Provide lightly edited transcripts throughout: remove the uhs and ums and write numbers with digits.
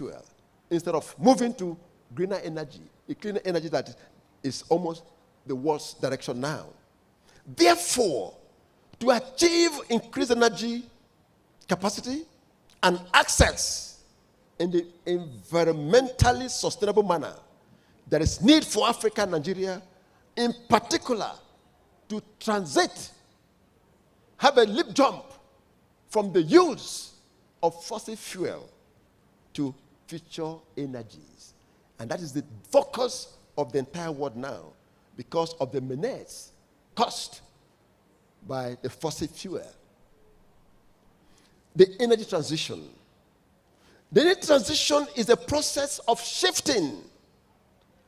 fuel instead of moving to greener energy, a cleaner energy that is almost the worst direction now. Therefore, to achieve increased energy capacity and access in the environmentally sustainable manner, there is need for Africa and Nigeria, in particular, to transit, have a leap jump from the use of fossil fuel to future energies. And that is the focus of the entire world now because of the menace caused by the fossil fuel. The energy transition. The energy transition is a process of shifting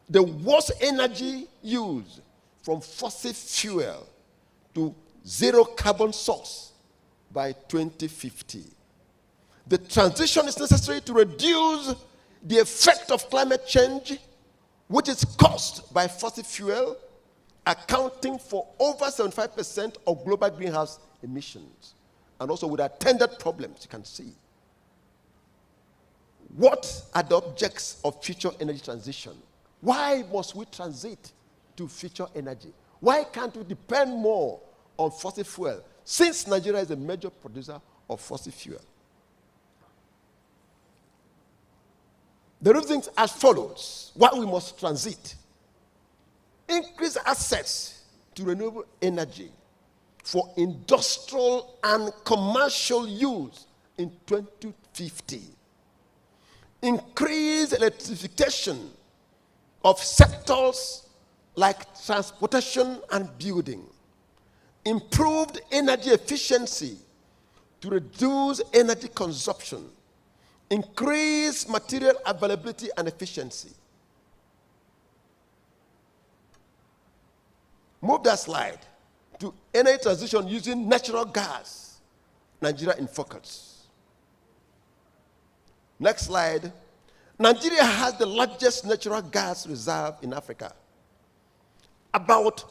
the world's energy use from fossil fuel to zero carbon source by 2050. The transition is necessary to reduce the effect of climate change, which is caused by fossil fuel, accounting for over 75% of global greenhouse emissions, and also with attendant problems, you can see. What are the objects of future energy transition? Why must we transit to future energy? Why can't we depend more on fossil fuel, since Nigeria is a major producer of fossil fuel? The reasons as follows: why we must transit. Increase access to renewable energy for industrial and commercial use in 2050. Increase electrification of sectors like transportation and building. Improved energy efficiency to reduce energy consumption. Increase material availability and efficiency. Move that slide to energy transition using natural gas. Nigeria in focus. Next slide. Nigeria has the largest natural gas reserve in Africa. About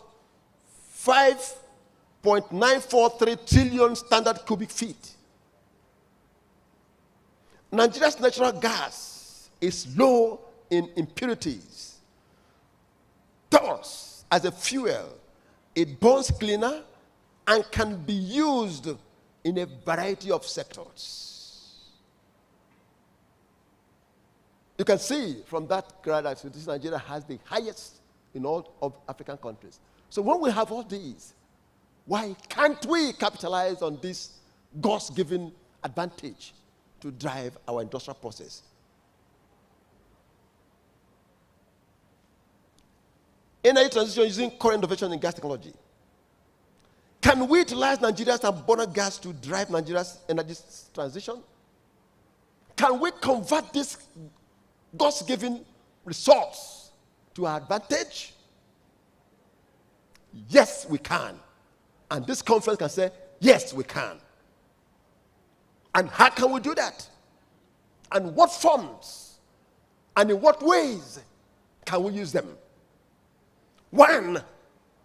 5.943 trillion standard cubic feet. Nigeria's natural gas is low in impurities. Thus, as a fuel, it burns cleaner and can be used in a variety of sectors. You can see from that graph that Nigeria has the highest in all of African countries. So when we have all these, why can't we capitalize on this God's-given advantage to drive our industrial process? Energy transition using current innovation in gas technology. Can we utilize Nigeria's abundant gas to drive Nigeria's energy transition? Can we convert this God's-given resource to our advantage? Yes, we can. And this conference can say, yes, we can. And how can we do that? And what forms? And in what ways can we use them? One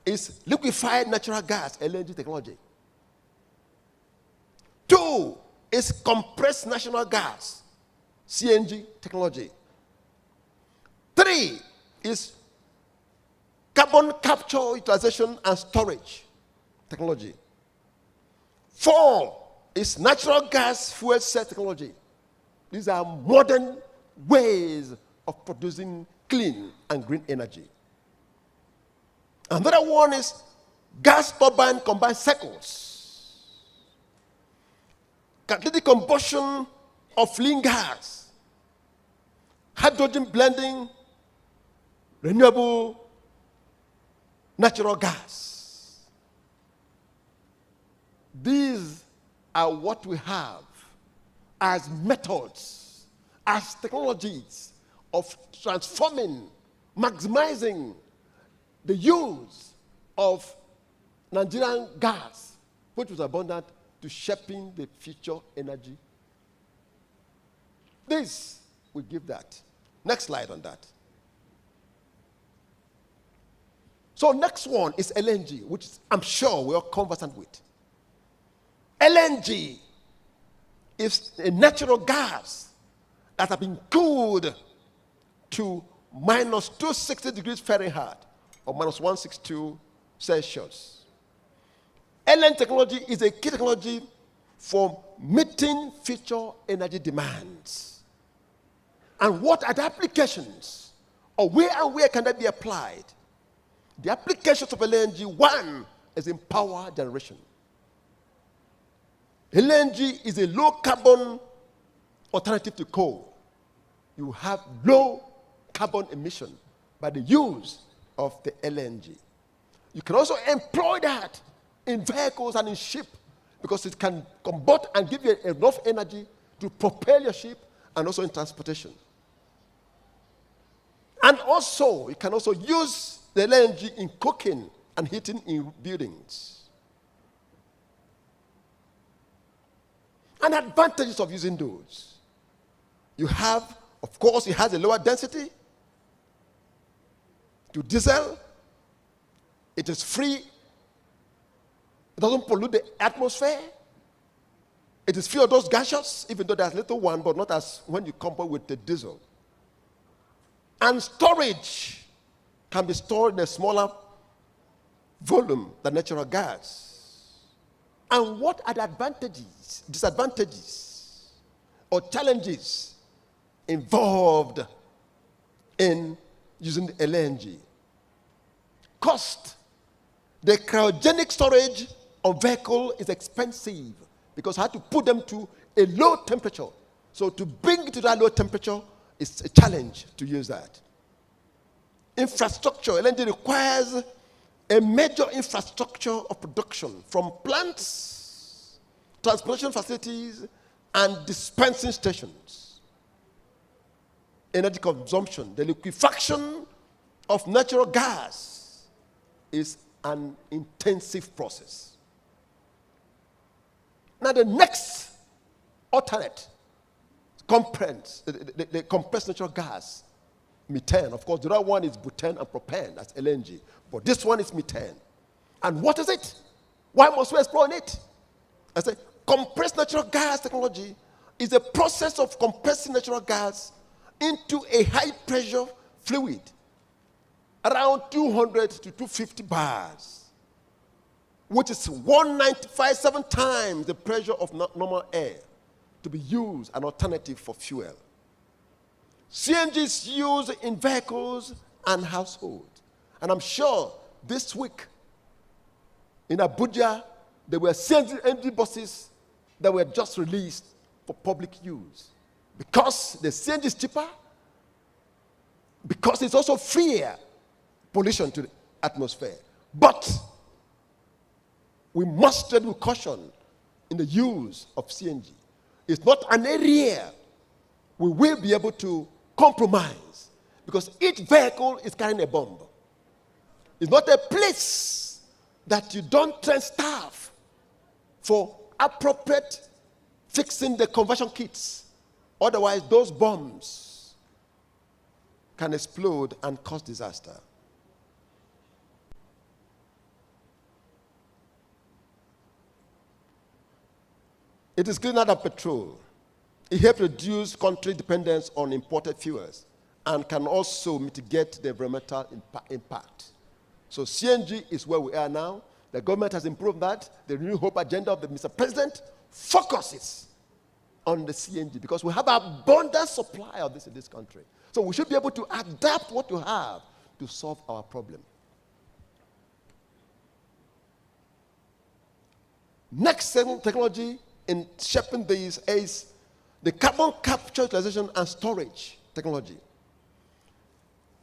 is liquefied natural gas, LNG technology. Two is compressed natural gas, CNG technology. Three is carbon capture, utilization, and storage technology. Four is natural gas fuel cell technology. These are modern ways of producing clean and green energy. Another one is gas turbine combined cycles. Catalytic combustion of lean gas. Hydrogen blending, renewable natural gas. These are what we have as methods, as technologies of transforming, maximizing the use of Nigerian gas, which was abundant, to shaping the future energy. This will give that. Next slide on that. So next one is LNG, which I'm sure we're conversant with. LNG is a natural gas that have been cooled to minus 260 degrees Fahrenheit or minus 162 Celsius. LNG technology is a key technology for meeting future energy demands. And what are the applications? Or where can that be applied? The applications of LNG, one is in power generation. LNG is a low carbon alternative to coal. You have low carbon emission by the use of the LNG. You can also employ that in vehicles and in ship because it can combust and give you enough energy to propel your ship and also in transportation. And also, you can also use the LNG in cooking and heating in buildings. And advantages of using those. You have, of course, it has a lower density to diesel. It is free. It doesn't pollute the atmosphere. It is free of those gases, even though there's little one, but not as when you compare with the diesel. And storage can be stored in a smaller volume than natural gas. And what are the advantages, disadvantages, or challenges involved in using the LNG? Cost. The cryogenic storage of vehicle is expensive because I had to put them to a low temperature. So to bring it to that low temperature is a challenge to use that. Infrastructure. LNG requires a major infrastructure of production from plants, transportation facilities, and dispensing stations. Energy consumption. The liquefaction of natural gas is an intensive process. Now the next alternate the compressed natural gas, methane. Of course, the other one is butane and propane, that's LNG. But this one is methane. And what is it? Why must we explore it? I say, compressed natural gas technology is a process of compressing natural gas into a high pressure fluid, around 200 to 250 bars, which is 195 times the pressure of normal air, to be used an alternative for fuel. CNG is used in vehicles and households. And I'm sure this week in Abuja, there were CNG buses that were just released for public use. Because the CNG is cheaper, because it's also freer pollution to the atmosphere. But we must tread with caution in the use of CNG. It's not an area we will be able to compromise because each vehicle is carrying a bomb. It's not a place that you don't train staff for appropriate fixing the conversion kits. Otherwise, those bombs can explode and cause disaster. It is cleaner than petrol. It helps reduce country dependence on imported fuels and can also mitigate the environmental impact. So CNG is where we are now. The government has improved that. The New Hope agenda of the Mr. President focuses on the CNG because we have an abundant supply of this in this country. So we should be able to adapt what you have to solve our problem. Next technology in shaping this is the carbon capture, utilization, and storage technology.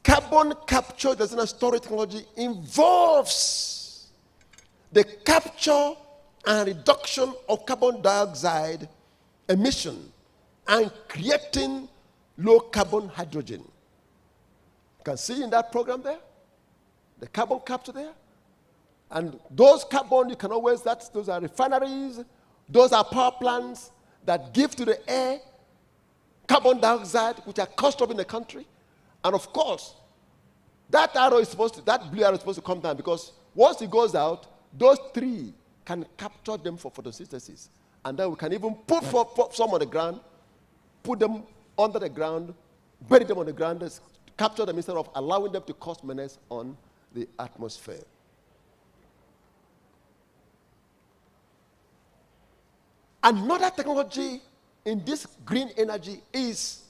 Carbon capture, utilization, and storage technology involves the capture and reduction of carbon dioxide emission and creating low carbon hydrogen. You can see in that program there, the carbon capture there. And those carbon, you can always, those are refineries, those are power plants that give to the air carbon dioxide, which are cost up in the country. And of course, that blue arrow is supposed to come down because once it goes out, those three can capture them for photosynthesis. And then we can even put some on the ground, put them under the ground, bury them on the ground, capture them instead of allowing them to cause menace on the atmosphere. Another technology in this green energy is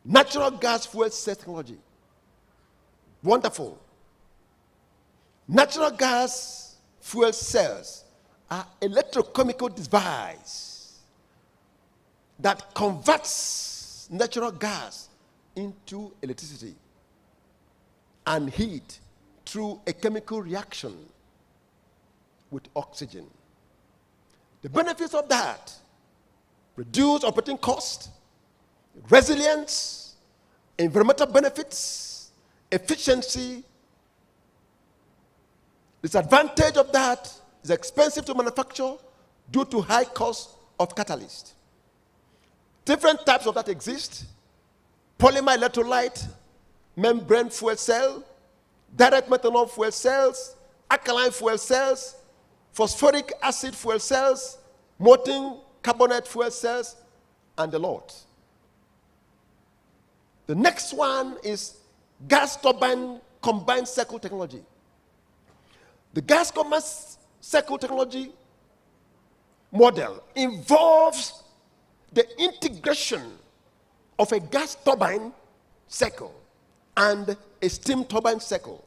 natural gas fuel cell technology. Wonderful. Natural gas fuel cells are electrochemical devices that converts natural gas into electricity and heat through a chemical reaction with oxygen. The benefits of that: reduce operating cost, resilience, environmental benefits, efficiency. Disadvantage of that is expensive to manufacture due to high cost of catalyst. Different types of that exist: polymer electrolyte, membrane fuel cell, direct methanol fuel cells, alkaline fuel cells, phosphoric acid fuel cells, molten carbonate fuel cells, and a lot. The next one is gas turbine combined cycle technology. The gas combined cycle technology model involves the integration of a gas turbine cycle and a steam turbine cycle,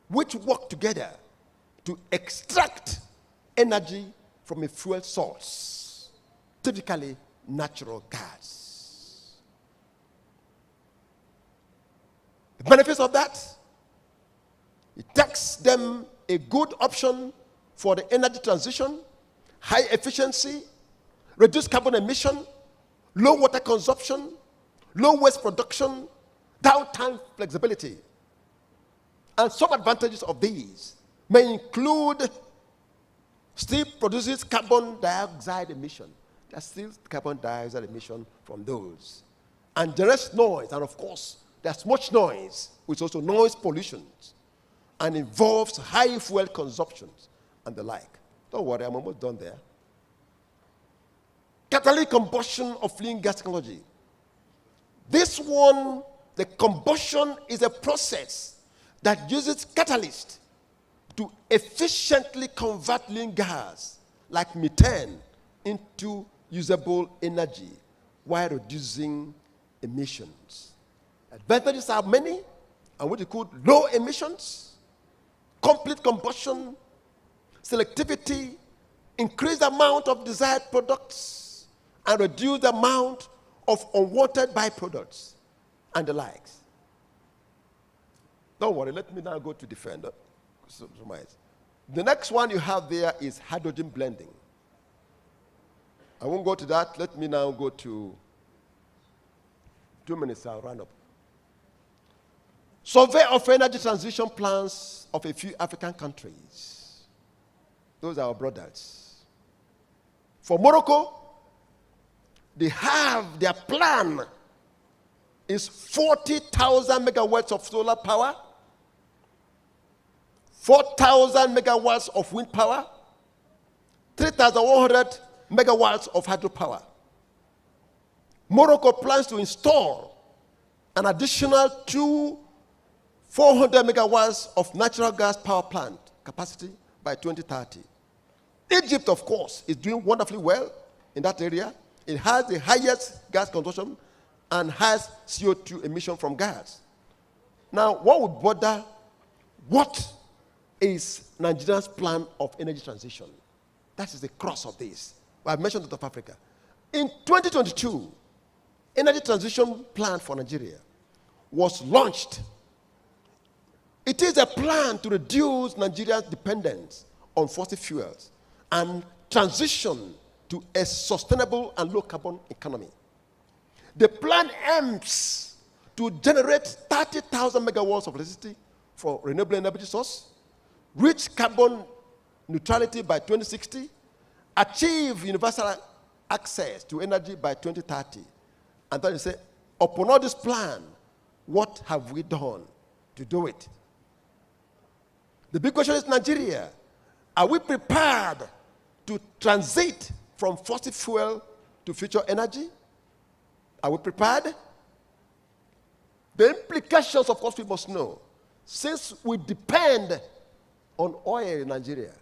which work together to extract energy from a fuel source, typically natural gas. The benefits of that: it takes them a good option for the energy transition, high efficiency, reduced carbon emission, low water consumption, low waste production, downtime flexibility. And some advantages of these may include still produces carbon dioxide emission. There's still carbon dioxide emission from those. And generates noise, and of course, there's much noise, which also noise pollution, and involves high fuel consumptions and the like. Don't worry, I'm almost done there. Catalytic combustion of flue gas technology. This one, the combustion is a process that uses catalyst to efficiently convert lean gas, like methane, into usable energy while reducing emissions. Advantages are many, and what you call low emissions, complete combustion, selectivity, increased amount of desired products, and reduced amount of unwanted byproducts, and the likes. Don't worry, let me now go to Defender. The next one you have there is hydrogen blending. I won't go to that. Let me now go to 2 minutes, I'll run up. Survey of energy transition plans of a few African countries. Those are our brothers. For Morocco, they have their plan is 40,000 megawatts of solar power, 4,000 megawatts of wind power, 3,100 megawatts of hydropower. Morocco plans to install an additional 400 megawatts of natural gas power plant capacity by 2030. Egypt, of course, is doing wonderfully well in that area. It has the highest gas consumption and has CO2 emission from gas. Now, what would bother? What is Nigeria's plan of energy transition? That is the crux of this. I've mentioned South Africa. In 2022, energy transition plan for Nigeria was launched. It is a plan to reduce Nigeria's dependence on fossil fuels and transition to a sustainable and low carbon economy. The plan aims to generate 30,000 megawatts of electricity for renewable energy source, reach carbon neutrality by 2060, achieve universal access to energy by 2030. And then you say, upon all this plan, what have we done to do it? The big question is Nigeria. Are we prepared to transit from fossil fuel to future energy? Are we prepared? The implications, of course, we must know. Since we depend on oil in Nigeria,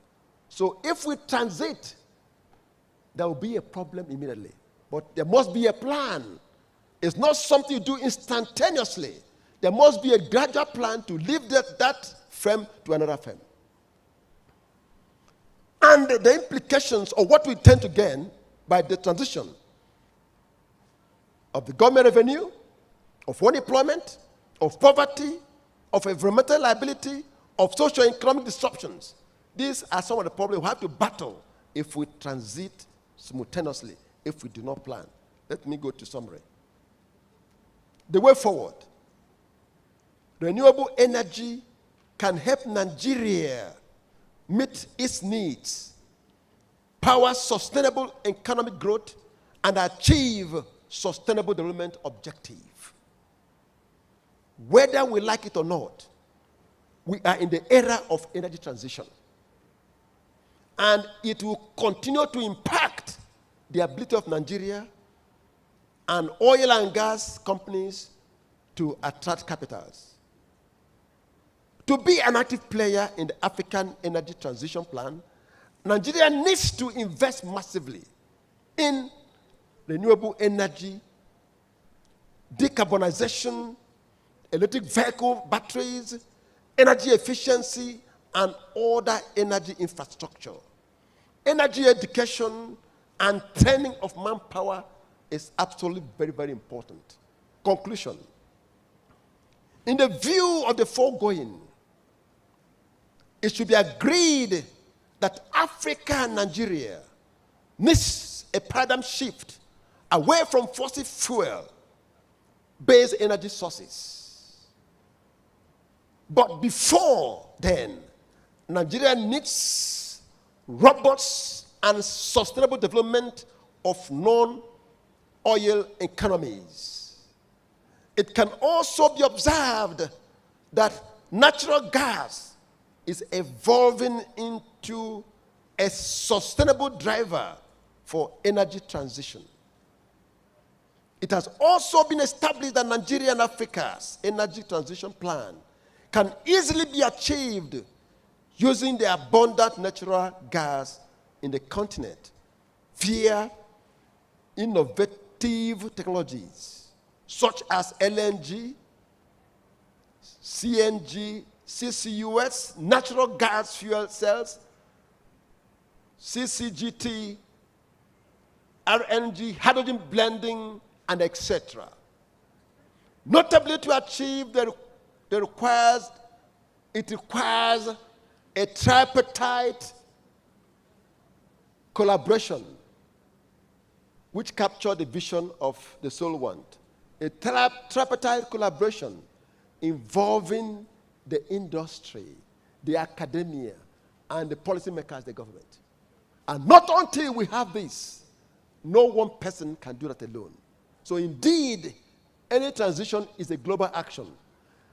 so if we transit, there will be a problem immediately. But there must be a plan. It's not something you do instantaneously. There must be a gradual plan to leave that firm to another firm. And the implications of what we tend to gain by the transition of the government revenue, of unemployment, of poverty, of environmental liability, of socio-economic disruptions. These are some of the problems we have to battle if we transit simultaneously, if we do not plan. Let me go to summary. The way forward. Renewable energy can help Nigeria meet its needs, power sustainable economic growth, and achieve sustainable development objective. Whether we like it or not, we are in the era of energy transition. And it will continue to impact the ability of Nigeria and oil and gas companies to attract capitals. To be an active player in the African energy transition plan, Nigeria needs to invest massively in renewable energy, decarbonization, electric vehicle batteries, energy efficiency, and other energy infrastructure. Energy education and training of manpower is absolutely very, very important. Conclusion. In the view of the foregoing, it should be agreed that Africa and Nigeria needs a paradigm shift away from fossil fuel-based energy sources. But before then, Nigeria needs robust and sustainable development of non-oil economies. It can also be observed that natural gas is evolving into a sustainable driver for energy transition. It has also been established that Nigeria and Africa's energy transition plan can easily be achieved using the abundant natural gas in the continent via innovative technologies such as LNG, CNG, CCUS, natural gas fuel cells, CCGT, RNG, hydrogen blending, and etc. Notably, to achieve it requires a tripartite collaboration which captured the vision of the Solewant. A tripartite collaboration involving the industry, the academia, and the policymakers, the government. And not until we have this, no one person can do that alone. So indeed, any transition is a global action.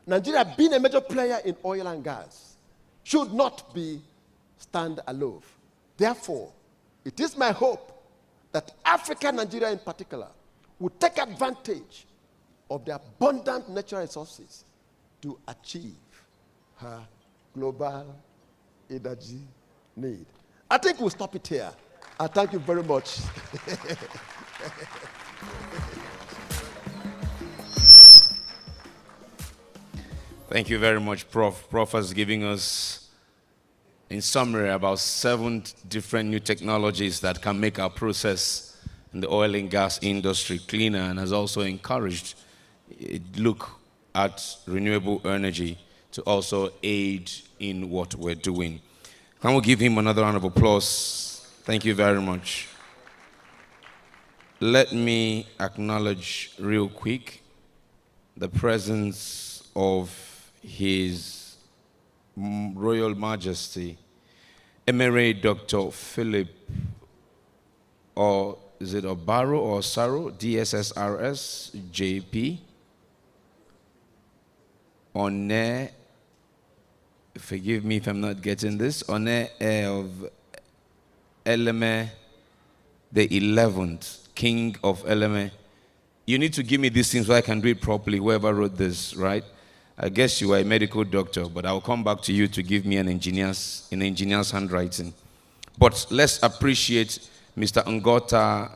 Nigeria, being a major player in oil and gas, should not be stand alone. Therefore, it is my hope that Africa, Nigeria in particular, will take advantage of the abundant natural resources to achieve her global energy need. I think we'll stop it here. I thank you very much. Thank you very much, Prof. Prof has given us, in summary, about 7 different new technologies that can make our process in the oil and gas industry cleaner, and has also encouraged a look at renewable energy to also aid in what we're doing. Can we give him another round of applause? Thank you very much. Let me acknowledge real quick the presence of His Royal Majesty, Emirate Dr. Philip, or is it Obaro or Saro, DSSRS, JP, One, forgive me if I'm not getting this, One of Eleme the 11th, King of Eleme You need to give me this thing so I can do it properly, whoever wrote this, right? I guess you are a medical doctor, but I'll come back to you to give me an engineer's handwriting. But let's appreciate Mr. Ngota,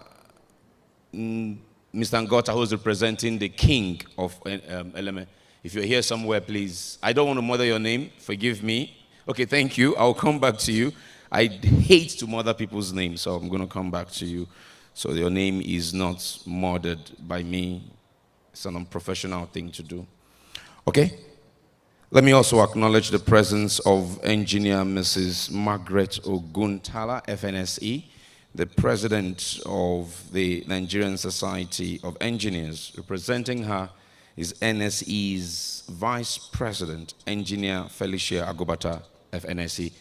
Mr. Ngota, who's representing the king of Element. If you're here somewhere, please. I don't want to murder your name. Forgive me. Okay, thank you. I'll come back to you. I hate to murder people's names, so I'm going to come back to you. So your name is not murdered by me. It's an unprofessional thing to do. Okay? Let me also acknowledge the presence of engineer Mrs. Margaret Oguntala, FNSE, the president of the Nigerian Society of Engineers. Representing her is NSE's vice president, engineer Felicia Agobata, FNSE.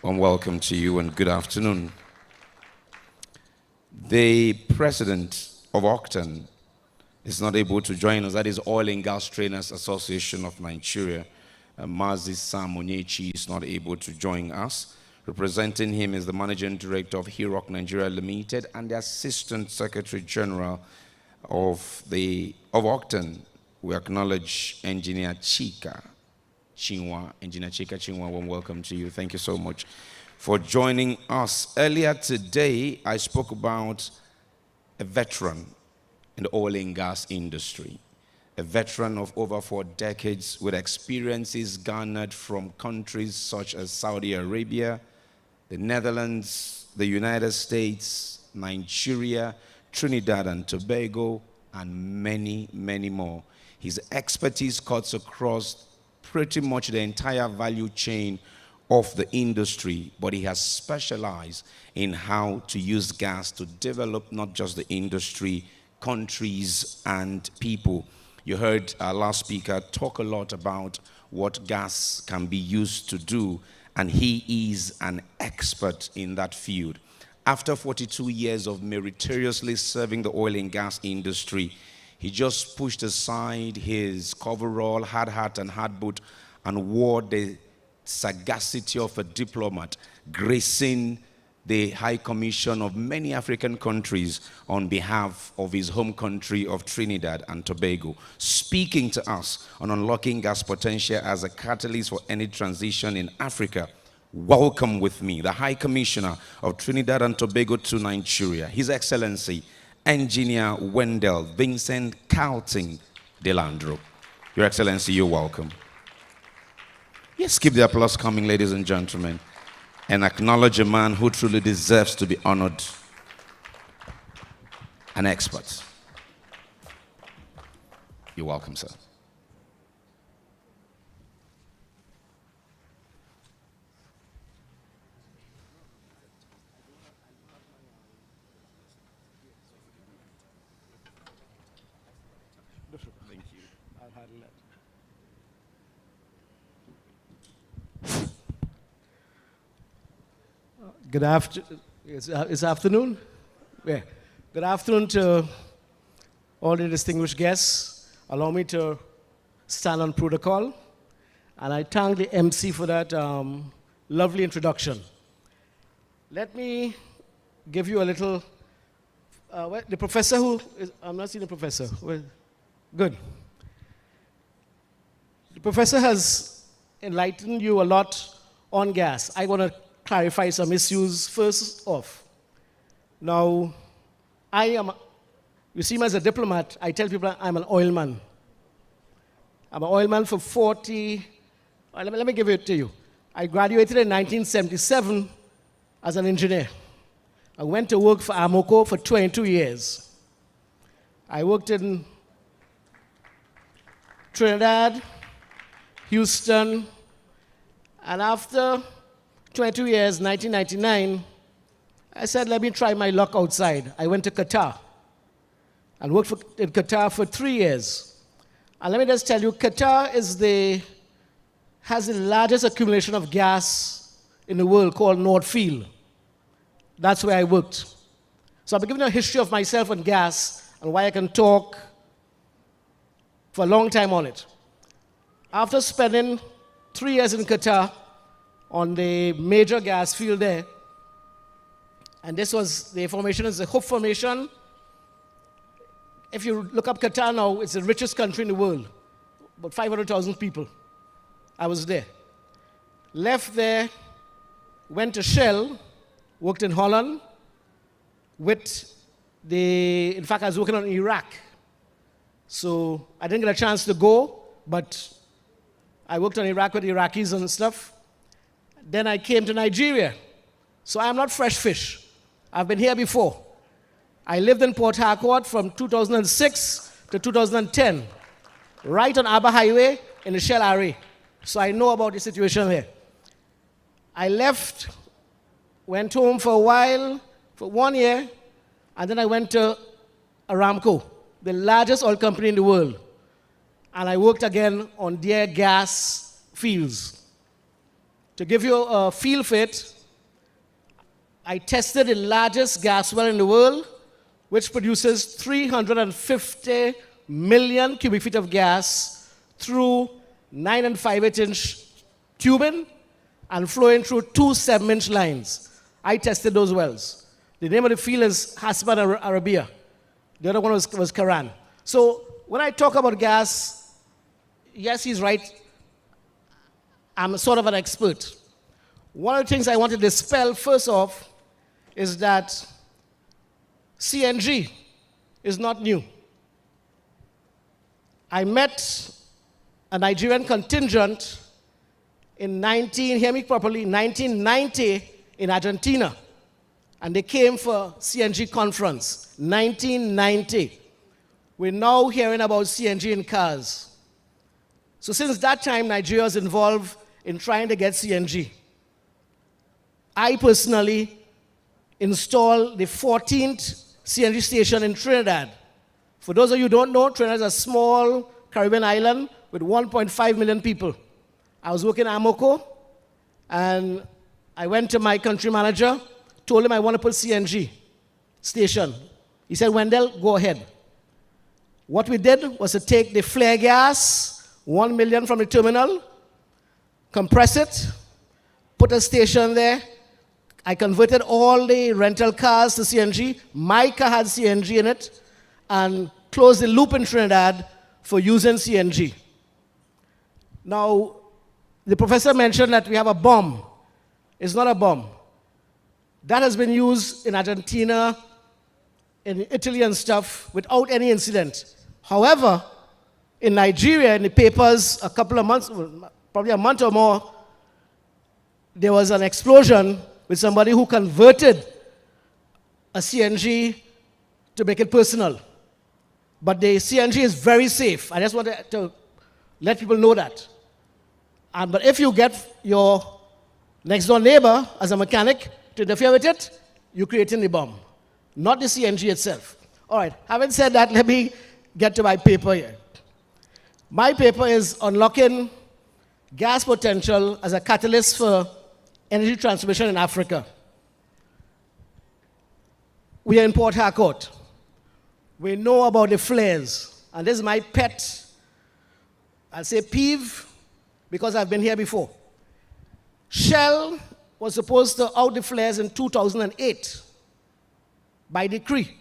Warm welcome to you and good afternoon. The president of Octan is not able to join us. That is Oil and Gas Trainers Association of Nigeria. Mazi Sam Onyechi is not able to join us. Representing him is the managing director of Hirok Nigeria Limited and the assistant secretary general of Octan. We acknowledge engineer Chika Chinwa. Engineer Chika Chinwa, warm welcome to you. Thank you so much for joining us. Earlier today, I spoke about a veteran in the oil and gas industry, a veteran of over 4 decades with experiences garnered from countries such as Saudi Arabia, the Netherlands, the United States, Nigeria, Trinidad and Tobago, and many, many more. His expertise cuts across pretty much the entire value chain of the industry, but he has specialized in how to use gas to develop not just the industry, countries, and people. You heard our last speaker talk a lot about what gas can be used to do, and he is an expert in that field. After 42 years of meritoriously serving the oil and gas industry, he just pushed aside his coverall, hard hat, and hard boot and wore the sagacity of a diplomat, gracing the High Commission of many African countries on behalf of his home country of Trinidad and Tobago, speaking to us on unlocking gas potential as a catalyst for any transition in Africa. Welcome with me, the High Commissioner of Trinidad and Tobago to Nigeria, His Excellency, Engineer Wendell Vincent Carlton Delandro. Your Excellency, you're welcome. Yes, keep the applause coming, ladies and gentlemen, and acknowledge a man who truly deserves to be honored, an expert. You're welcome, sir. Thank you. I'll handle it. Good afternoon. It's afternoon? Yeah. Good afternoon to all the distinguished guests. Allow me to stand on protocol. And I thank the MC for that lovely introduction. Let me give you a little, the professor who is, I'm not seeing the professor. Good. The professor has enlightened you a lot on gas. I want to clarify some issues first off. Now, you see me as a diplomat, I tell people I'm an oilman. I'm an oilman for 40, let me give it to you. I graduated in 1977 as an engineer. I went to work for Amoco for 22 years. I worked in Trinidad, Houston, and after 22 years, 1999, I said, let me try my luck outside. I went to Qatar and worked in Qatar for 3 years. And let me just tell you, Qatar has the largest accumulation of gas in the world called North Field. That's where I worked. So I've been giving a history of myself and gas and why I can talk for a long time on it. After spending 3 years in Qatar on the major gas field there, and this was, the formation is the Hope Formation. if you look up Qatar now, it's the richest country in the world. About 500,000 people. I was there. Left there, went to Shell, worked in Holland in fact, I was working on Iraq. So I didn't get a chance to go, but I worked on Iraq with Iraqis and stuff. Then I came to Nigeria. So I'm not fresh fish. I've been here before. I lived in Port Harcourt from 2006 to 2010, right on Abba Highway in the Shell area. So I know about the situation here. I left, went home for a while, for 1 year, and then I went to Aramco, the largest oil company in the world. And I worked again on their gas fields. To give you a feel for it, I tested the largest gas well in the world, which produces 350 million cubic feet of gas through 9 and 5/8 inch tubing and flowing through 2 7-inch lines. I tested those wells. The name of the field is Hasban Arabia. The other one was Karan. So when I talk about gas, yes, he's right. I'm sort of an expert. One of the things I want to dispel first off is that CNG is not new. I met a Nigerian contingent in 1990 in Argentina. And they came for CNG conference, 1990. We're now hearing about CNG in cars. So since that time, Nigeria is involved in trying to get CNG. I personally installed the 14th CNG station in Trinidad. For those of you who don't know, Trinidad is a small Caribbean island with 1.5 million people. I was working at Amoco, and I went to my country manager, told him I want to put CNG station. He said, Wendell, go ahead. What we did was to take the flare gas, 1 million from the terminal, compress it, put a station there. I converted all the rental cars to CNG. My car had CNG in it, and closed the loop in Trinidad for using CNG. Now, the professor mentioned that we have a bomb. It's not a bomb. That has been used in Argentina, in Italy and stuff, without any incident. However, in Nigeria, in the papers a couple of months, probably a month or more, there was an explosion with somebody who converted a CNG to make it personal. But the CNG is very safe. I just want to let people know that. But if you get your next door neighbor as a mechanic to interfere with it, you're creating the bomb, not the CNG itself. All right, having said that, let me get to my paper here. My paper is unlocking gas potential as a catalyst for energy transmission in Africa. We are in Port Harcourt. We know about the flares, and this is my pet, I'll say peeve, because I've been here before. Shell was supposed to out the flares in 2008 by decree.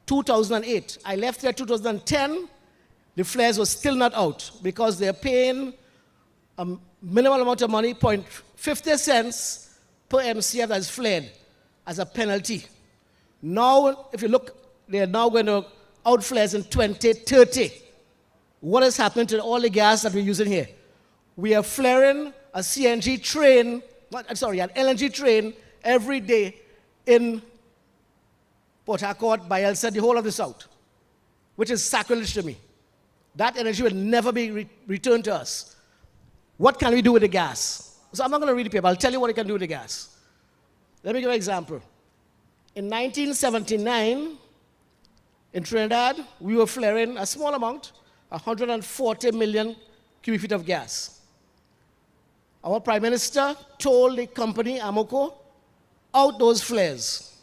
2008. I left here 2010. The flares were still not out because they're paying a minimal amount of money, 0.50 cents per MCF that's flared as a penalty. Now, if you look, they're now going to out flares in 2030. What is happening to all the gas that we're using here? We are flaring a CNG train, an LNG train every day in Port Harcourt, Bayelsa, the whole of the South, which is sacrilege to me. That energy will never be returned to us. What can we do with the gas? So I'm not going to read the paper. I'll tell you what we can do with the gas. Let me give you an example. In 1979, in Trinidad, we were flaring a small amount, 140 million cubic feet of gas. Our Prime Minister told the company, Amoco, out those flares.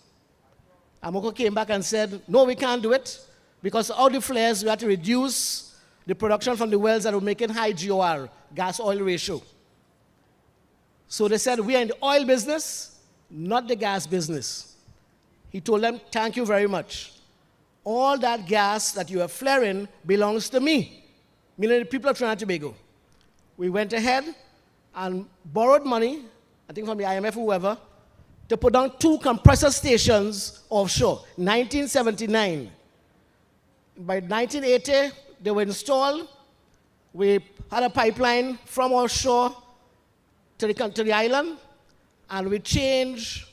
Amoco came back and said, no, we can't do it, because out the flares, we have to reduce the production from the wells that were making high GOR, gas-oil ratio. So they said, we are in the oil business, not the gas business. He told them, thank you very much. all that gas that you are flaring belongs to me, meaning the people of Trinidad and Tobago. We went ahead and borrowed money, I think from the IMF or whoever, to put down 2 compressor stations offshore, 1979. By 1980, they were installed. We had a pipeline from offshore to the island, and we changed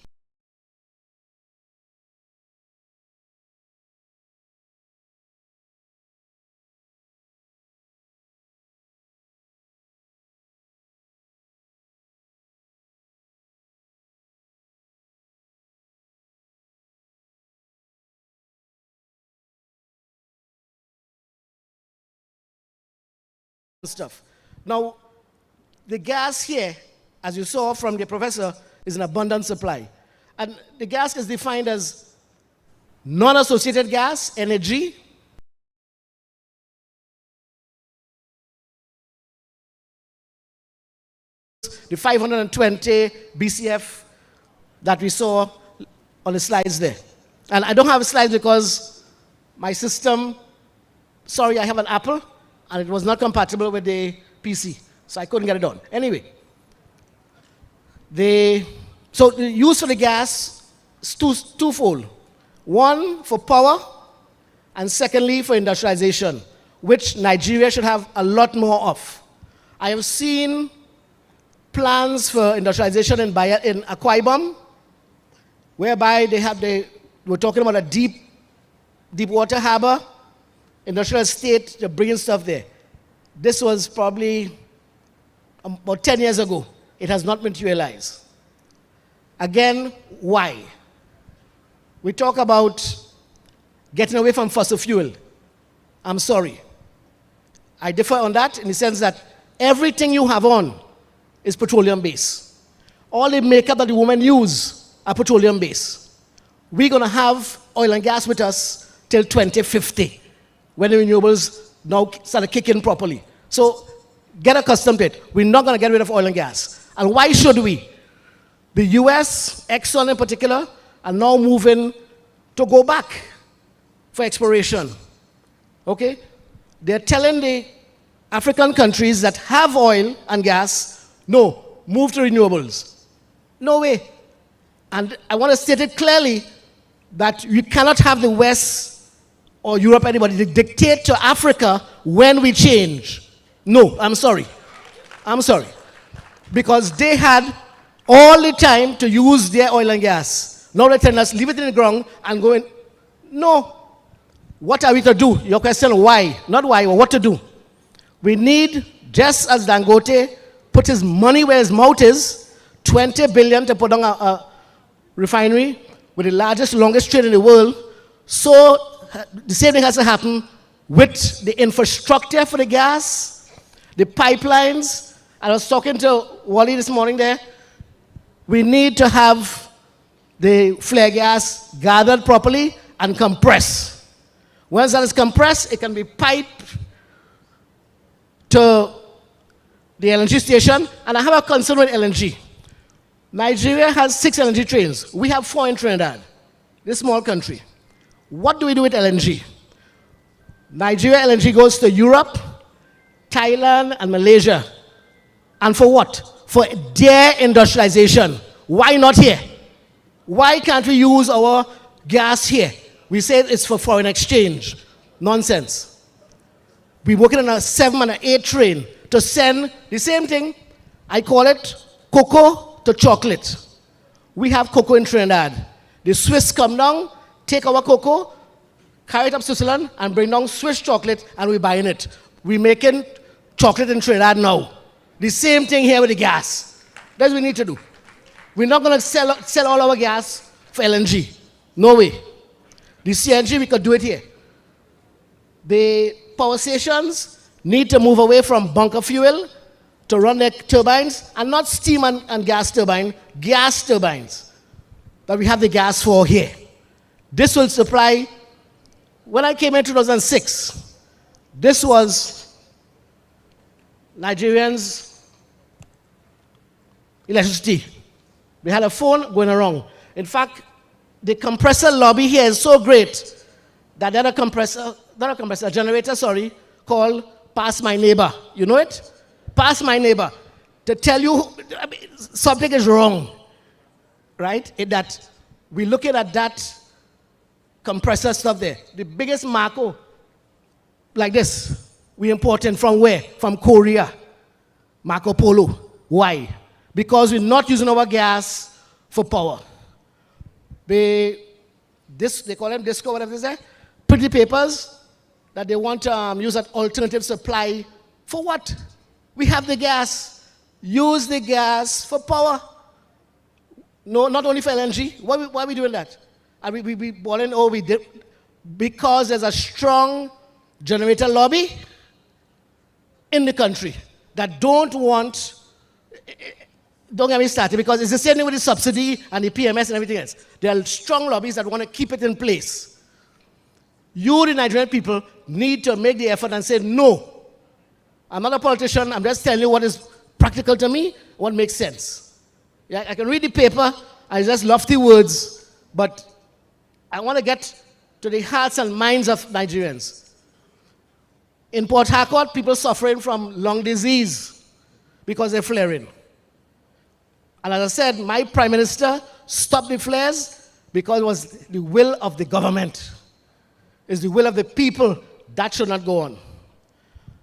stuff. Now, the gas here, as you saw from the professor, is an abundant supply. And the gas is defined as non-associated gas, energy, the 520 BCF that we saw on the slides there. And I don't have slides because my system, sorry, I have an Apple, and it was not compatible with the PC, so I couldn't get it done. Anyway, so the use of the gas is twofold. One, for power, and secondly, for industrialization, which Nigeria should have a lot more of. I have seen plans for industrialization in Akwa Ibom, whereby we're talking about a deep water harbor, industrial estate, they're bringing stuff there. This was probably about 10 years ago. It has not materialized. Again, why? We talk about getting away from fossil fuel. I'm sorry. I differ on that in the sense that everything you have on is petroleum-based. All the makeup that the women use are petroleum-based. We're going to have oil and gas with us till 2050. When the renewables now start kicking properly. So get accustomed to it. We're not going to get rid of oil and gas. And why should we? The US, Exxon in particular, are now moving to go back for exploration. Okay? They're telling the African countries that have oil and gas, no, move to renewables. No way. And I want to state it clearly that you cannot have the West or Europe, anybody, to dictate to Africa when we change. No, I'm sorry. I'm sorry. Because they had all the time to use their oil and gas. Now they're telling us, leave it in the ground and go in. No. What are we to do? Your question, why? Not why, but what to do. We need, just as Dangote put his money where his mouth is, 20 billion to put on a refinery with the largest, longest trade in the world. So the same thing has to happen with the infrastructure for the gas, the pipelines. I was talking to Wally this morning there. We need to have the flare gas gathered properly and compressed. Once that is compressed, it can be piped to the LNG station. And I have a concern with LNG. Nigeria has 6 LNG trains. We have 4 in Trinidad, this small country. What do we do with LNG? Nigeria LNG goes to Europe, Thailand, and Malaysia. And for what? For their industrialization. Why not here? Why can't we use our gas here? We say it's for foreign exchange. Nonsense. We're working on a 7 and an 8 train to send the same thing. I call it cocoa to chocolate. We have cocoa in Trinidad. The Swiss come down, take our cocoa, carry it up Switzerland, and bring down Swiss chocolate, and we're buying it. We're making chocolate in Trinidad now. The same thing here with the gas. That's what we need to do. We're not going to sell all our gas for LNG. No way. The CNG, we could do it here. The power stations need to move away from bunker fuel to run their turbines, and not steam and gas turbines, gas turbines that we have the gas for here. This will supply, when I came in 2006, this was Nigerians' electricity. We had a phone going around. In fact, the compressor lobby here is so great that there are a generator, sorry, called Pass My Neighbor. You know it? Pass My Neighbor. To tell you something is wrong, right? In that we're looking at that compressor stuff there. The biggest Marco, like this, we importing from where? From Korea. Marco Polo. Why? Because we're not using our gas for power. They call them disco, whatever they say, pretty papers that they want to use an alternative supply. For what? We have the gas. Use the gas for power. No, not only for LNG. Why are we doing that? And we boiling, we did, because there's a strong generator lobby in the country that don't get me started, because it's the same thing with the subsidy and the PMS and everything else. There are strong lobbies that want to keep it in place. You, the Nigerian people, need to make the effort and say, no, I'm not a politician, I'm just telling you what is practical to me, what makes sense. Yeah, I can read the paper, and it's just lofty words, but I want to get to the hearts and minds of Nigerians. In Port Harcourt, people suffering from lung disease because they're flaring. And as I said, my prime minister stopped the flares because it was the will of the government. It's the will of the people. That should not go on.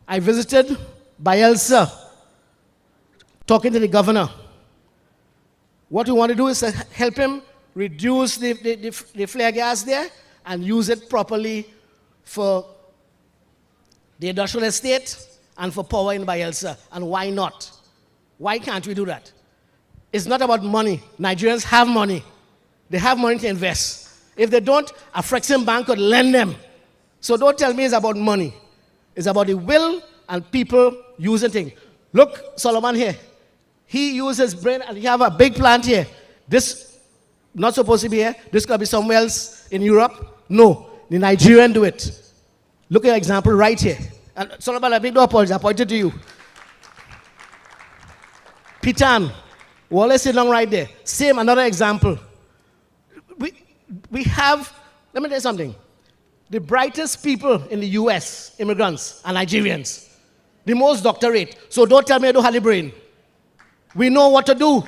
I visited Bielsa, talking to the governor. What we want to do is to help him reduce the flare gas there and use it properly for the industrial estate and for power in Bielsa. And why not? Why can't we do that? It's not about money. Nigerians have money. They have money to invest. If they don't, a Frexim bank could lend them. So don't tell me it's about money. It's about the will and people using things. Look, Solomon here. He uses brain, and he have a big plant here. This not supposed to be here. This could be somewhere else in Europe. No, the Nigerian do it. Look at an example right here. And Solomon, I make no apology. I pointed to you. Pitan, Wallace along right there. Same, another example. We have, let me tell you something. The brightest people in the US, immigrants, are Nigerians. The most doctorate. So don't tell me I don't have the brain. We know what to do.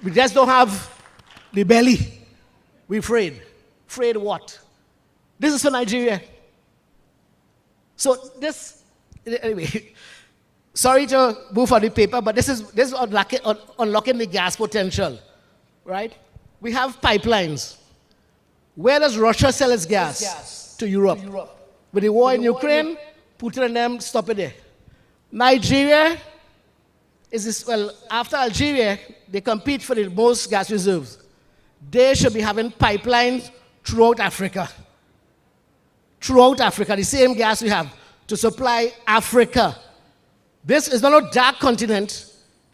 We just don't have the belly. We're afraid. Afraid what? This is for Nigeria. So this, anyway, sorry to move on the paper, but this is unlocking the gas potential, right? We have pipelines. Where does Russia sell its gas? To Europe. With the war in Ukraine, Putin and them stop it there. Nigeria is this, well, after Algeria, they compete for the most gas reserves. They should be having pipelines throughout Africa. Throughout Africa, the same gas we have to supply Africa. This is not a dark continent.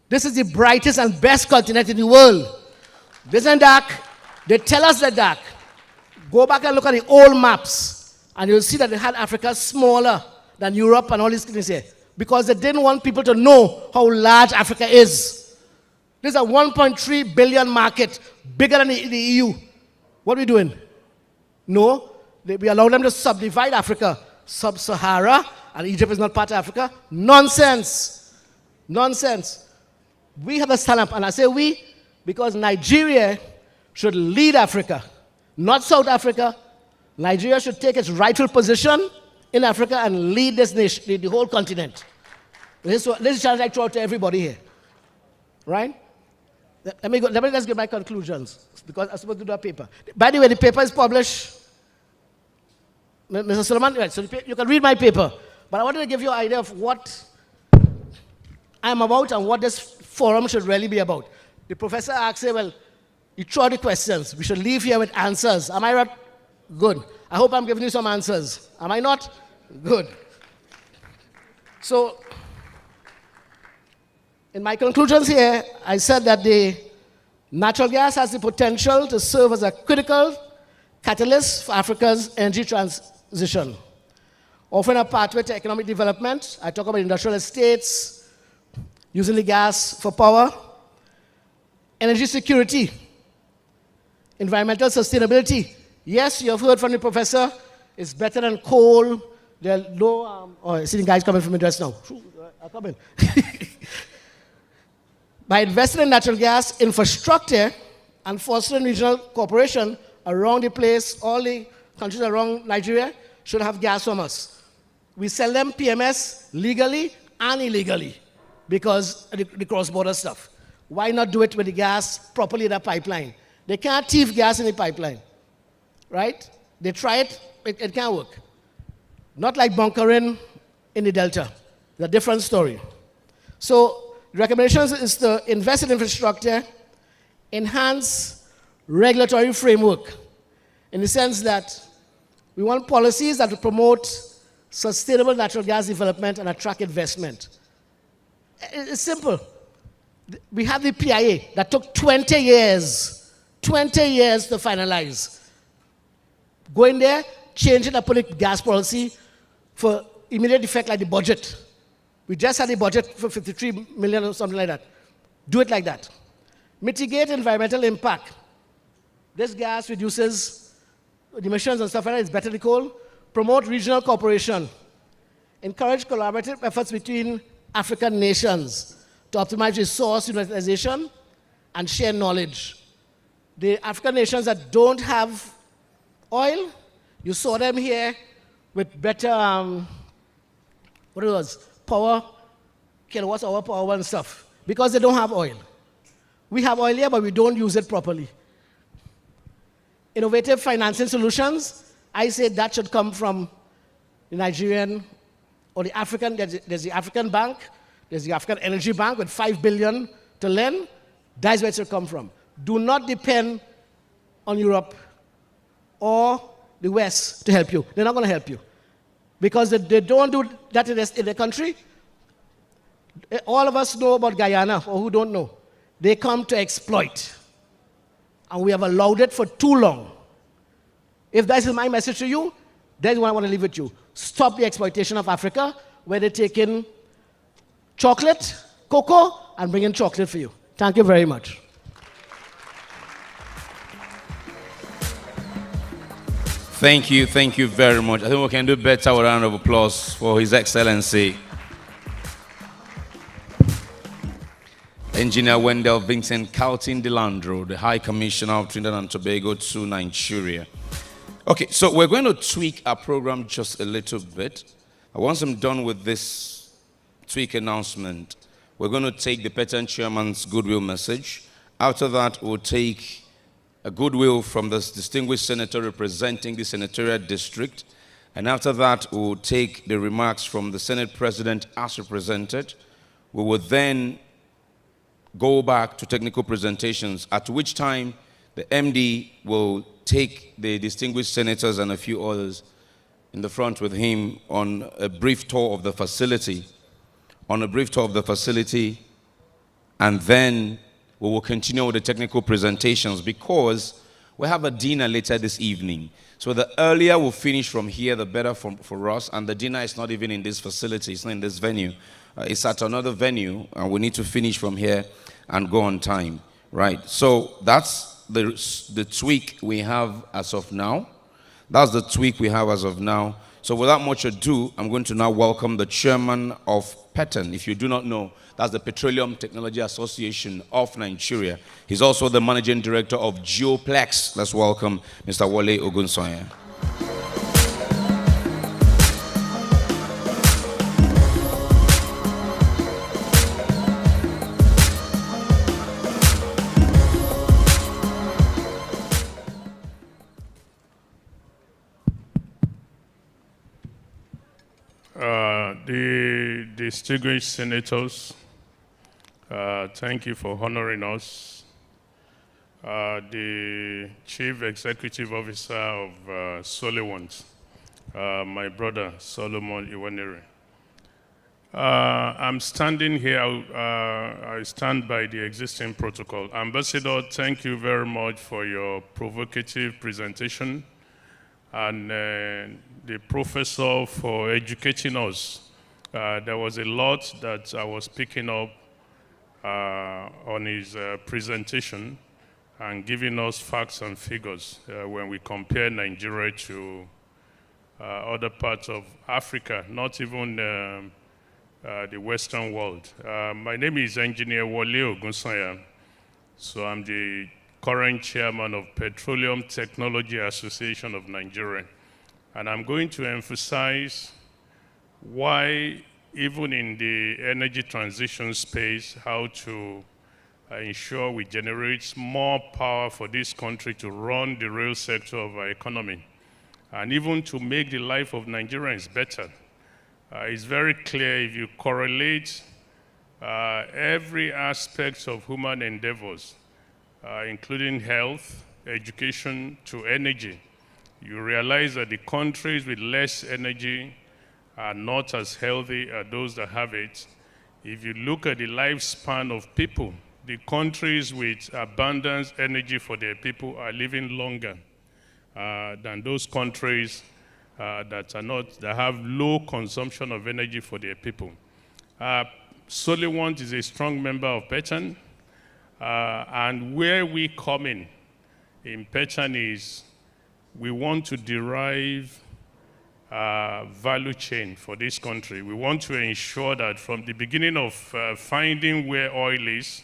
This is the brightest and best continent in the world. This isn't dark. They tell us they're dark. Go back and look at the old maps, and you'll see that they had Africa smaller than Europe and all these things here, because they didn't want people to know how large Africa is. This is a 1.3 billion market, bigger than the EU. What are we doing? No, we allow them to subdivide Africa. Sub-Sahara, and Egypt is not part of Africa. Nonsense. Nonsense. We have to stand up, and I say we, because Nigeria should lead Africa, not South Africa. Nigeria should take its rightful position in Africa and lead this nation, the whole continent. This is a challenge I throw out to everybody here. Right? Let me just get my conclusions, because I'm supposed to do a paper. By the way, the paper is published. Mr. Solomon, right, so you can read my paper. But I wanted to give you an idea of what I'm about and what this forum should really be about. The professor asked, well, you throw the questions. We should leave here with answers. Am I right? Good. I hope I'm giving you some answers. Am I not? Good. So, in my conclusions here, I said that the natural gas has the potential to serve as a critical catalyst for Africa's energy transition, offering a pathway to economic development. I talk about industrial estates, using the gas for power, energy security, environmental sustainability, Yes, you have heard from the professor, it's better than coal. There are low, see the guys coming from the dress now. I'm coming. By investing in natural gas infrastructure and fostering regional cooperation around the place, all the countries around Nigeria should have gas from us. We sell them PMS legally and illegally because of the cross-border stuff. Why not do it with the gas properly in the pipeline? They can't thief gas in the pipeline, right? They try it, it can't work. Not like bunkering in the Delta. It's a different story. So the recommendation is to invest in infrastructure, enhance regulatory framework, in the sense that we want policies that will promote sustainable natural gas development and attract investment. It's simple. We have the PIA that took 20 years to finalize. Going there, changing the public gas policy for immediate effect like the budget. We just had a budget for 53 million or something like that. Do it like that. Mitigate environmental impact. This gas reduces the emissions and stuff like that. It's better than coal. Promote regional cooperation. Encourage collaborative efforts between African nations to optimize resource utilization and share knowledge. The African nations that don't have oil, you saw them here with better, power, kilowatts hour power and stuff, because they don't have oil. We have oil here, but we don't use it properly. Innovative financing solutions, I say that should come from the Nigerian or the African. There's the African Bank, there's the African Energy Bank with 5 billion to lend. That's where it should come from. Do not depend on Europe or the West to help you. They're not going to help you. Because they don't do that in the country. All of us know about Guyana, or who don't know. They come to exploit. And we have allowed it for too long. If that is my message to you, that's what I want to leave with you. Stop the exploitation of Africa, where they take in chocolate, cocoa, and bring in chocolate for you. Thank you very much. Thank you very much. I think we can do better with a round of applause for His Excellency, Engineer Wendell Vincent Carlton Delandro, the High Commissioner of Trinidad and Tobago to Nigeria. Okay, so we're going to tweak our program just a little bit. Once I'm done with this tweak announcement, we're going to take the Petan Chairman's goodwill message. After that, we'll take a goodwill from the distinguished senator representing the senatorial district. And after that, we'll take the remarks from the Senate President as represented. We will then go back to technical presentations, at which time the MD will take the distinguished senators and a few others in the front with him on a brief tour of the facility. And then we will continue with the technical presentations, because we have a dinner later this evening. So the earlier we finish from here, the better for us. And the dinner is not even in this facility, it's not in this venue. It's at another venue, and we need to finish from here and go on time, right? So that's the tweak we have as of now. So without much ado, I'm going to now welcome the chairman of PETAN. If you do not know, that's the Petroleum Technology Association of Nigeria. He's also the managing director of Geoplex. Let's welcome Mr. Wole Ogunsoye. The distinguished senators, thank you for honoring us. The Chief Executive Officer of Solewant, my brother Solomon Iwanere. I'm standing here, I stand by the existing protocol. Ambassador, thank you very much for your provocative presentation, and the professor for educating us. There was a lot that I was picking up on his presentation, and giving us facts and figures when we compare Nigeria to other parts of Africa, not even the Western world. My name is Engineer Wole Ogunsanya. So I'm the current chairman of Petroleum Technology Association of Nigeria. And I'm going to emphasize why, even in the energy transition space, how to ensure we generate more power for this country to run the rail sector of our economy, and even to make the life of Nigerians better. It's very clear if you correlate every aspect of human endeavors, including health, education, to energy, you realize that the countries with less energy are not as healthy as those that have it. If you look at the lifespan of people, the countries with abundant energy for their people are living longer than those countries that have low consumption of energy for their people. Solewant is a strong member of PECHAN, and where we come in PECHAN is we want to derive value chain for this country. We want to ensure that from the beginning of finding where oil is,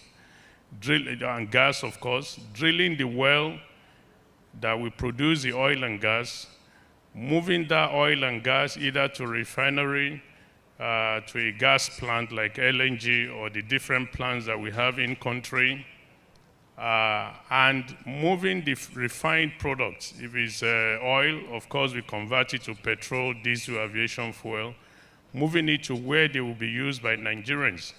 and gas, of course, drilling the well that will produce the oil and gas, moving that oil and gas either to refinery, to a gas plant like LNG or the different plants that we have in country, and moving the refined products. If it's oil, of course, we convert it to petrol, diesel, aviation fuel, moving it to where they will be used by Nigerians.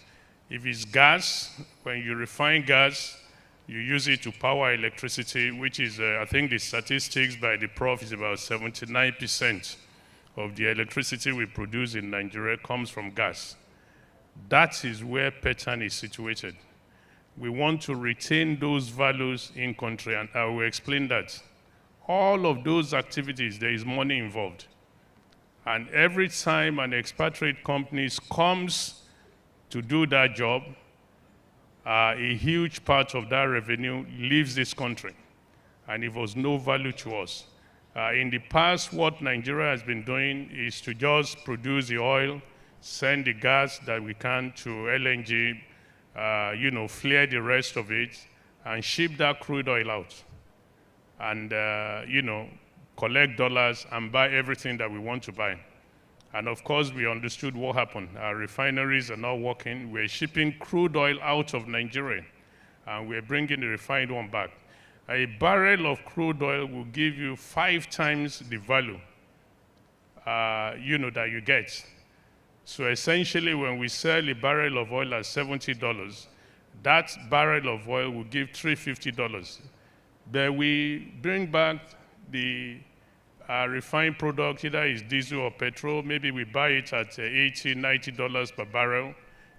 If it's gas, when you refine gas, you use it to power electricity, which is, I think the statistics by the prof is about 79% of the electricity we produce in Nigeria comes from gas. That is where PECHAN is situated. We want to retain those values in country, and I will explain that. All of those activities, there is money involved. And every time an expatriate company comes to do that job, a huge part of that revenue leaves this country, and it was no value to us. In the past, what Nigeria has been doing is to just produce the oil, send the gas that we can to LNG, flare the rest of it, and ship that crude oil out, and collect dollars and buy everything that we want to buy. And of course, we understood what happened. Our refineries are not working. We're shipping crude oil out of Nigeria, and we're bringing the refined one back. A barrel of crude oil will give you 5 times the value, that you get. So essentially, when we sell a barrel of oil at $70, that barrel of oil will give $350. Then we bring back the refined product, either it's diesel or petrol. Maybe we buy it at $80, $90 per barrel.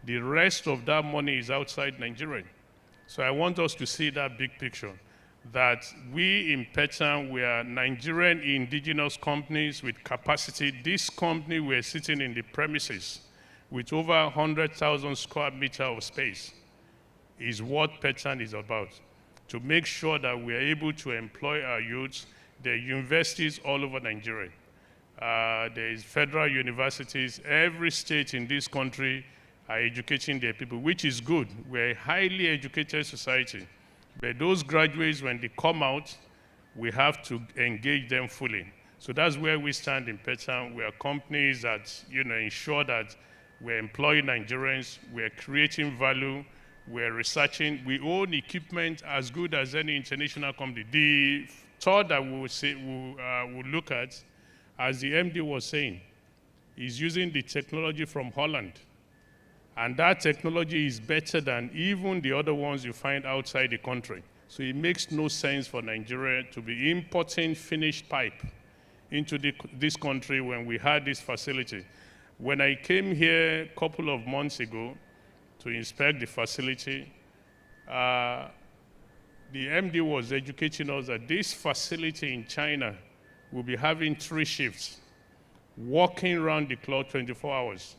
The rest of that money is outside Nigeria. So I want us to see that big picture, that we in PECHAN, we are Nigerian indigenous companies with capacity. This company, we're sitting in the premises with over 100,000 square meters of space, is what PECHAN is about, to make sure that we are able to employ our youths. There are universities all over Nigeria. There is federal universities. Every state in this country are educating their people, which is good. We're a highly educated society. But those graduates, when they come out, we have to engage them fully. So that's where we stand in PECHAN. We are companies that ensure that we're employing Nigerians, we're creating value, we're researching. We own equipment as good as any international company. The thought that we'll look at, as the MD was saying, is using the technology from Holland. And that technology is better than even the other ones you find outside the country. So it makes no sense for Nigeria to be importing finished pipe into this country when we had this facility. When I came here a couple of months ago to inspect the facility, the MD was educating us that this facility in China will be having 3 shifts, working around the clock 24 hours,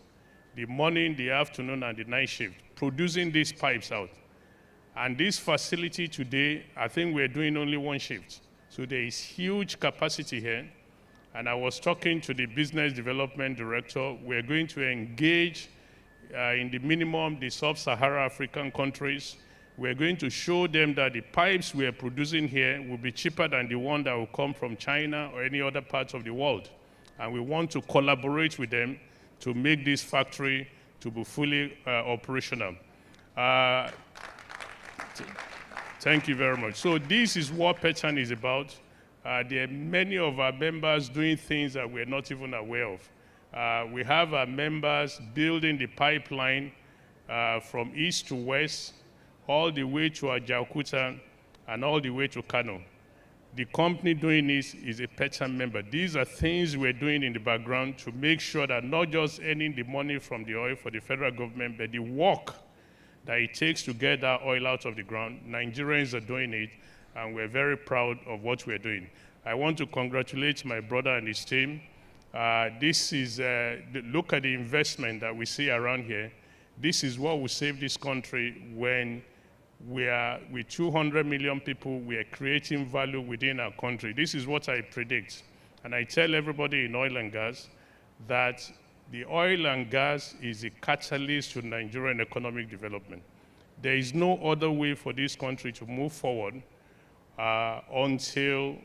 the morning, the afternoon, and the night shift, producing these pipes out. And this facility today, I think we're doing only one shift. So there is huge capacity here. And I was talking to the business development director. We're going to engage in the minimum the sub-Saharan African countries. We're going to show them that the pipes we're producing here will be cheaper than the one that will come from China or any other parts of the world. And we want to collaborate with them to make this factory to be fully operational. Thank you very much. So this is what Petchan is about. There are many of our members doing things that we're not even aware of. We have our members building the pipeline from east to west, all the way to Ajaokuta and all the way to Kano. The company doing this is a Petchan member. These are things we're doing in the background to make sure that not just earning the money from the oil for the federal government, but the work that it takes to get that oil out of the ground. Nigerians are doing it, and we're very proud of what we're doing. I want to congratulate my brother and his team. This is, look at the investment that we see around here. This is what will save this country when we are, with 200 million people, we are creating value within our country. This is what I predict. And I tell everybody in oil and gas that the oil and gas is a catalyst to Nigerian economic development. There is no other way for this country to move forward until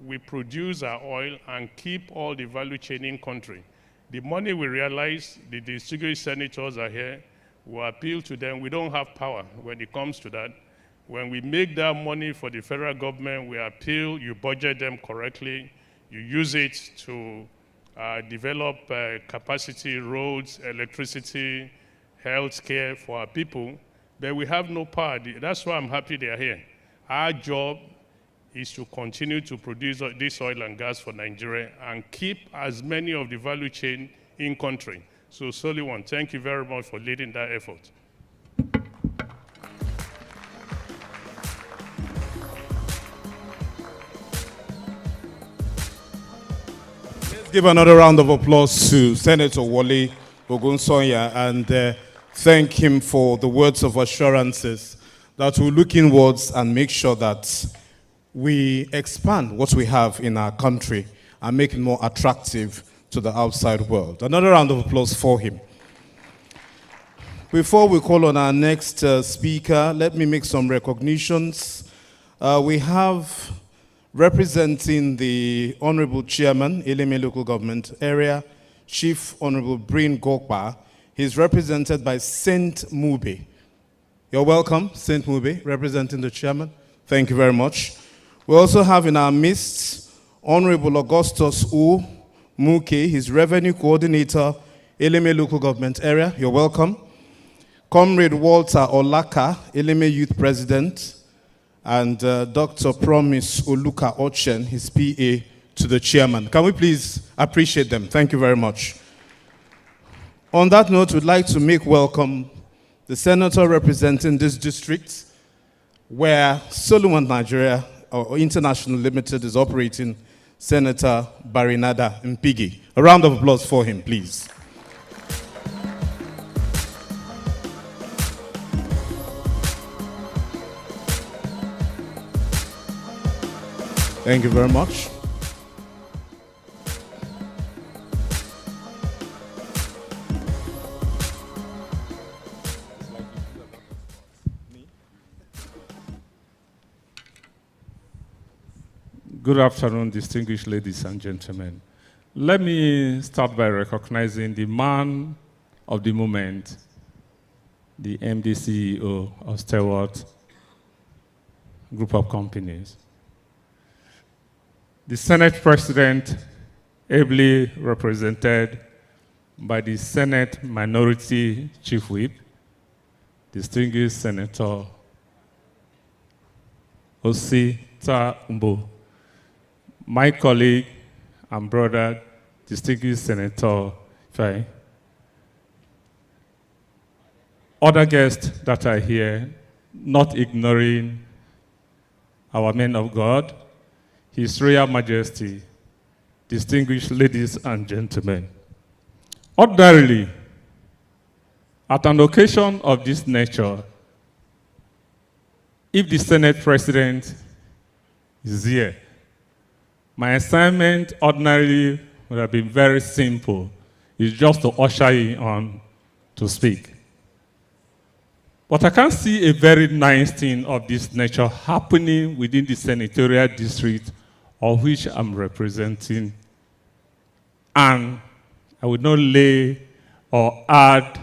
we produce our oil and keep all the value chain in country. The money we realize, the distinguished senators are here, we appeal to them. We don't have power when it comes to that. When we make that money for the federal government, we appeal, you budget them correctly, you use it to develop capacity, roads, electricity, healthcare for our people, but we have no power. That's why I'm happy they are here. Our job is to continue to produce this oil and gas for Nigeria and keep as many of the value chain in country. So Solewant, thank you very much for leading that effort. Let's give another round of applause to Senator Wole Ogunsonya and thank him for the words of assurances that we'll look inwards and make sure that we expand what we have in our country and make it more attractive to the outside world. Another round of applause for him. Before we call on our next speaker, let me make some recognitions. We have, representing the Honorable Chairman, Eleme Local Government Area, Chief Honorable Brin Gokpa. He's represented by Saint Mube. You're welcome, Saint Mube, representing the Chairman. Thank you very much. We also have in our midst Honorable Augustus U. Muke, his Revenue Coordinator, Eleme Local Government Area. You're welcome. Comrade Walter Olaka, Eleme Youth President, and Dr. Promise Oluka Ochen, his PA to the Chairman. Can we please appreciate them? Thank you very much. On that note, we'd like to make welcome the Senator representing this district where Solewant Nigeria or International Limited is operating, Senator Barinada Mpigi. A round of applause for him, please. Thank you very much. Good afternoon, distinguished ladies and gentlemen. Let me start by recognizing the man of the moment, the MD CEO of Solewant Group of Companies. The Senate President, ably represented by the Senate Minority Chief Whip, distinguished Senator Osita Umbo, my colleague and brother, distinguished Senator Fay, other guests that are here, not ignoring our men of God, His Royal Majesty, distinguished ladies and gentlemen. Ordinarily, at an occasion of this nature, if the Senate President is here, my assignment ordinarily would have been very simple. It's just to usher you on to speak. But I can see a very nice thing of this nature happening within the senatorial district of which I'm representing. And I would not lay or add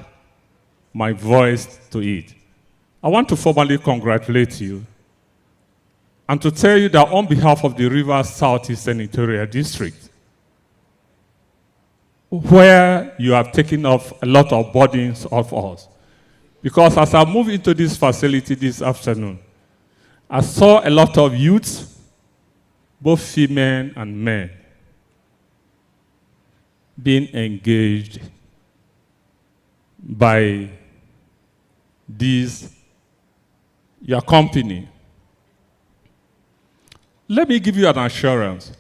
my voice to it. I want to formally congratulate you and to tell you that on behalf of the Rivers Southeast Senatorial District, where you have taken off a lot of burdens of us. Because as I moved into this facility this afternoon, I saw a lot of youths, both female and men, being engaged by your company. Let me give you an assurance.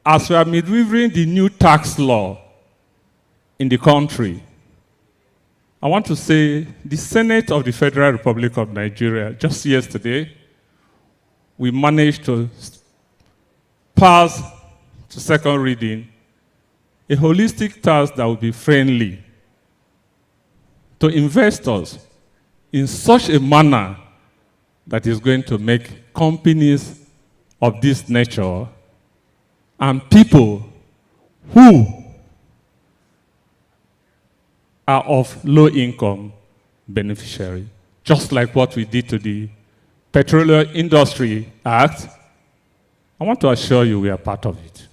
As we are maneuvering the new tax law in the country, I want to say the Senate of the Federal Republic of Nigeria, just yesterday, we managed to pass to second reading a holistic tax that will be friendly to investors in such a manner that is going to make companies of this nature and people who are of low income beneficiary, just like what we did to the Petroleum Industry Act. I want to assure you we are part of it.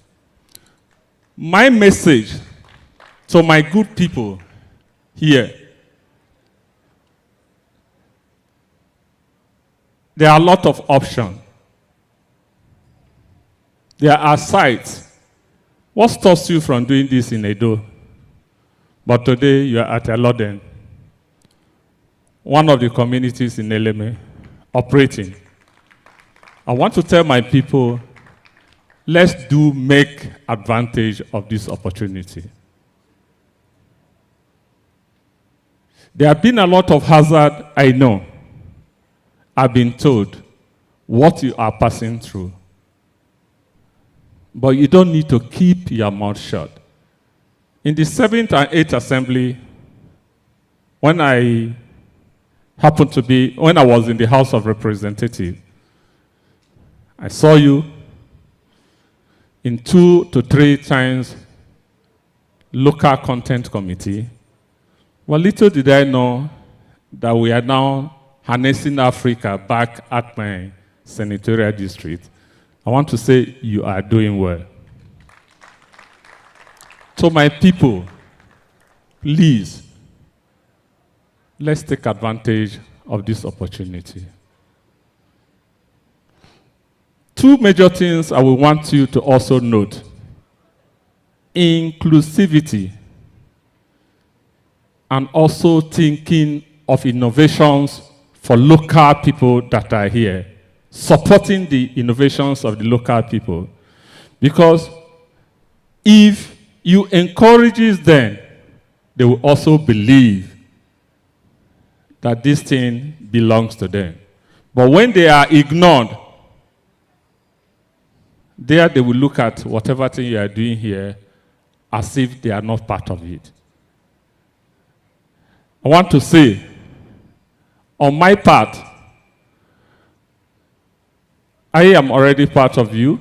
My message to my good people here, there are a lot of options. There are sites. What stops you from doing this in Edo? But today you are at Eloden, one of the communities in Eleme, operating. I want to tell my people, let's make advantage of this opportunity. There have been a lot of hazard, I know. I've been told what you are passing through. But you don't need to keep your mouth shut. In the 7th and 8th Assembly, when I was in the House of Representatives, I saw you in 2 to 3 times local content committee. Well, little did I know that we are now harnessing Africa back at my senatorial district. I want to say you are doing well. So my people, please, let's take advantage of this opportunity. 2 major things I will want you to also note. Inclusivity, and also thinking of innovations for local people that are here, supporting the innovations of the local people. Because if you encourage them, they will also believe that this thing belongs to them. But when they are ignored, there they will look at whatever thing you are doing here as if they are not part of it. I want to say, on my part, I am already part of you.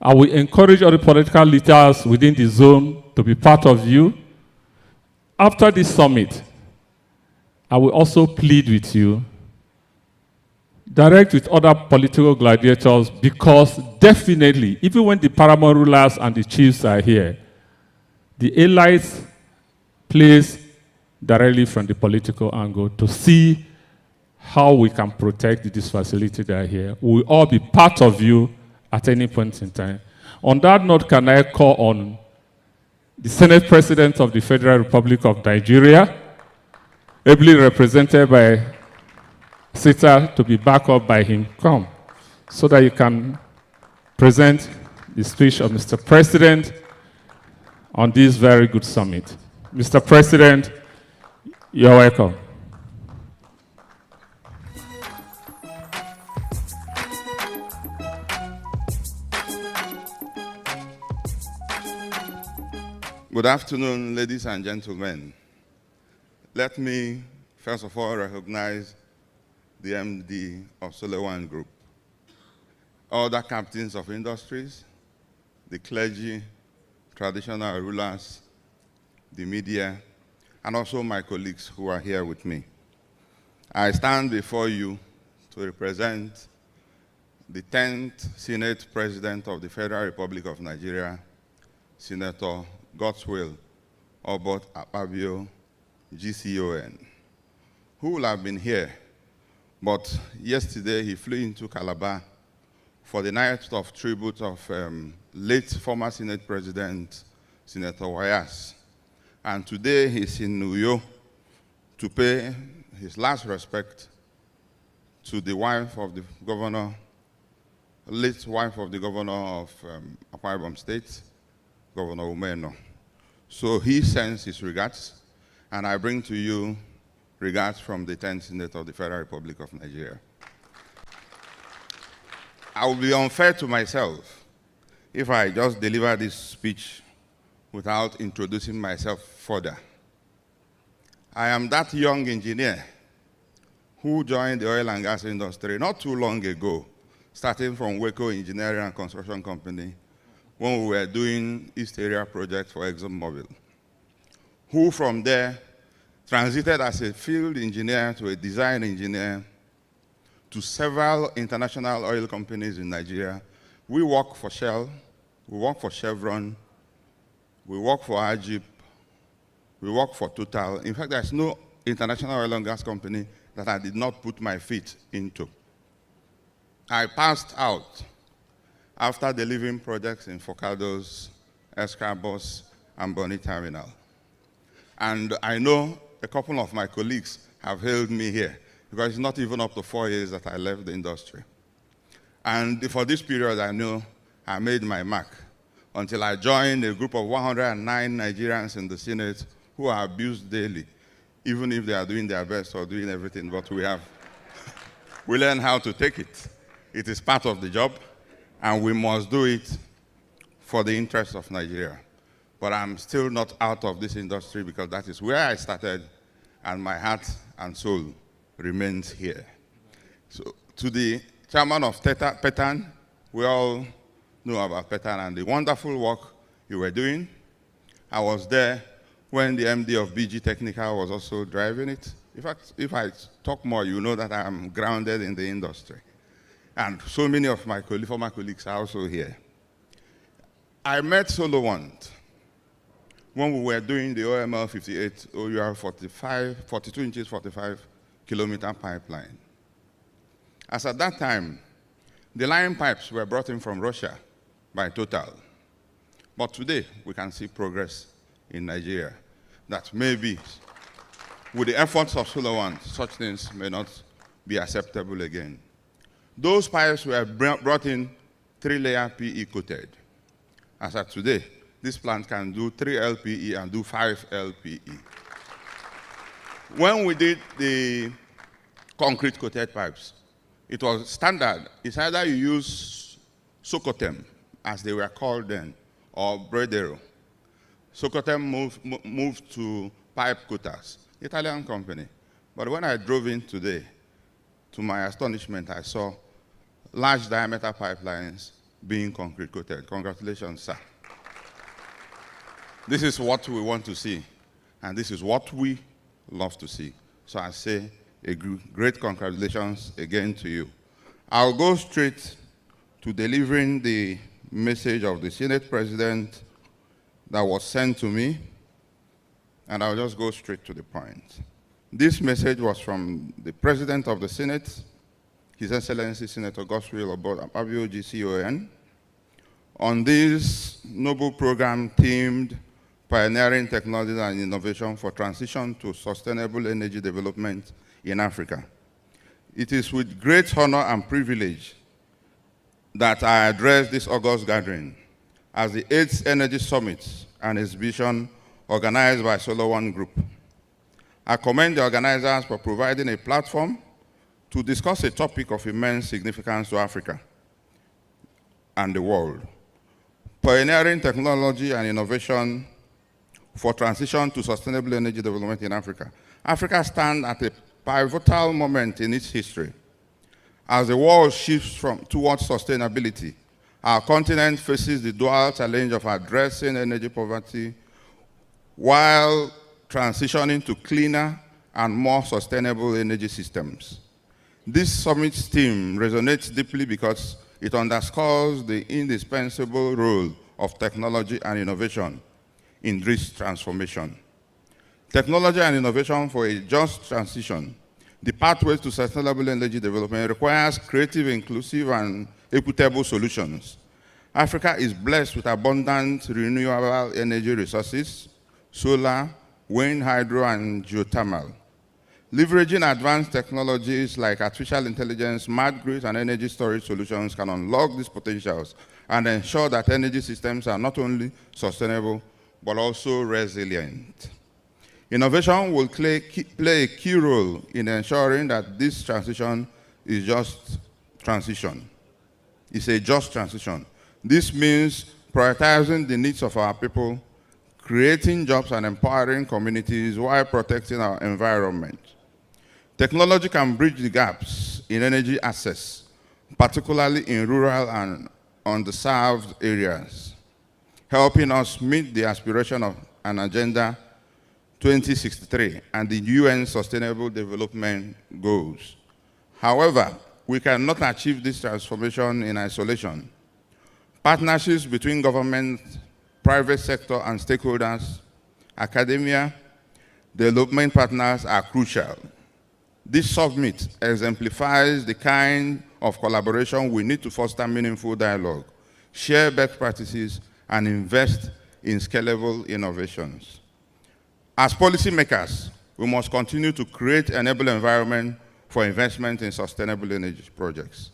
I will encourage all the political leaders within the zone to be part of you. After this summit, I will also plead with you, direct with other political gladiators, because definitely, even when the paramount rulers and the chiefs are here, the elites plays directly from the political angle to see how we can protect this facility that are here. We will all be part of you at any point in time. On that note, can I call on the Senate President of the Federal Republic of Nigeria, ably represented by Sita, to be backed up by him. Come, so that you can present the speech of Mr. President on this very good summit. Mr. President, you're welcome. Good afternoon, ladies and gentlemen. Let me, first of all, recognize the MD of Solewant Group, other captains of industries, the clergy, traditional rulers, the media, and also my colleagues who are here with me. I stand before you to represent the 10th Senate President of the Federal Republic of Nigeria, Senator Godswill Obot Akpabio, GCON, who will have been here, but yesterday he flew into Calabar for the night of tribute of late former Senate President, Senator Wayas. And today he's in New York to pay his last respect to the wife of the governor, late wife of the governor of Akwa Ibom State, Governor Umeno. So he sends his regards, and I bring to you regards from the 10th Senate of the Federal Republic of Nigeria. I will be unfair to myself if I just deliver this speech without introducing myself further. I am that young engineer who joined the oil and gas industry not too long ago, starting from Waco Engineering and Construction Company, when we were doing East Area project for ExxonMobil, who from there transited as a field engineer to a design engineer to several international oil companies in Nigeria. We work for Shell, we work for Chevron, we work for Ajip, we work for Total. In fact, there's no international oil and gas company that I did not put my feet into. I passed out after delivering projects in Forcados, Escarbos, and Bonny Terminal. And I know a couple of my colleagues have hailed me here, because it's not even up to 4 years that I left the industry. And for this period, I know I made my mark until I joined a group of 109 Nigerians in the Senate who are abused daily, even if they are doing their best or doing everything, but we learn how to take it. It is part of the job, and we must do it for the interest of Nigeria. But I'm still not out of this industry, because that is where I started, and my heart and soul remains here. So to the chairman of PETAN, we all know about PETAN and the wonderful work you were doing. I was there when the MD of BG Technical was also driving it. In fact, if I talk more, you know that I'm grounded in the industry. And so many of my former colleagues are also here. I met Solewant when we were doing the OML 58 OUR 42 inches 45-kilometer pipeline. As at that time, the line pipes were brought in from Russia by Total. But today, we can see progress in Nigeria that maybe, with the efforts of Solewant, such things may not be acceptable again. Those pipes were brought in 3-layer PE coated. As of today, this plant can do 3 LPE and do 5 LPE. When we did the concrete coated pipes, it was standard. It's either you use Socotem, as they were called then, or Bredero. Socotem moved to pipe coaters, Italian company. But when I drove in today, to my astonishment, I saw large diameter pipelines being concrete coated. Congratulations, sir. This is what we want to see, and this is what we love to see. So I say a great congratulations again to you. I'll go straight to delivering the message of the Senate President that was sent to me, and I'll just go straight to the point. This message was from the President of the Senate, His Excellency Senator Godswill Obot Akpabio, GCON, on this noble program themed Pioneering Technology and Innovation for Transition to Sustainable Energy Development in Africa. It is with great honor and privilege that I address this August gathering as the 8th Energy Summit and Exhibition organized by Solewant Group. I commend the organizers for providing a platform to discuss a topic of immense significance to Africa and the world. Pioneering technology and innovation for transition to sustainable energy development in Africa. Africa stands at a pivotal moment in its history. As the world shifts towards sustainability, our continent faces the dual challenge of addressing energy poverty while transitioning to cleaner and more sustainable energy systems. This summit's theme resonates deeply because it underscores the indispensable role of technology and innovation in this transformation. Technology and innovation for a just transition. The pathways to sustainable energy development requires creative, inclusive, and equitable solutions. Africa is blessed with abundant renewable energy resources, solar, wind, hydro, and geothermal. Leveraging advanced technologies like artificial intelligence, smart grids, and energy storage solutions can unlock these potentials and ensure that energy systems are not only sustainable, but also resilient. Innovation will play a key role in ensuring that this transition is just transition. It's a just transition. This means prioritizing the needs of our people, creating jobs and empowering communities while protecting our environment. Technology can bridge the gaps in energy access, particularly in rural and underserved areas, helping us meet the aspiration of an Agenda 2063 and the UN Sustainable Development Goals. However, we cannot achieve this transformation in isolation. Partnerships between government, private sector, and stakeholders, academia, development partners are crucial. This summit exemplifies the kind of collaboration we need to foster meaningful dialogue, share best practices, and invest in scalable innovations. As policymakers, we must continue to create an enabling environment for investment in sustainable energy projects,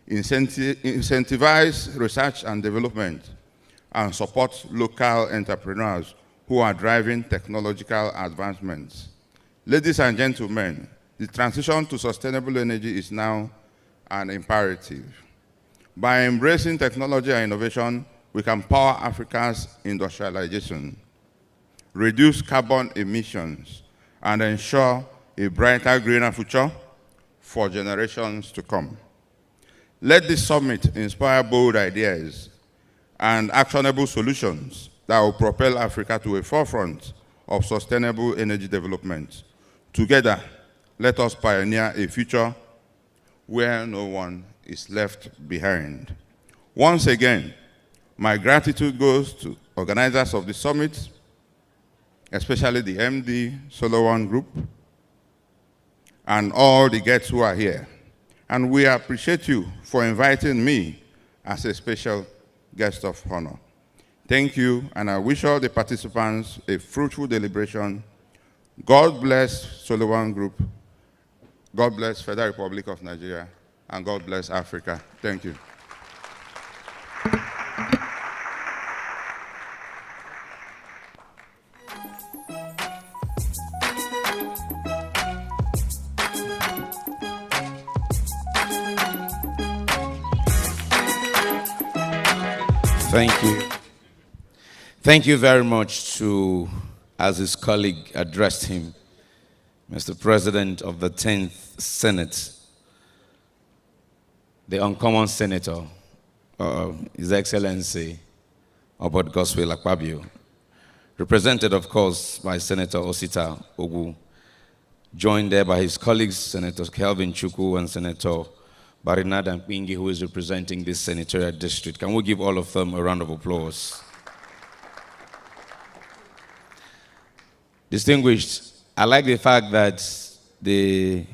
incentivize research and development, and support local entrepreneurs who are driving technological advancements. Ladies and gentlemen, the transition to sustainable energy is now an imperative. By embracing technology and innovation, we can power Africa's industrialization, reduce carbon emissions, and ensure a brighter, greener future for generations to come. Let this summit inspire bold ideas and actionable solutions that will propel Africa to a forefront of sustainable energy development. Together, let us pioneer a future where no one is left behind. Once again, my gratitude goes to organizers of the summit, especially the MD Solewant Group, and all the guests who are here. And we appreciate you for inviting me as a special guest of honor. Thank you, and I wish all the participants a fruitful deliberation. God bless Solewant Group, God bless Federal Republic of Nigeria, and God bless Africa. Thank you. Thank you. Thank you very much to, as his colleague addressed him, Mr. President of the 10th Senate, the uncommon senator, His Excellency Obot Godswill Akpabio, represented, of course, by Senator Osita Ogu, joined there by his colleagues, Senator Kelvin Chukwu and Senator Barinada Mpingi, who is representing this senatorial district. Can we give all of them a round of applause? Distinguished, I like the fact that the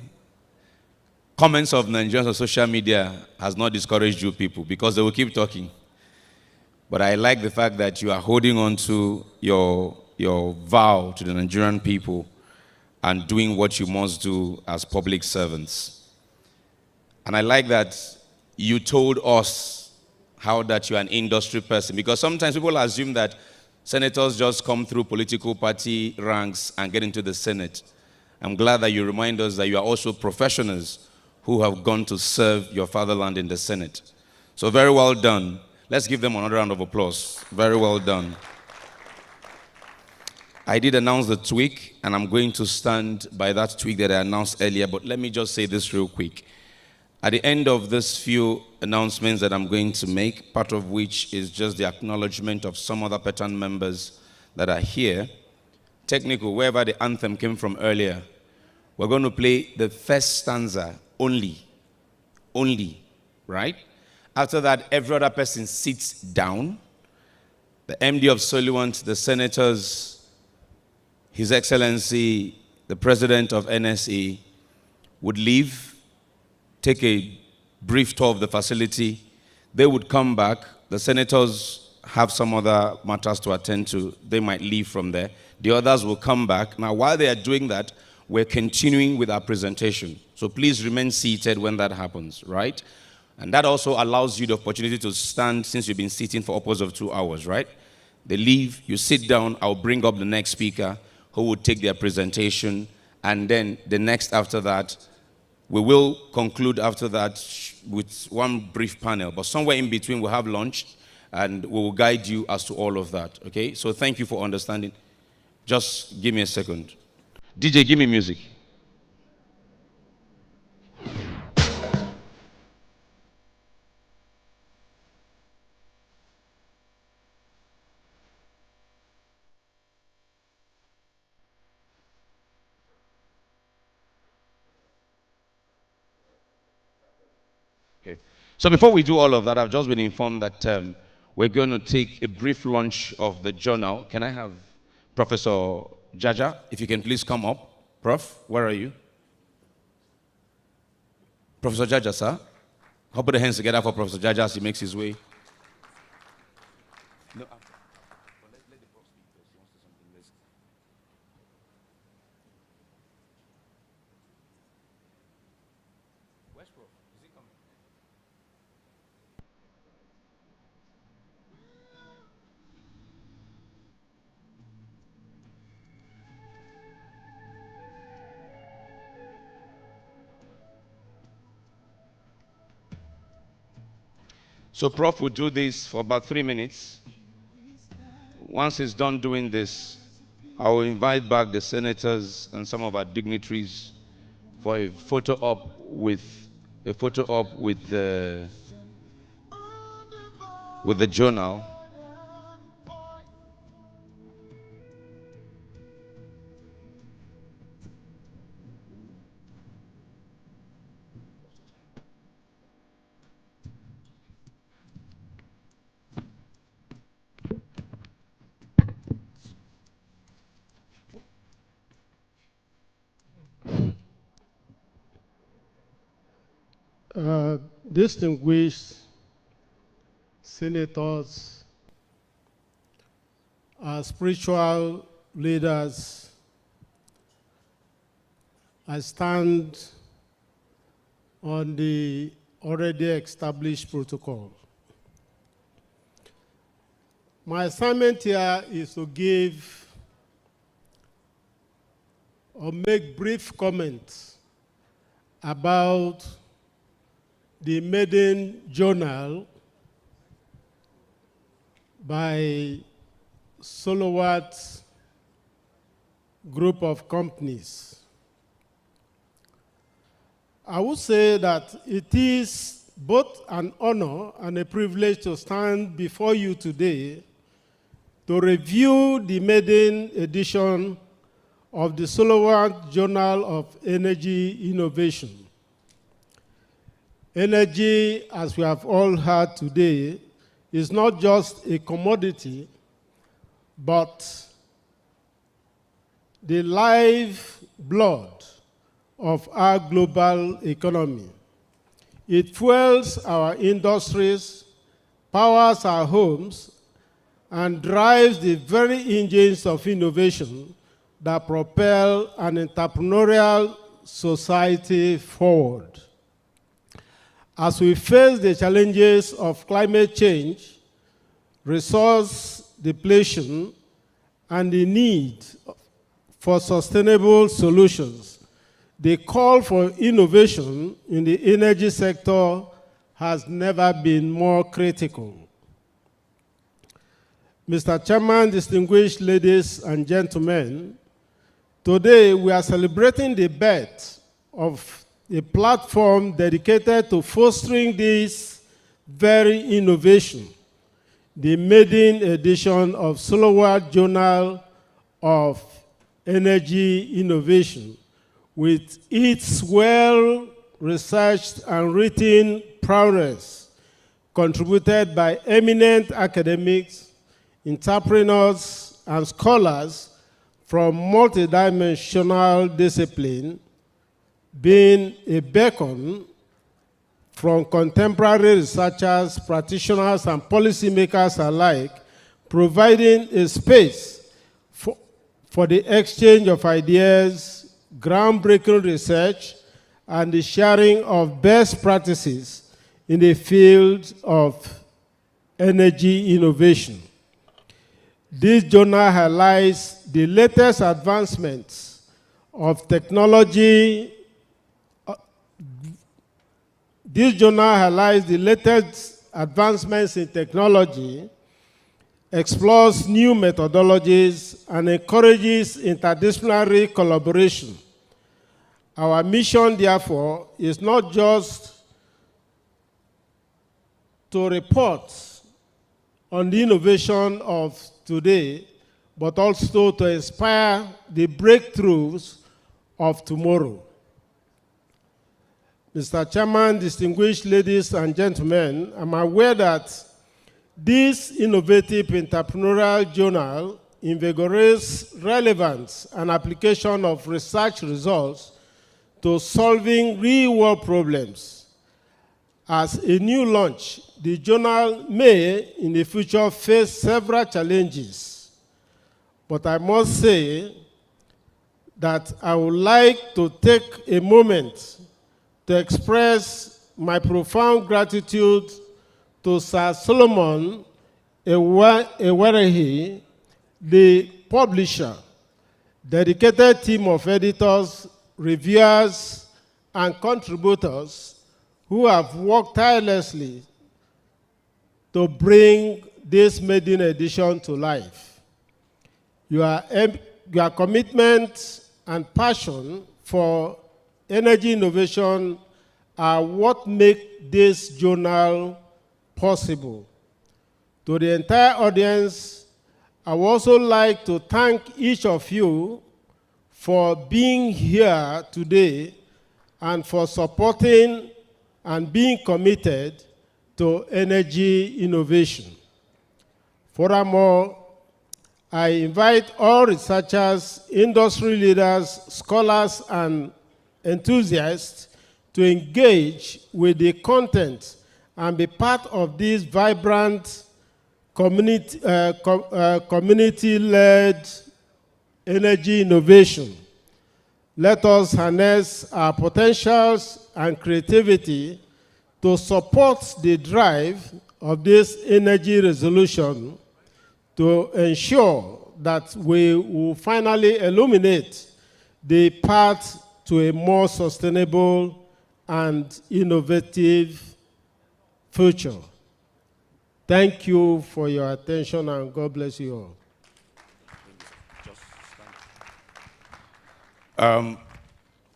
comments of Nigerians on social media has not discouraged you people, because they will keep talking. But I like the fact that you are holding on to your vow to the Nigerian people and doing what you must do as public servants. And I like that you told us how that you're an industry person, because sometimes people assume that senators just come through political party ranks and get into the Senate. I'm glad that you remind us that you are also professionals who have gone to serve your fatherland in the Senate. So very well done. Let's give them another round of applause. Very well done. I did announce the tweak, and I'm going to stand by that tweak that I announced earlier, but let me just say this real quick. At the end of this few announcements that I'm going to make, part of which is just the acknowledgement of some other pattern members that are here, technical, wherever the anthem came from earlier, we're going to play the first stanza only, right? After that, every other person sits down. The MD of Solewant, the senators, His Excellency, the President of NSE, would leave, take a brief tour of the facility. They would come back. The senators have some other matters to attend to. They might leave from there. The others will come back. Now, while they are doing that, we're continuing with our presentation. So please remain seated when that happens, right? And that also allows you the opportunity to stand since you've been sitting for upwards of 2 hours, right? They leave, you sit down, I'll bring up the next speaker who will take their presentation, and then the next after that, we will conclude after that with one brief panel, but somewhere in between we'll have lunch, and we will guide you as to all of that, okay? So thank you for understanding. Just give me a second. DJ, give me music. Okay. So before we do all of that, I've just been informed that we're going to take a brief launch of the journal. Can I have Professor Jaja, if you can please come up. Prof, where are you? Professor Jaja, sir. How put the hands together for Professor Jaja as he makes his way. No, let the prof speak first. He wants to say something. Where's Prof? Is he coming? So Prof will do this for about 3 minutes. Once he's done doing this, I will invite back the senators and some of our dignitaries for a photo op with the journal. Distinguished senators, spiritual leaders, I stand on the already established protocol. My assignment here is to give or make brief comments about the maiden journal by Solewant group of companies. I would say that it is both an honor and a privilege to stand before you today to review the maiden edition of the Solewant Journal of Energy Innovation. Energy, as we have all heard today, is not just a commodity, but the lifeblood of our global economy. It fuels our industries, powers our homes, and drives the very engines of innovation that propel an entrepreneurial society forward. As we face the challenges of climate change, resource depletion, and the need for sustainable solutions, the call for innovation in the energy sector has never been more critical. Mr. Chairman, distinguished ladies and gentlemen, today we are celebrating the birth of a platform dedicated to fostering this very innovation, the maiden edition of Solewant Journal of Energy Innovation, with its well-researched and written prowess, contributed by eminent academics, entrepreneurs, and scholars from multidimensional discipline, being a beacon from contemporary researchers, practitioners, and policymakers alike, providing a space for the exchange of ideas, groundbreaking research, and the sharing of best practices in the field of energy innovation. This journal highlights the latest advancements of technology. This journal highlights the latest advancements in technology, explores new methodologies, and encourages interdisciplinary collaboration. Our mission, therefore, is not just to report on the innovation of today, but also to inspire the breakthroughs of tomorrow. Mr. Chairman, distinguished ladies and gentlemen, I'm aware that this innovative entrepreneurial journal invigorates relevance and application of research results to solving real-world problems. As a new launch, the journal may, in the future, face several challenges. But I must say that I would like to take a moment to express my profound gratitude to Sir Solomon Ewerehi, the publisher, dedicated team of editors, reviewers, and contributors who have worked tirelessly to bring this maiden edition to life. Your commitment and passion for energy innovation are what make this journal possible. To the entire audience, I would also like to thank each of you for being here today and for supporting and being committed to energy innovation. Furthermore, I invite all researchers, industry leaders, scholars, and enthusiasts to engage with the content and be part of this vibrant community-led energy innovation. Let us harness our potentials and creativity to support the drive of this energy resolution to ensure that we will finally illuminate the path to a more sustainable and innovative future. Thank you for your attention, and God bless you all.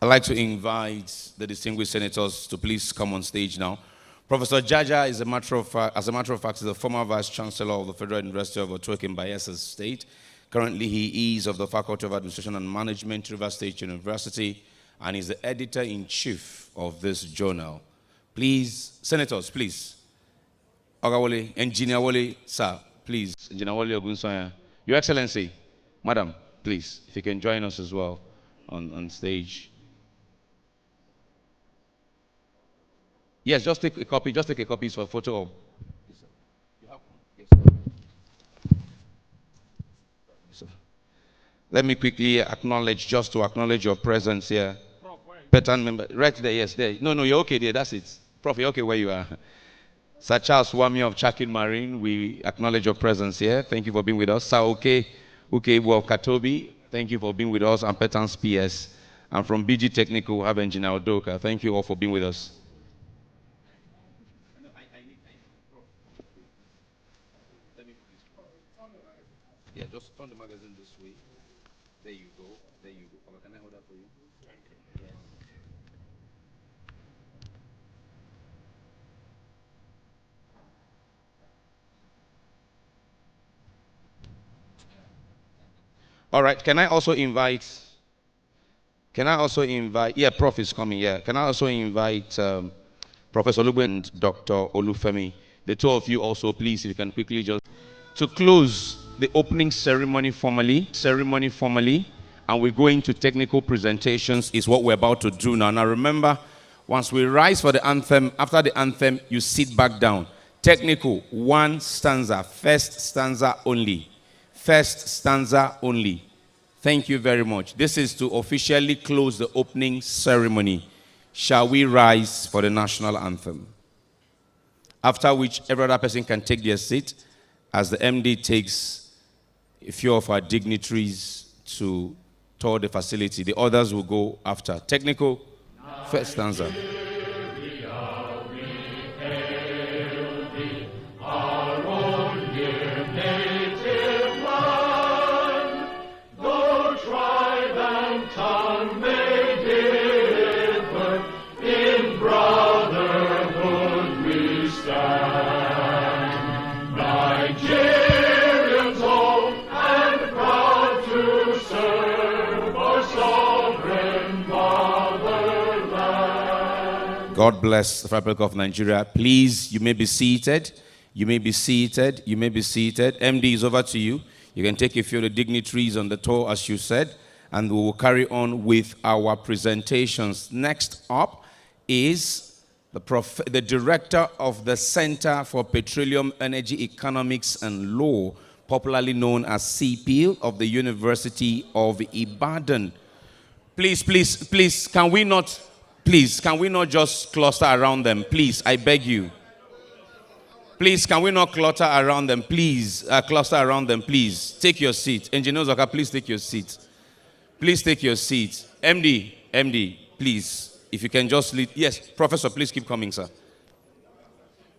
I'd like to invite the distinguished senators to please come on stage now. Professor Jaja, as a matter of fact, is the former Vice Chancellor of the Federal University of Otueke in Bayelsa State. Currently, he is of the Faculty of Administration and Management, River State University, and is the editor-in-chief of this journal. Please, senators, please. Ogawole, Engineer Wole, sir, please. Engineer Wole Ogunsoya. Your Excellency, Madam, please, if you can join us as well on stage. Yes, just take a copy. Just take a copy for a photo of. You have one? Yes. So, let me quickly acknowledge, just to acknowledge your presence here. Pattern member, right there, yes, there. No, you're okay there, that's it. Prof, you're okay where you are. Sir Charles Wami of Chakin Marine, we acknowledge your presence here. Thank you for being with us. Sir Uke of Katobi, thank you for being with us. And Petans PS. And from BG Technical, we have Engineer Odoka. Thank you all for being with us. turn the magazine this way. There you go. There you go. Can I hold that for you? Thank you. Yes. All right. Can I also invite? Yeah, Prof is coming. Yeah. Can I also invite Professor Olugbe and Dr. Olufemi? The two of you also, please, if you can quickly just to close the opening ceremony formally, and we go into technical presentations is what we're about to do now. Now remember, once we rise for the anthem, after the anthem, you sit back down. Technical, one stanza, first stanza only. First stanza only. Thank you very much. This is to officially close the opening ceremony. Shall we rise for the national anthem? After which every other person can take their seat as the MD takes a few of our dignitaries to tour the facility. The others will go after. Technical, first stanza. God bless the Republic of Nigeria. Please, you may be seated. You may be seated. You may be seated. MD is over to you. You can take a few of the dignitaries on the tour, as you said, and we will carry on with our presentations. Next up is the director of the Center for Petroleum Energy Economics and Law, popularly known as CPIL, of the University of Ibadan. Please, can we not just cluster around them? Please, I beg you. Please, can we not clutter around them? Please, cluster around them, please. Take your seat. Engineer Zaka, please take your seat. Please take your seat. MD, please, if you can just lead. Yes, Professor, please keep coming, sir.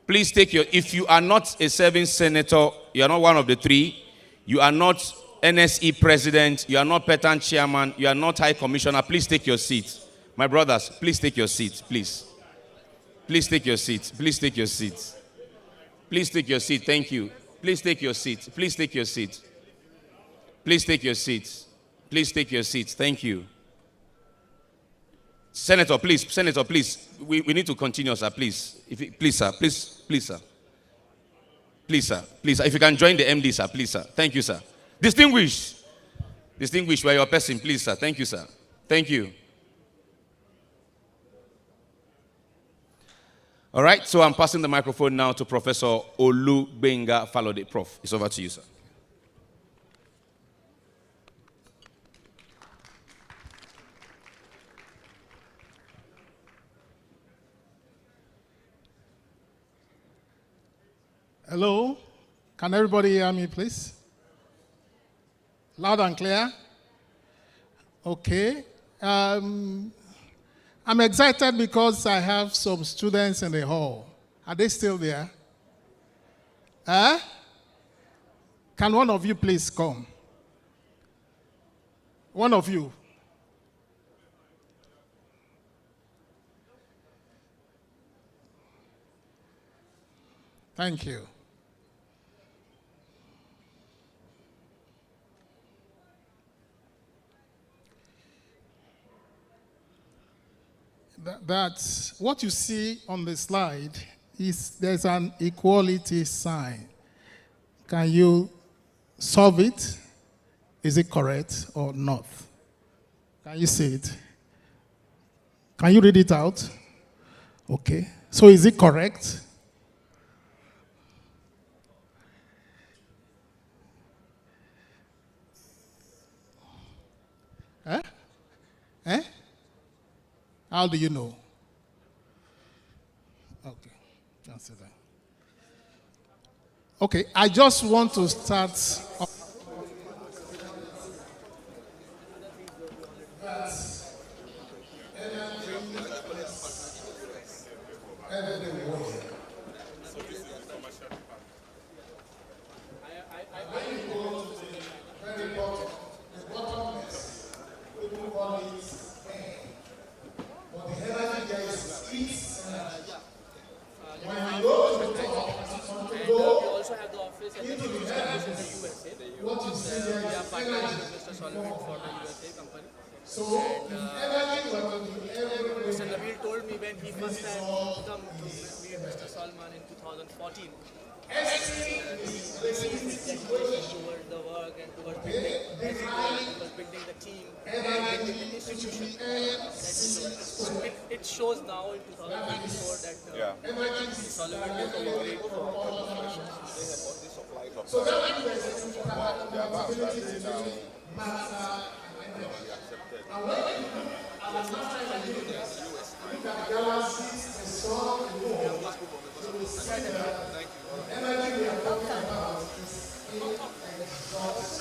Please take your, if you are not a serving senator, you are not one of the three, you are not NSE president, you are not PETAN chairman, you are not high commissioner, please take your seat. My brothers, please take your seat, please. Please take your seat. Please take your seat. Please take your seat. Thank you. Please take your seat. Please take your seat. Please take your seat. Please take your seat. Thank you. Senator, please. We need to continue, sir, please. Please, sir. Please, sir. If you can join the MD, sir, please, sir. Thank you, sir. Distinguished, we are your person, please, sir. Thank you, sir. Thank you. All right, so I'm passing the microphone now to Professor Olugbenga Falode. Prof, it's over to you, sir. Hello, can everybody hear me, please? Loud and clear? Okay. I'm excited because I have some students in the hall. Are they still there? Can one of you please come? One of you. Thank you. That what you see on the slide is there's an equality sign. Can you solve it? Is it correct or not? Can you see it? Can you read it out? Okay. So is it correct? How do you know? Okay, answer that. Okay, I just want to start. Very call it air. But the energy there is heat energy. When you go to the top, We also have the office and the into the in the air, USA. what you see there We are is partnering energy. with Mr. Solewant for the USA company. So, the energy was in the air. Mr. Nabil told me when he first time come to meet Mr. Salman in 2014. He dedication towards the work and towards building, as he was building the team, building the institution. It shows now in 2024 that Solewant is doing great for corporations. So that means there's a compatibility between matter and energy. And when you, as a master engineer, look at galaxies and so on and so on, you will see that the energy we are talking about is in exhaust.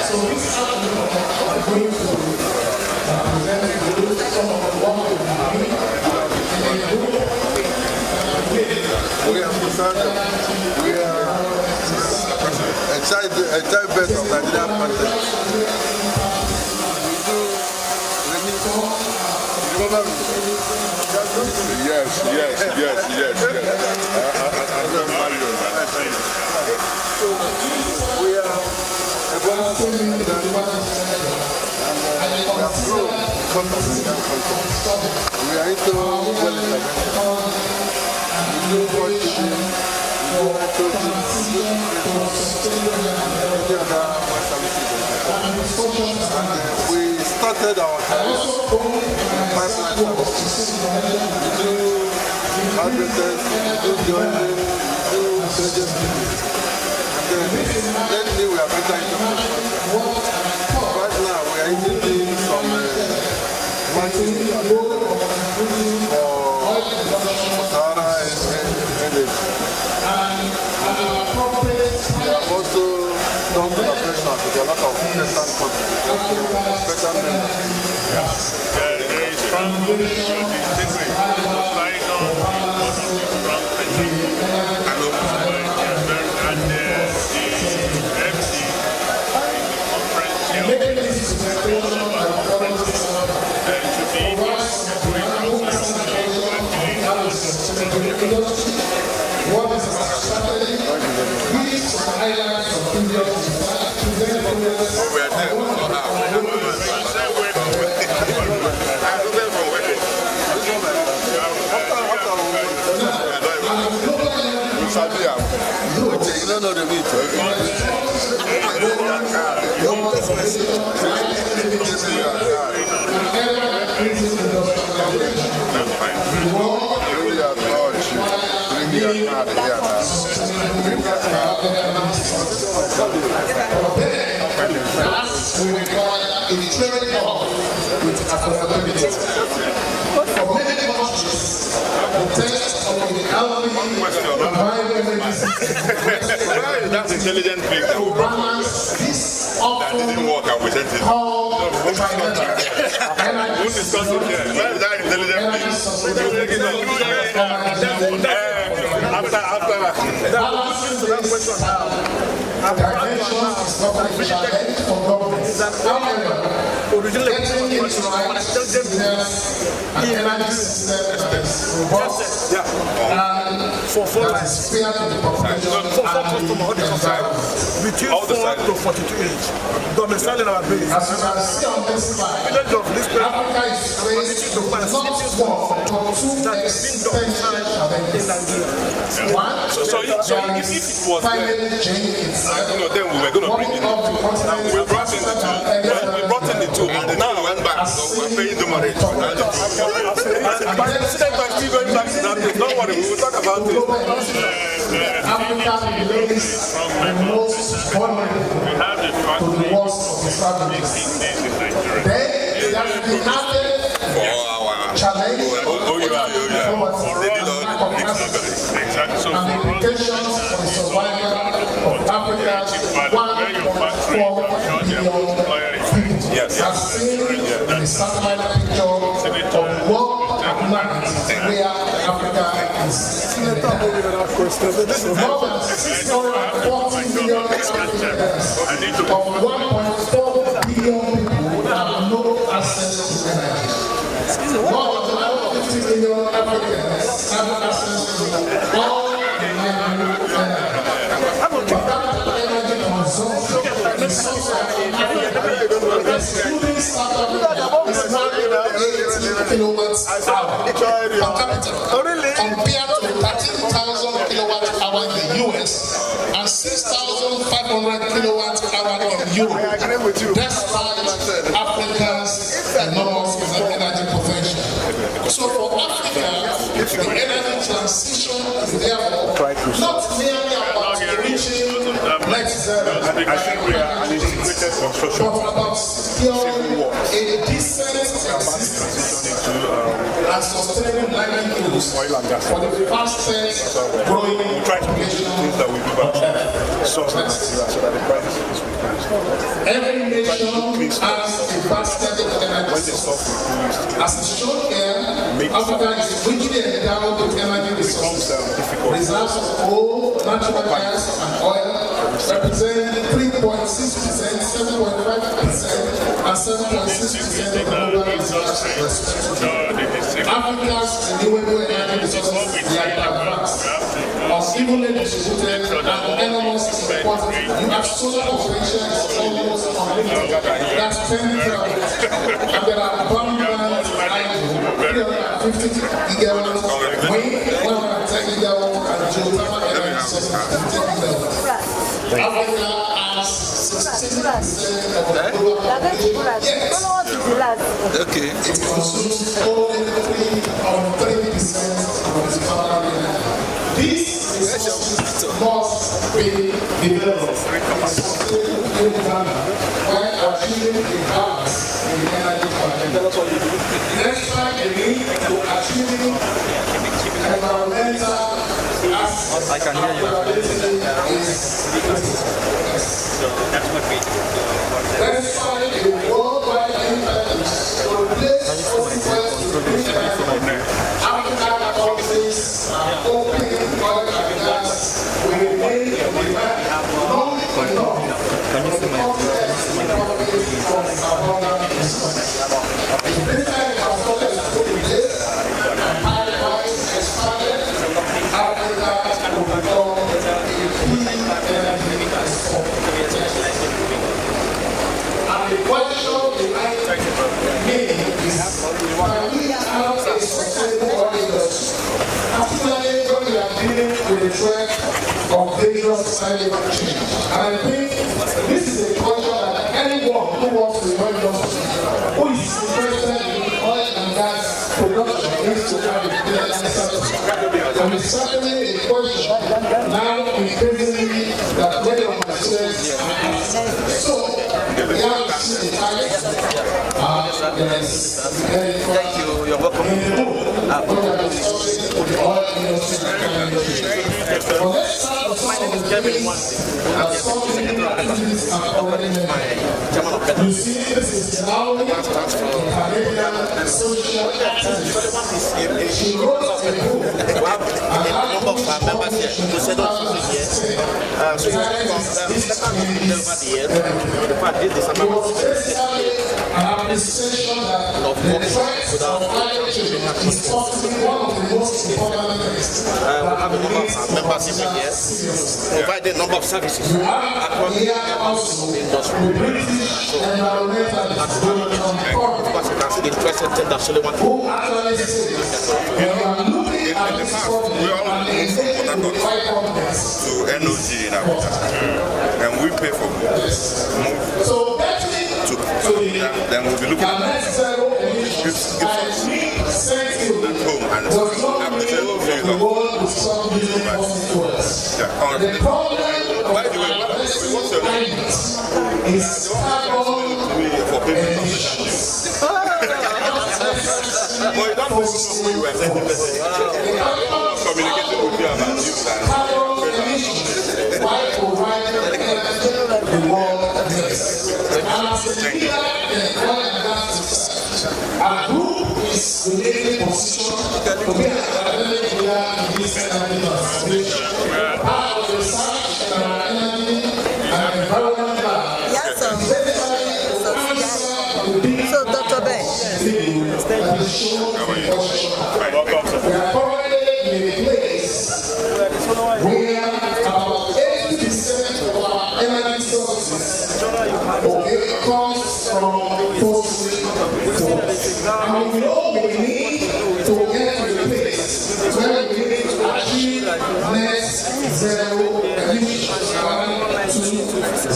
So this afternoon, I'm going to present you some of the work we've been doing. We have decided we are a child base of Nigerian content. Remember me? Yes. I don't value that. So we are a bonus and we have grown because of Nigerian content. We are into we do worshiping, we do networking, we do any other services. And we started our career in pipeline services. We do hardware, we do joining, we do intelligence business. And then lately we are better into construction. Right now we are into some mining for Sahara energy. We have also done collaboration with a lot of Western countries, better members. There is strong integrity, societal, strong and the MC in the conference here to What is our strategy? These are highlights of India. You don't know the meat. We require a trade off with affordability. For many countries, the test of the healthy environment That's intelligent thing. to balance this That didn't work. I presented it. called We'll discuss it here. Where is that intelligent thing? After dimensions is not a challenge for governments. However, getting into right business and energy system that is robust and that is fair to the population and the environment. Between 4 to 42 age, domicile our base. As you can see on this slide, Africa is placed not small but two extensions of in Nigeria. one, So if it was climate change itself. then we were going to bring in the two. We brought in the two, and now we went back, so we're paying the money. By accident, I'm still going back to that place. Don't worry, we will talk about it. Africa remains the most vulnerable to the worst of the savages. Then there is the added challenge of lack of implications for the survival of Africa's 1.4 billion people, as seen in the satellite picture of world at night where Africa is. More than 640 million Africans of 1.4 billion people have no access to energy. More than 150 million Africans have access to all reliable energy. Per capita energy consumption in sub-Saharan Africa, excluding South Africa, is now 80 kilowatts hour per capita, compared to 13,000 kilowatt hour in the US and 6,500 kilowatt hour in Europe, despite Africa's enormous energy potential. So for Africa, the energy transition is therefore not merely about reaching net zero, but about securing a decent existence and sustaining livelihoods for the fastest growing population on every nation has a basket of energy resources. As is shown here, Africa is richly endowed with energy resources. Reserves of coal, natural gas, and oil represent 3.6%, 7.5%, and 7.6% of global reserves respectively. Africa's renewable energy resources are diverse, unevenly distributed, and enormously important. You have solar potential is almost unlimited. That's 10 terawatts. And there are abundant hydro, 350 gigawatts, wind, 110 gigawatts, and geothermal energy sources, 50 gigawatts. Africa has 16% of the global population, yet it consumes only 3% of its total energy. This must be developed in Ghana while achieving a balance in energy consumption. Despite the need to achieving environmental aspects, I can hear you. Despite the worldwide impetus to replace fossil fuels with green energy, African countries are opening oil and gas with a need for demand long enough for the complex economy from abundant resources. The military transport is put in place and pipelines expanded. Africa will become a key energy export. And the question behind me is, can we have a sustainable oil industry, particularly when we are dealing with the threat of dangerous climate change? And I think this is a question that anyone who works in the oil industry, who is interested in oil and gas production, needs to have a clear answer to. And it's certainly a question now increasingly that many of my students are asking. So, we have to see the target. Yes. Thank you. You're welcome. My name is Kevin. You see, this is now a Canadian social activist. She wrote a book. A number of members here who said over the years. So over the years. In fact, this is an appreciation that the threat of climate change is possibly one of the most important things. We have a number of members here. Provide a number of services across the industry. So, of course, you can see the interested thing that Solewant in the past, we all moved from to NOG in Abuja, and we pay for then we'll be looking at gives us at home and by the way, what's your name? For emissions. Well, you don't know who you were communicating with you about you. the world needs. And as a leader in oil and gas research, our group is uniquely positioned to be an academic leader in this energy transformation. Part of research in our energy and environment lab. So, Dr. Ben. We are currently in a place where about 80% of our energy sources comes from fossil fuels. And we know we need to get to the place where we need to achieve net zero emissions around 2050.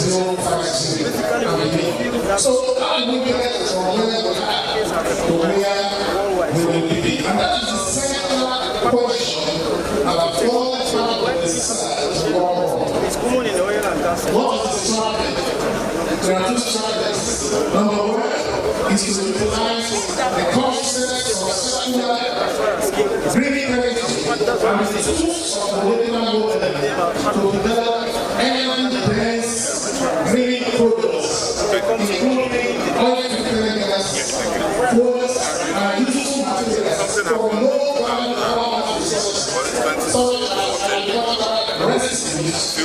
So how do we get from where we are to where we will be? And that is the central question about all part of the research going on. What is the strategy? There are two strategies. Number one is to utilize the concept of circular green energy and the tools of the Libyan model to develop energy-dense green products, including oil-filled gas, fuels, and useful materials for low-carbon power resources, such as residues,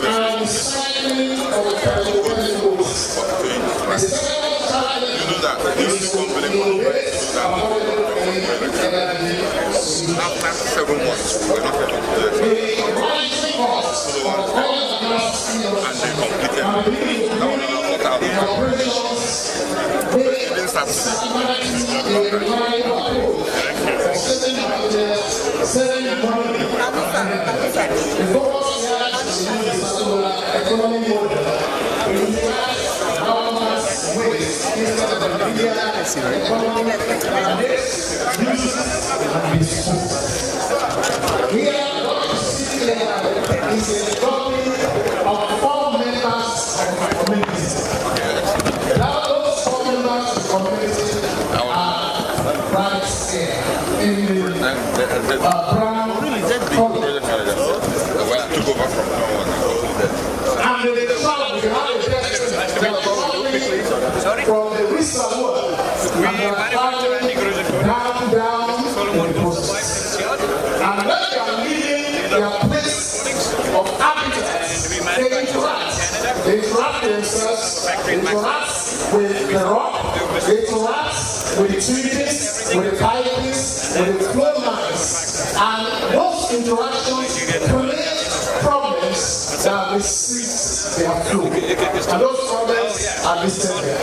and recycling of petrochemicals. The second strategy is to innovate avoidable energy solutions. The rising costs of oil and gas operations may sacrifice a reliable approach for saving materials, saving economy, and the focus here is to use the circular economy model to utilize government's waste instead of the linear economy, and this uses and disposal. Here, what you see here is a copy of 4 members of the community. Now, those 4 members of the community are right here in the brown color. And the child, we have a destiny from the reservoir down in the process. And when they are leaving their place of habitat, they interact. They interact themselves, they interact with the rock, they interact with the trees, with the pipes, with the flow lines. And those interactions create problems that restrict their flow. And those problems are listed there.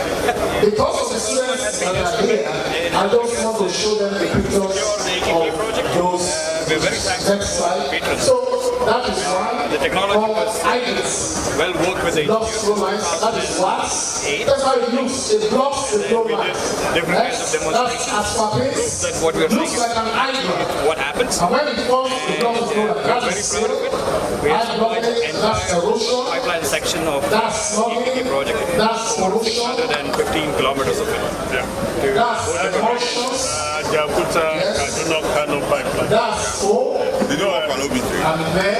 Because of the students that are here, I just want to show them the pictures of those. Next slide. So that is one. The technology well work with the flow lines. That is wax. That's how it looks. It blocks the flow lines. Next, that's aspartate. What we are looks like an iron. What happens? And when it forms, it blocks the flow line. That is seal. That's erosion. Pipeline section of that's logging. That's erosion. 615 kilometers of it. Yeah. That's erosions. That's so. And then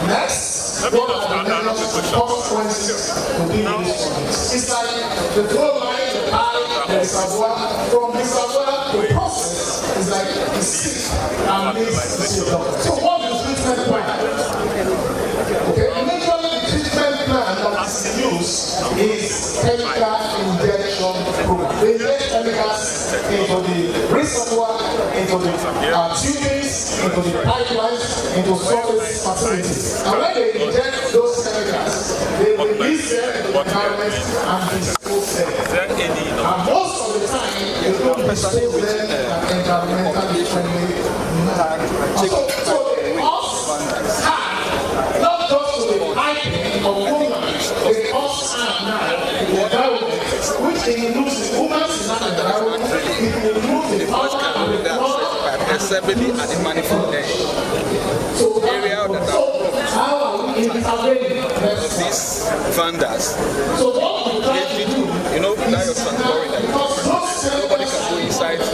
next, what are the consequences to be used? It's like the flow line, the pipe, the reservoir. From reservoir to process is like the sick and leads to symptoms. So what is the treatment plan? Okay, eventually the treatment plan that is used is chemical injection program. They inject chemicals into the reservoir, into the tubings, into the pipelines, into surface facilities. And when they inject those chemicals, they release them into the environment and dispose them. And most of the time, they don't dispose them in an environmentally friendly manner. So they also have not just to the piping of women, they also have now the environment, which includes the women's environment, it includes the power and the water. Assembly and the manifold area that these vendors, you know, now you're transferring that nobody can go inside to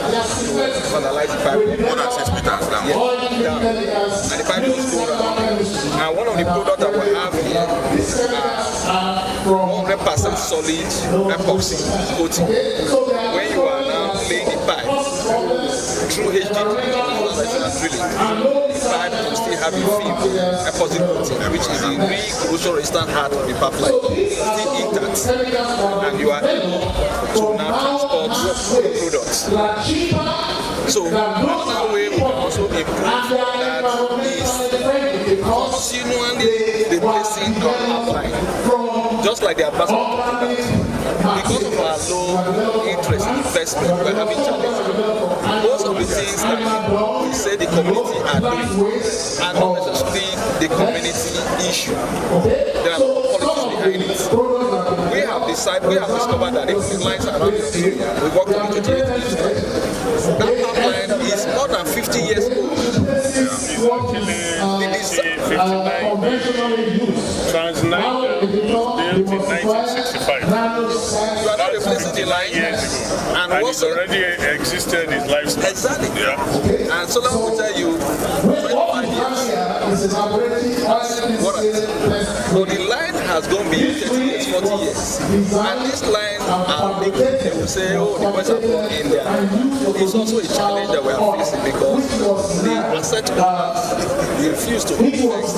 analyze the pipe. More than 6 meters down. Yeah, down. And the pipe goes go around. And one of the products that we have here 100% solid epoxy coating. When you are now laying the pipe through HDD drilling, the pipe will still have a film epoxy coating, which is the re-corrosion resistant heart of the pipeline, still intact, and you are able to now transport products. So another way we can also improve that is continually replacing our pipeline, just like the ambassador talked about. Because of our low interest investment, we are having challenges. Most of the things that we say the community are doing are not necessarily the community issue. There are no politics behind it. We have discovered that if the lines are around the area, we work on it 28 years. That pipeline is more than 50 years old. Trans-Niger was built in 1965. You are not replacing the line. And it's already existed in lifespan. Exactly. Yeah. And Solewant will tell you 25 years. So the line has gone beyond 30 years, 40 years. And this line are making, they will say, oh, the boys are from India. It's also a challenge that we are facing because the asset owners refuse to invest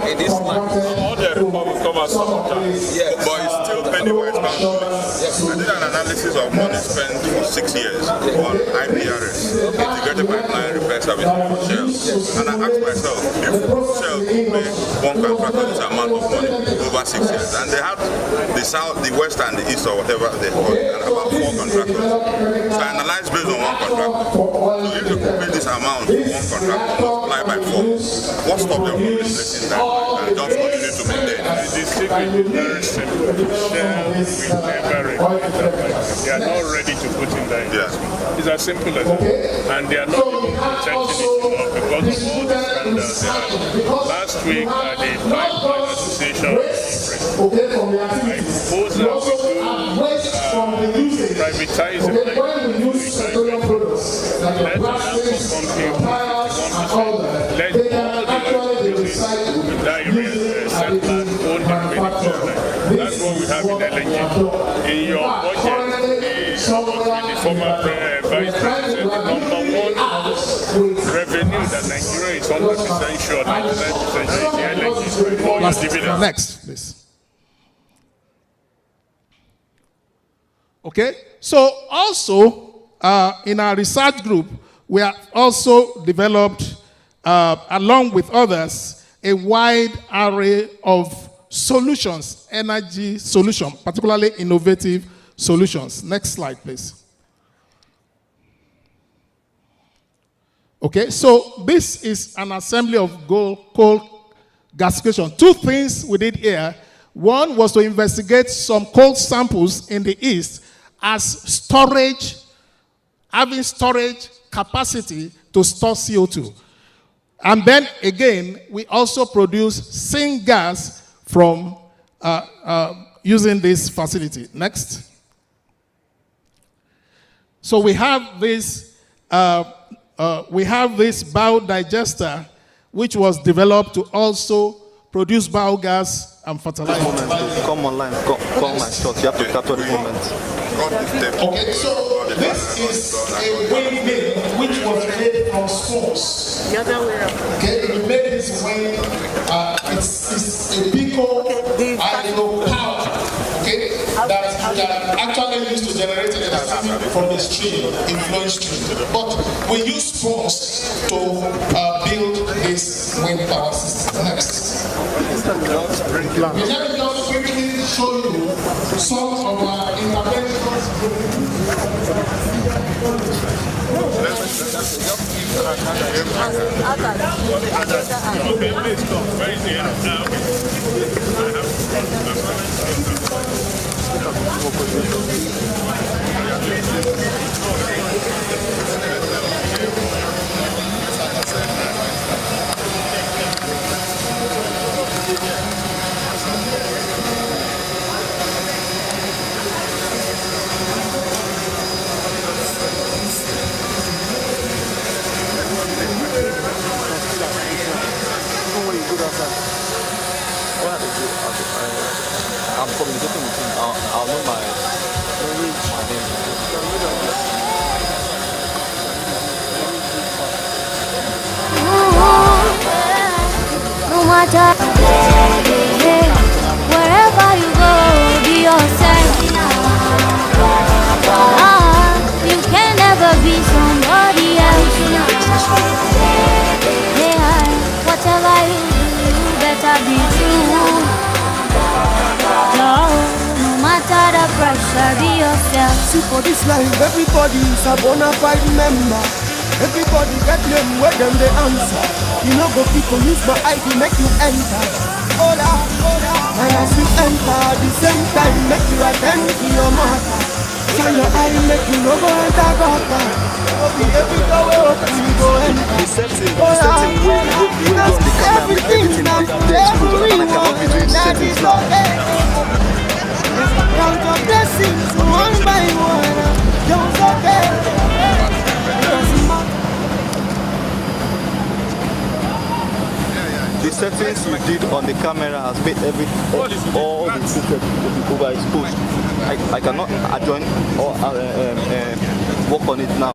in this land. All the reform will come at some time. Yes. But it's still pending for expansion. Yes. I did an analysis of money spent for 6 years on IPRS, Integrated Pipeline Repair Service for Shell. And I asked myself, if Shell could pay one contractor this amount of money over 6 years, and they had the south, the west, and the east, or whatever they call it, and about 4 contractors. So I analyzed based on one contractor. So if you could pay this amount for one contractor, multiply by 4, what stopped them from replacing that and just continue to maintain? The secret is very simple. Shell will never replace that pipe. They are not ready to put in that investment. It's as simple as that. And they are not even protecting it enough because of all the standards they have. Last week at the Pipeline Association I proposed that we do privatize the pipeline. Let the national company own 51%. Let all the utilities in that area set land own the remaining 49%. That's what we have in LNG. In your budget, the former vice president, the number one revenue that Nigeria is 100% sure, 99% sure, the LNG. All your dividends. Next, please. Okay, so also in our research group, we have also developed, along with others, a wide array of solutions, energy solutions, particularly innovative solutions. Next slide, please. Okay, so this is an assembly of coal gasification. Two things we did here. One was to investigate some coal samples in the east as storage, having storage capacity to store CO2. And then again, we also produce syngas from using this facility. Next. So we have this biodigester, which was developed to also produce biogas and fertilizer. Come online, come my shot. You have to capture this moment. Okay, so this is a windmill which was made from spores. The other way around. Okay, we made this wind. It's a pico hydro power. Okay, that actually used to generate electricity from the stream, inflow stream. But we use spores to build this wind power system. Next. Let me just quickly show you some of our interventions. communicating with him, I'll know my No matter wherever you go, be yourself. You can never be somebody else. Whatever you do, you better be true. No matter the pressure, be yourself. See, for this life, everybody is a bona fide member. Everybody get them where them they answer. You know go people use my ID make you enter. Hola, hola. And as you enter, at the same time make you attend to your mother. Shine your eye make you no go enter gutter. Every door open you go enter. Hola, because everything I'm everyone that is okay. Count your blessings one by one. Don't okay. The settings you did on the camera has made all the system overexposed. I cannot adjoin or work on it now.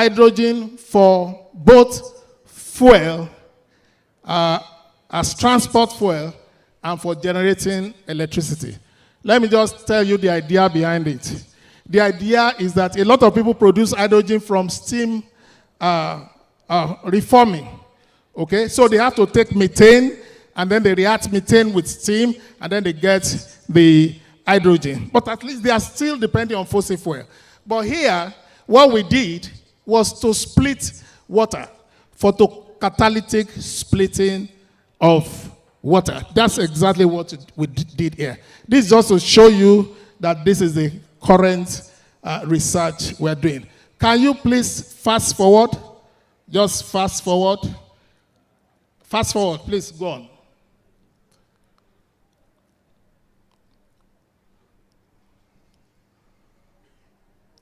hydrogen for both fuel, as transport fuel, and for generating electricity. Let me just tell you the idea behind it. The idea is that a lot of people produce hydrogen from steam reforming. Okay, so they have to take methane, and then they react methane with steam, and then they get the hydrogen. But at least they are still depending on fossil fuel. But here, what we did was to split water, photocatalytic splitting of water. That's exactly what we did here. This is just to show you that this is the current research we're doing. Can you please fast forward? Just fast forward. Fast forward, please go on.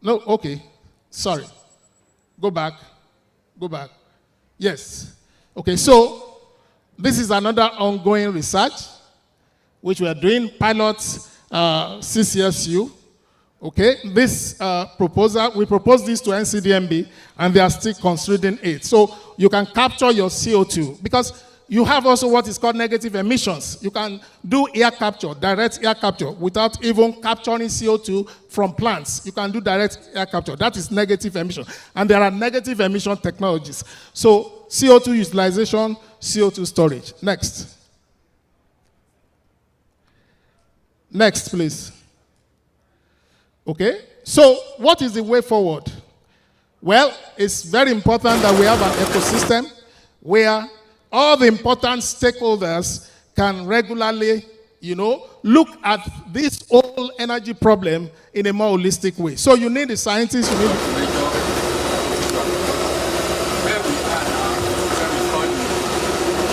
No, okay. Sorry. Go back. Go back. Yes. Okay, so this is another ongoing research which we are doing, pilots CCSU. Okay, this proposal, we proposed this to NCDMB and they are still considering it. So you can capture your CO2 because you have also what is called negative emissions. You can do air capture, direct air capture, without even capturing CO2 from plants. You can do direct air capture. That is negative emission. And there are negative emission technologies. So CO2 utilization, CO2 storage. Next. Next, please. Okay, so what is the way forward? Well, it's very important that we have an ecosystem where all the important stakeholders can regularly, look at this whole energy problem in a more holistic way. So you need the scientists, you need where we are now,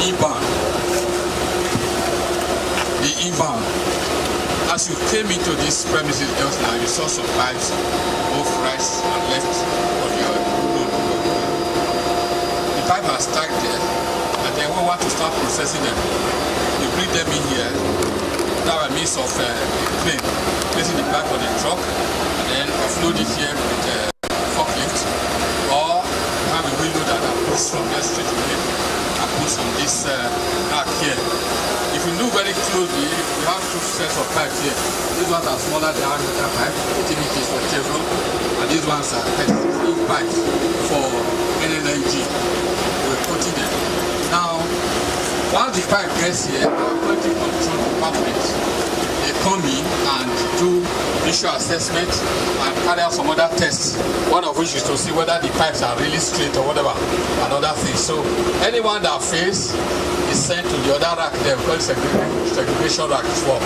E-bound. The E-bound. As you came into this premises just now, you saw some pipes, both right and left of your road. The pipe has stuck there, and then we want to start processing them. You bring them in here, that by means of a crane, placing the pipe on a truck, and then offload it here with a forklift, or have a window that puts from there straight to here and puts on this rack here. If you look very closely, you have two sets of pipes here. These ones are smaller diameter pipe, 18 inches for Chevron, and these ones are 36-inch pipes for NLNG. We're putting them. Now, once the pipe gets here, our quality control department, they come in and do visual assessment and carry out some other tests, one of which is to see whether the pipes are really straight or whatever, and other things. So anyone that fails is sent to the other rack there, because segregation rack for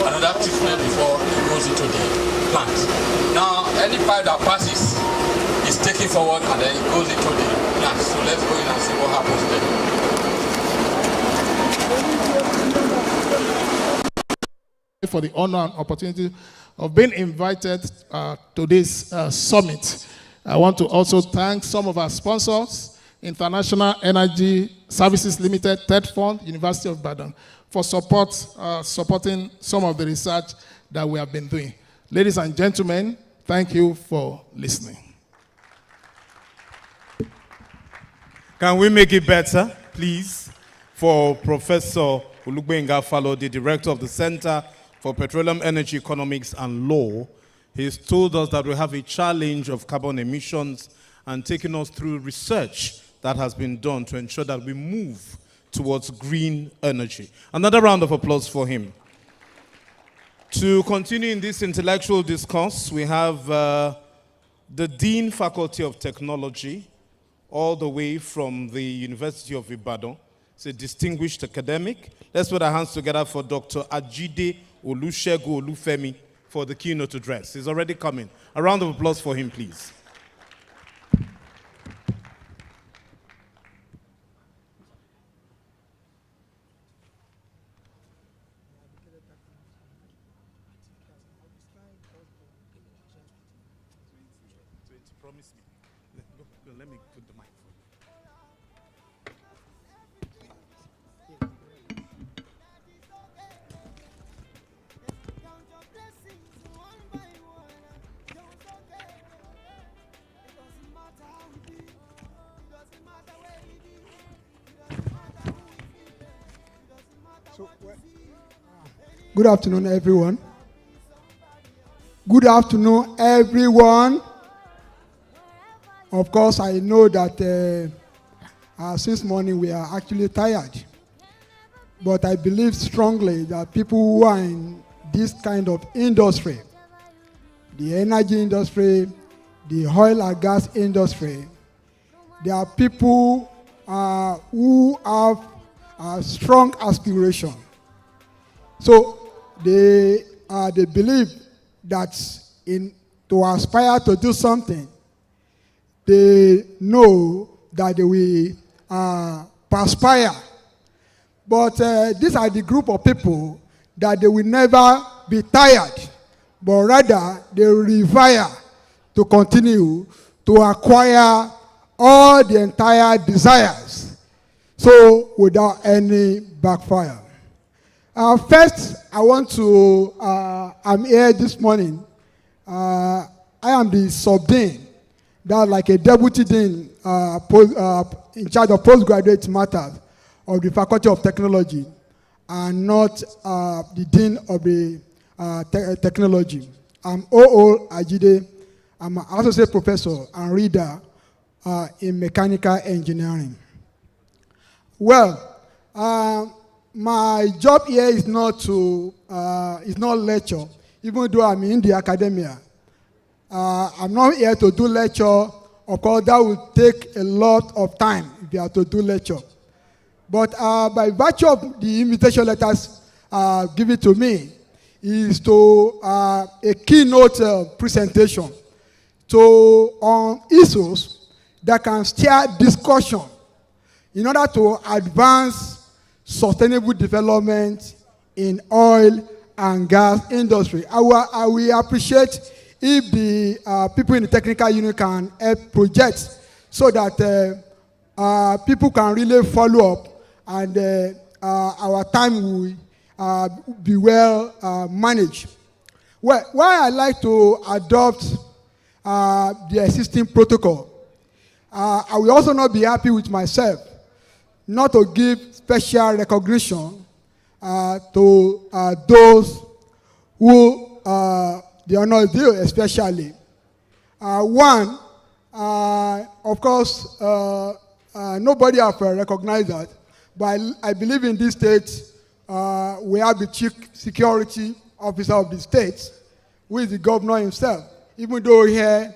another treatment before it goes into the plant. Now, any pipe that passes is taken forward and then it goes into the plant. So let's go in and see what happens there. For the honor and opportunity of being invited to this summit. I want to also thank some of our sponsors, International Energy Services Limited, Third Fund, University of Ibadan, for supporting some of the research that we have been doing. Ladies and gentlemen, thank you for listening. Can we make it better, please, for Professor Olugbenga Fallow, the director of the Center for Petroleum Energy Economics and Law? He's told us that we have a challenge of carbon emissions and taking us through research that has been done to ensure that we move towards green energy. Another round of applause for him. To continue in this intellectual discourse, we have the Dean Faculty of Technology, all the way from the University of Ibadan. It's a distinguished academic. Let's put our hands together for Dr. Ajide Olusegun Olufemi for the keynote address. He's already coming. A round of applause for him, please. Let me put the mic. Good afternoon, everyone. Good afternoon, everyone. Of course, I know that since morning we are actually tired. But I believe strongly that people who are in this kind of industry, the energy industry, the oil and gas industry, there are people who have a strong aspiration. So they believe that to aspire to do something, they know that they will perspire. But these are the group of people that they will never be tired, but rather they will revere to continue to acquire all the entire desires, so without any backfire. First, I want to, I'm here this morning. I am the sub-dean, that's like a deputy dean in charge of postgraduate matters of the Faculty of Technology, and not the dean of the technology. I'm O.O. Ajide. I'm an associate professor and reader in mechanical engineering. Well, my job here is not lecture, even though I'm in the academia. I'm not here to do lecture. Of course, that will take a lot of time if you have to do lecture. But by virtue of the invitation letters given to me, is to a keynote presentation on issues that can steer discussion in order to advance sustainable development in oil and gas industry. I will appreciate if the people in the technical unit can help project so that people can really follow up, and our time will be well managed. Well, why I like to adopt the existing protocol, I will also not be happy with myself not to give special recognition to those who the honor is due, especially. One, of course, nobody have recognized that, but I believe in this state we have the chief security officer of the state, who is the governor himself, even though here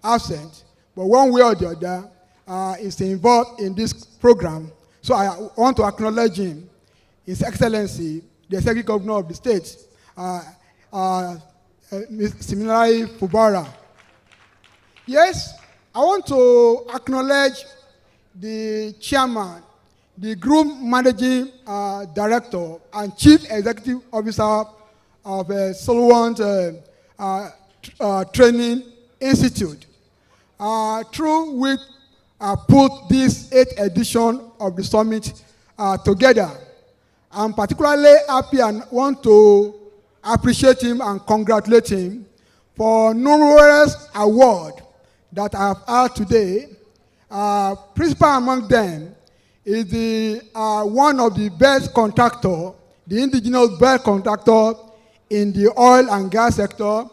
absent, but one way or the other is involved in this program. So I want to acknowledge him, His Excellency, the Executive Governor of the state, Similarly Fubara. Yes, I want to acknowledge the chairman, the group managing director and chief executive officer of Solewant Training Institute, through which put this 8th edition of the summit together. I'm particularly happy and want to appreciate him and congratulate him for numerous awards that I have had today. Principal among them is the one of the best contractor, the indigenous best contractor in the oil and gas sector.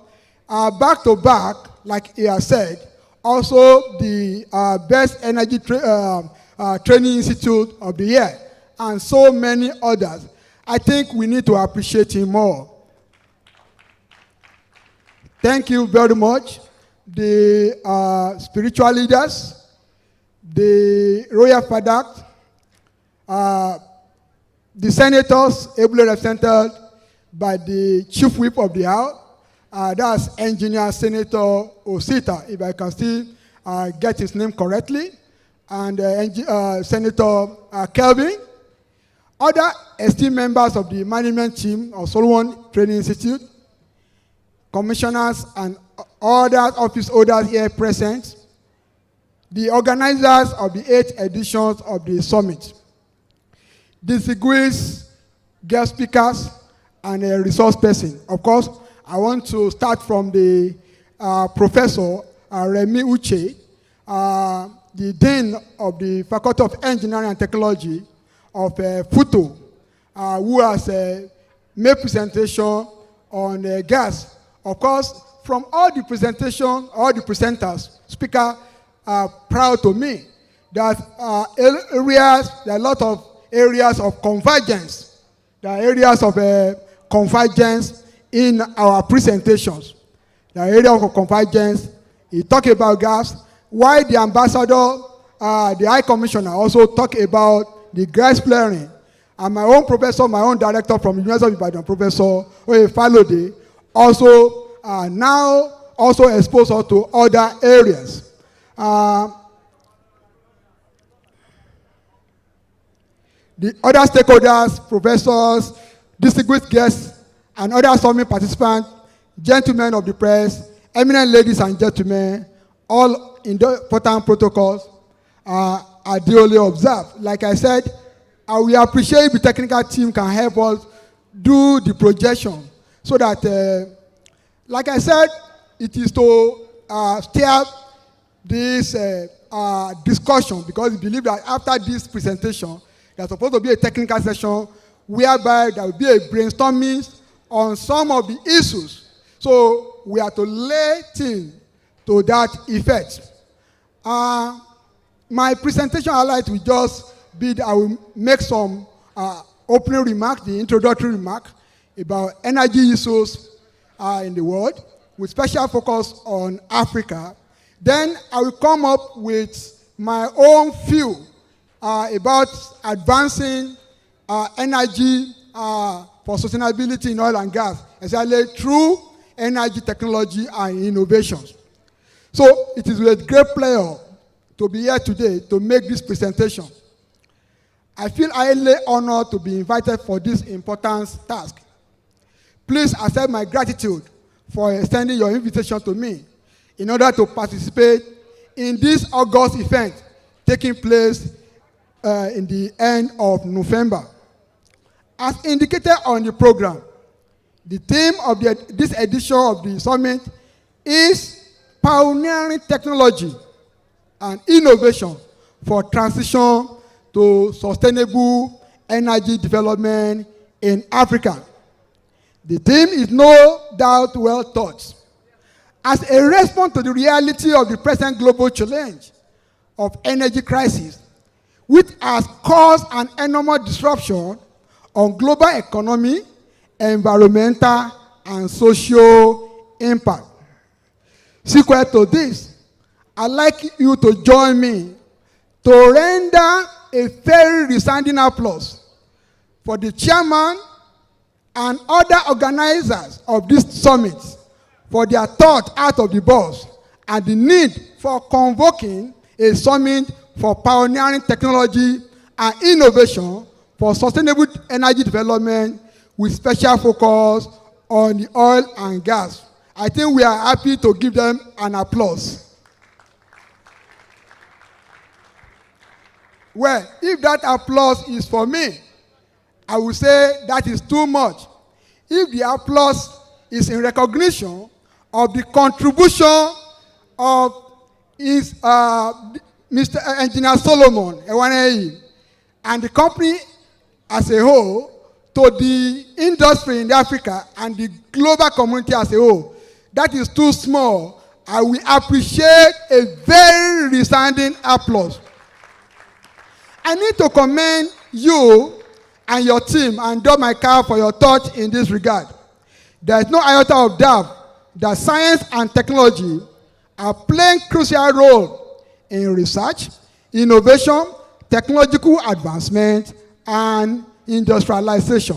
Back to back, like he has said, also the best energy training institute of the year, and so many others. I think we need to appreciate him more. Thank you very much. The spiritual leaders, the royal father, the senators ably represented by the chief whip of the house, that's Engineer Senator Osita, if I can still get his name correctly, and Senator Kelvin, other esteemed members of the management team of Solewant Training Institute, commissioners and other office holders here present, the organizers of the 8th editions of the summit, distinguished guest speakers, and a resource person. Of course, I want to start from the Professor Remy Uche, the Dean of the Faculty of Engineering and Technology of FUTO, who has made presentation on gas. Of course, from all the presentation, all the presenters, speakers are proud to me that there are a lot of areas of convergence. There are areas of convergence in our presentations. There are areas of convergence. He talked about gas, while the ambassador, the High Commissioner, also talked about the gas flaring. And my own professor, my own director from the University of Ibadan, Professor Oye Falode, also now also exposed us to other areas. The other stakeholders, professors, distinguished guests, and other summit participants, gentlemen of the press, eminent ladies and gentlemen, all important protocols are duly observed. Like I said, we appreciate if the technical team can help us do the projection so that, like I said, it is to steer this discussion, because we believe that after this presentation, there's supposed to be a technical session whereby there will be a brainstorming on some of the issues. So we are to lay things to that effect. My presentation highlight will just be that I will make some opening remarks, the introductory remark about energy issues in the world, with special focus on Africa. Then I will come up with my own view about advancing energy for sustainability in oil and gas, especially through energy technology and innovations. So it is with great pleasure to be here today to make this presentation. I feel highly honored to be invited for this important task. Please accept my gratitude for extending your invitation to me in order to participate in this August event taking place in the end of November. As indicated on the program, the theme of this edition of the summit is pioneering technology and innovation for transition to sustainable energy development in Africa. The theme is no doubt well thought. As a response to the reality of the present global challenge of energy crisis, which has caused an enormous disruption on global economy, environmental, and social impact. Sequel to this, I'd like you to join me to render a very resounding applause for the chairman and other organizers of this summit for their thought out of the box and the need for convoking a summit for pioneering technology and innovation for sustainable energy development with special focus on the oil and gas. I think we are happy to give them an applause. Well, if that applause is for me, I will say that is too much. If the applause is in recognition of the contribution of his Mr. Engineer Solomon and the company as a whole to the industry in Africa and the global community as a whole, that is too small. I will appreciate a very resounding applause. I need to commend you and your team and do my cap for your thought in this regard. There is no iota of doubt that science and technology are playing a crucial role in research, innovation, technological advancement, and industrialization.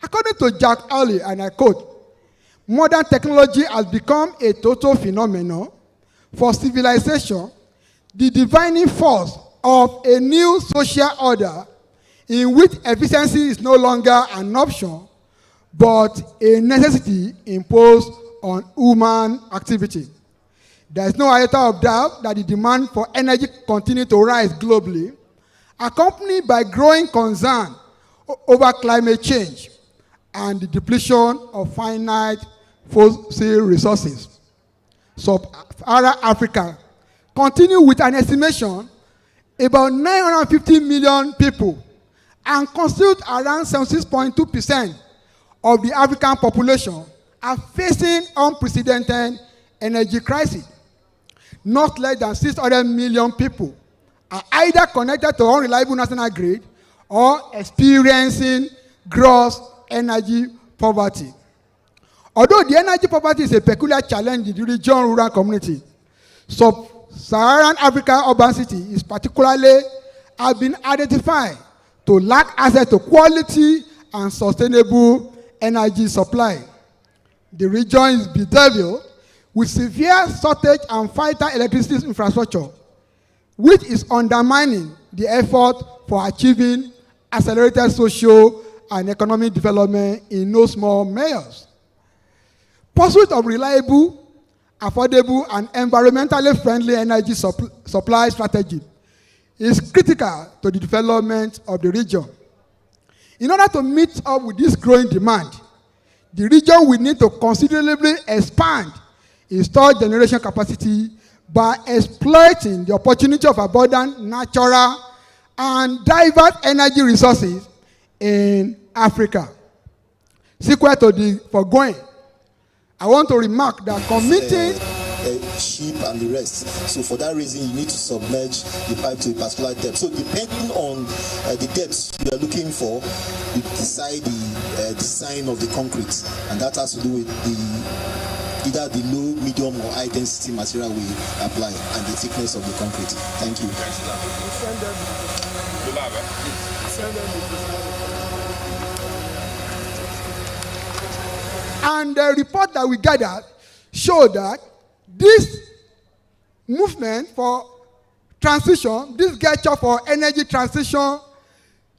According to Jack Early, and I quote, modern technology has become a total phenomenon for civilization, the defining force of a new social order in which efficiency is no longer an option, but a necessity imposed on human activity. There is no iota of doubt that the demand for energy continues to rise globally, accompanied by growing concern over climate change and the depletion of finite fossil resources. Sub-Saharan Africa continue with an estimation about 950 million people and constitute around 76.2% of the African population are facing unprecedented energy crisis. Not less than 600 million people are either connected to unreliable national grid or experiencing gross energy poverty. Although the energy poverty is a peculiar challenge in the region rural community, Sub-Saharan African urban city is particularly have been identified to lack access to quality and sustainable energy supply. The region is bedeviled with severe shortage and vital electricity infrastructure, which is undermining the effort for achieving accelerated social and economic development in no small measures. Pursuit of reliable, affordable, and environmentally friendly energy supply strategy is critical to the development of the region. In order to meet up with this growing demand, the region will need to considerably expand its third generation capacity by exploiting the opportunity of abundant natural and diverse energy resources in Africa. Sequel to the foregoing, I want to remark that committing sheep and the rest. So for that reason, you need to submerge the pipe to a particular depth. So depending on the depth you are looking for, you decide the design of the concrete, and that has to do with either the low, medium, or high density material we apply and the thickness of the concrete. Thank you. And the report that we gathered showed that this movement for transition, this gesture for energy transition,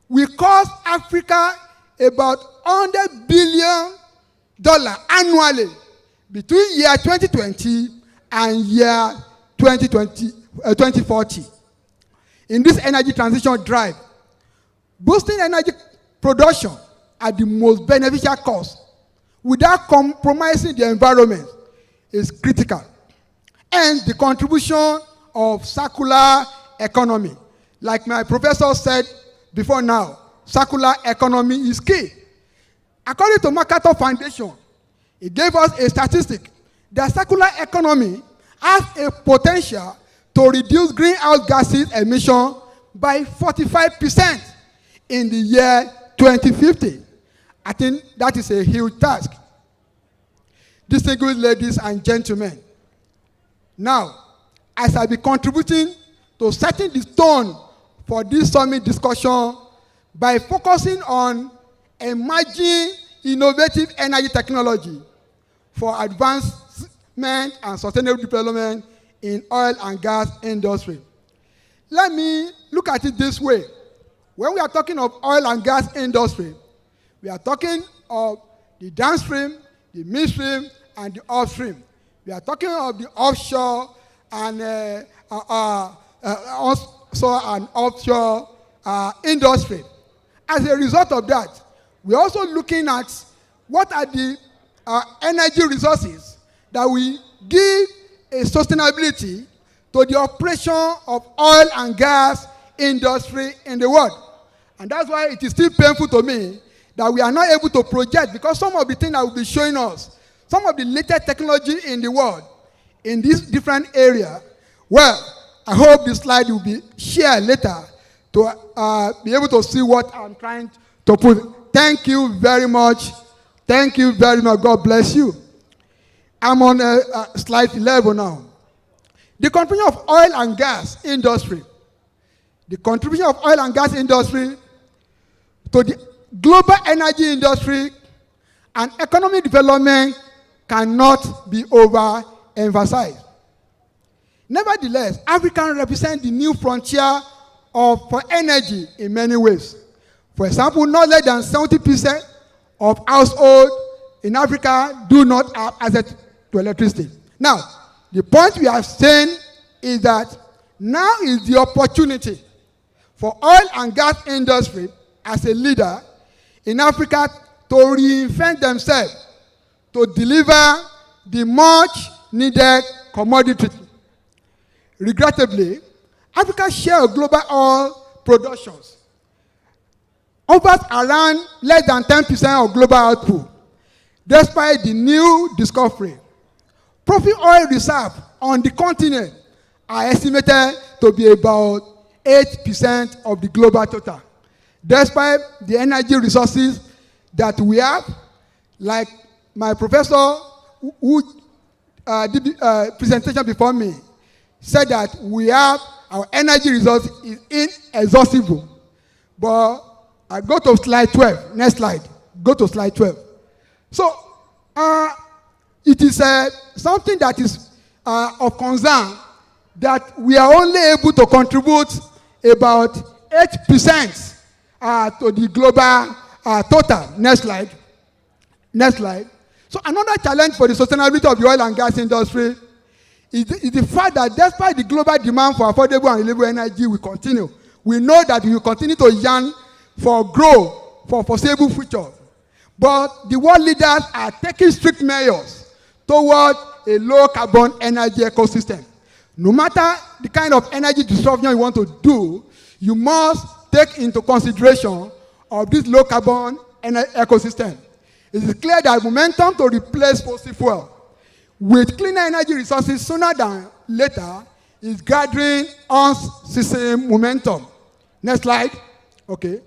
will cost Africa about $100 billion annually between year 2020 and year 2040. In this energy transition drive, boosting energy production at the most beneficial cost without compromising the environment is critical. And the contribution of circular economy. Like my professor said before now, circular economy is key. According to MacArthur Foundation, it gave us a statistic that circular economy has a potential to reduce greenhouse gases emission by 45% in the year 2050. I think that is a huge task. distinguished ladies and gentlemen. Now, as I be contributing to setting the tone for this summit discussion by focusing on emerging innovative energy technology for advancement and sustainable development in oil and gas industry. Let me look at it this way. When we are talking of oil and gas industry, we are talking of the downstream, the midstream, and the upstream. We are talking of the offshore and also an offshore industry. As a result of that, we're also looking at what are the energy resources that we give a sustainability to the operation of oil and gas industry in the world. And that's why it is still painful to me that we are not able to project, because some of the things that will be showing us, some of the latest technology in the world, in this different area, well, I hope this slide will be shared later to be able to see what I'm trying to put. Thank you very much. Thank you very much. God bless you. I'm on slide 11 now. The contribution of oil and gas industry. The contribution of oil and gas industry to the global energy industry and economic development cannot be overemphasized. Nevertheless, Africa represents the new frontier for energy in many ways. For example, not less than 70% of households in Africa do not have access to electricity. Now, the point we are saying is that now is the opportunity for oil and gas industry as a leader in Africa to reinvent themselves to deliver the much needed commodity. Regrettably, Africa's share of global oil productions hovers around less than 10% of global output, despite the new discovery. Profit oil reserves on the continent are estimated to be about 8% of the global total. Despite the energy resources that we have, like my professor who did the presentation before me said that we have our energy resource is inexhaustible. But I go to slide 12. Next slide. Go to slide 12. So it is something that is of concern that we are only able to contribute about 8% to the global total. Next slide. Next slide. So another challenge for the sustainability of the oil and gas industry is the fact that despite the global demand for affordable and reliable energy will continue, we know that we will continue to yearn for growth for foreseeable future. But the world leaders are taking strict measures toward a low-carbon energy ecosystem. No matter the kind of energy disruption you want to do, you must take into consideration of this low-carbon ecosystem. It is clear that momentum to replace fossil fuel with cleaner energy resources sooner than later is gathering unceasing momentum. Next slide. Okay.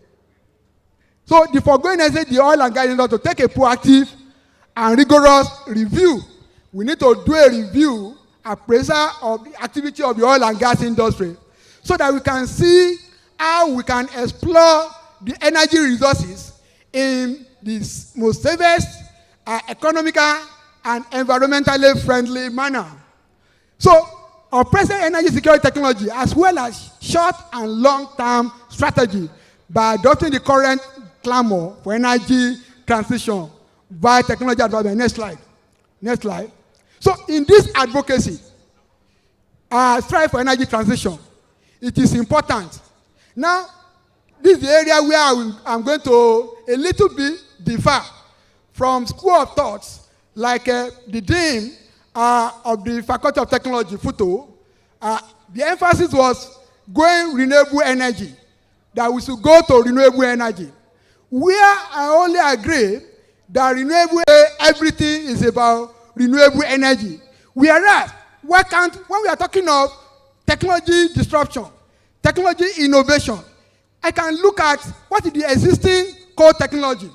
So the foregoing is the oil and gas industry to take a proactive and rigorous review. We need to do a review, appraisal of the activity of the oil and gas industry so that we can see how we can explore the energy resources in the most safest, economical, and environmentally friendly manner. So, our present energy security technology, as well as short and long-term strategy by adopting the current clamor for energy transition via technology advancement. Next slide. Next slide. So, in this advocacy, strive for energy transition, it is important. Now, this is the area where I'm going to a little bit differ from school of thoughts like the dean of the Faculty of Technology, Futo. The emphasis was going renewable energy, that we should go to renewable energy. Where I only agree that renewable everything is about renewable energy. Whereas, when we are talking of technology disruption, technology innovation, I can look at what is the existing core technology.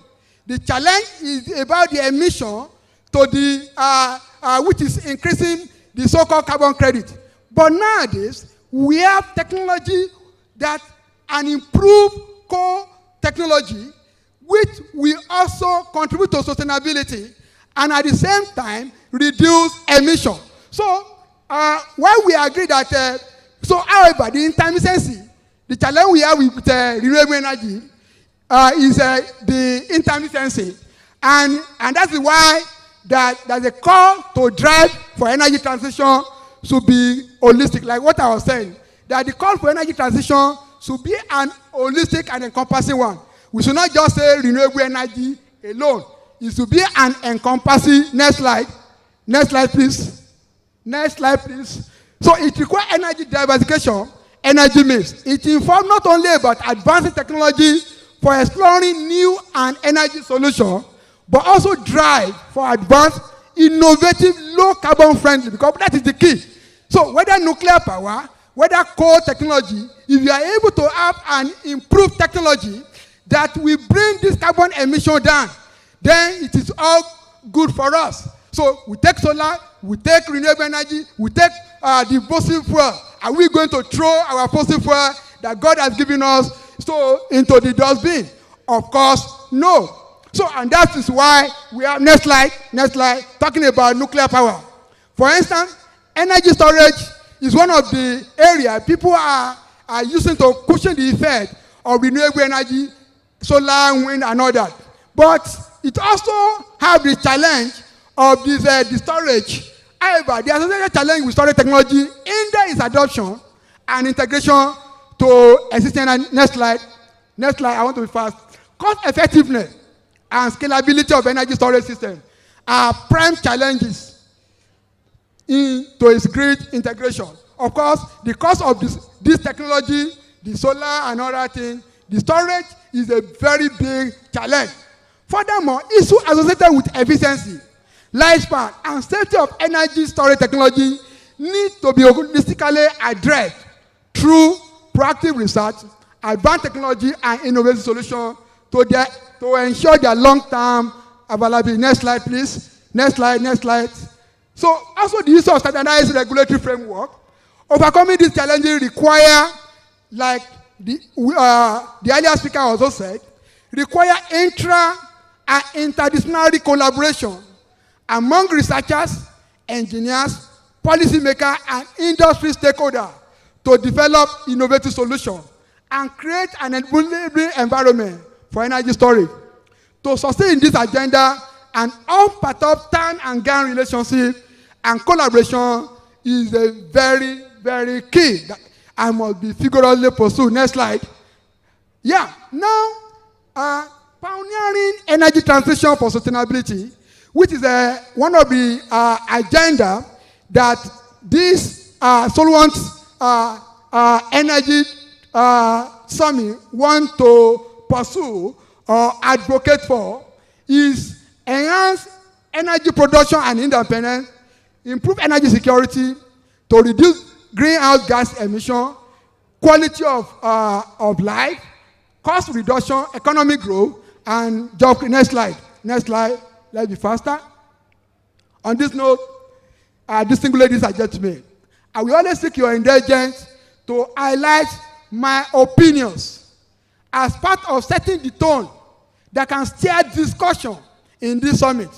The challenge is about the emission to to the which is increasing the so-called carbon credit. But nowadays, we have technology that an improved core technology, which will also contribute to sustainability and at the same time reduce emission. So, while we agree that, however, the intermittency, the challenge we have with renewable energy is the intermittency. And that is why there's a call to drive for energy transition should be holistic. Like what I was saying, that the call for energy transition should be an holistic and encompassing one. We should not just say renewable energy alone. It should be an encompassing. Next slide. Next slide, please. Next slide, please. So it requires energy diversification, energy mix. It informs not only about advancing technology for exploring new and energy solutions, but also drive for advanced, innovative, low carbon friendly, because that is the key. So whether nuclear power, whether coal technology, if you are able to have an improved technology that will bring this carbon emission down, then it is all good for us. So we take solar, we take renewable energy, we take the fossil fuel. Are we going to throw our fossil fuel that God has given us into the dustbin? Of course, no. So, and that is why we have, next slide, talking about nuclear power. For instance, energy storage is one of the areas people are using to cushion the effect of renewable energy, solar, wind, and all that. But it also has the challenge of this, the storage. However, the associated challenge with storage technology in there is adoption and integration to existing. Next slide, I want to be fast. Cost effectiveness and scalability of energy storage system are prime challenges into its grid integration. Of course, the cost of this technology, the solar and other things, the storage is a very big challenge. Furthermore, issues associated with efficiency, lifespan, and safety of energy storage technology need to be holistically addressed through proactive research, advanced technology, and innovative solutions to ensure their long-term availability. Next slide, please. Next slide. So, also the use of standardized regulatory framework. Overcoming these challenges require, like the earlier speaker also said, require intra and interdisciplinary collaboration among researchers, engineers, policymakers, and industry stakeholders to develop innovative solutions and create an enabling environment for energy storage. To sustain this agenda, an all-part-of turn and gain relationship and collaboration is a very, very key that I must be vigorously pursued. Next slide. Yeah, now, pioneering energy transition for sustainability, which is one of the agenda that this Solewant Energy Summit want to pursue or advocate for, is enhance energy production and independence, improve energy security to reduce greenhouse gas emission, quality of life, cost reduction, economic growth, and job. Next slide. Let's be faster. On this note, distinguished ladies and gentlemen, I will always seek your indulgence to highlight my opinions as part of setting the tone that can steer discussion in this summit.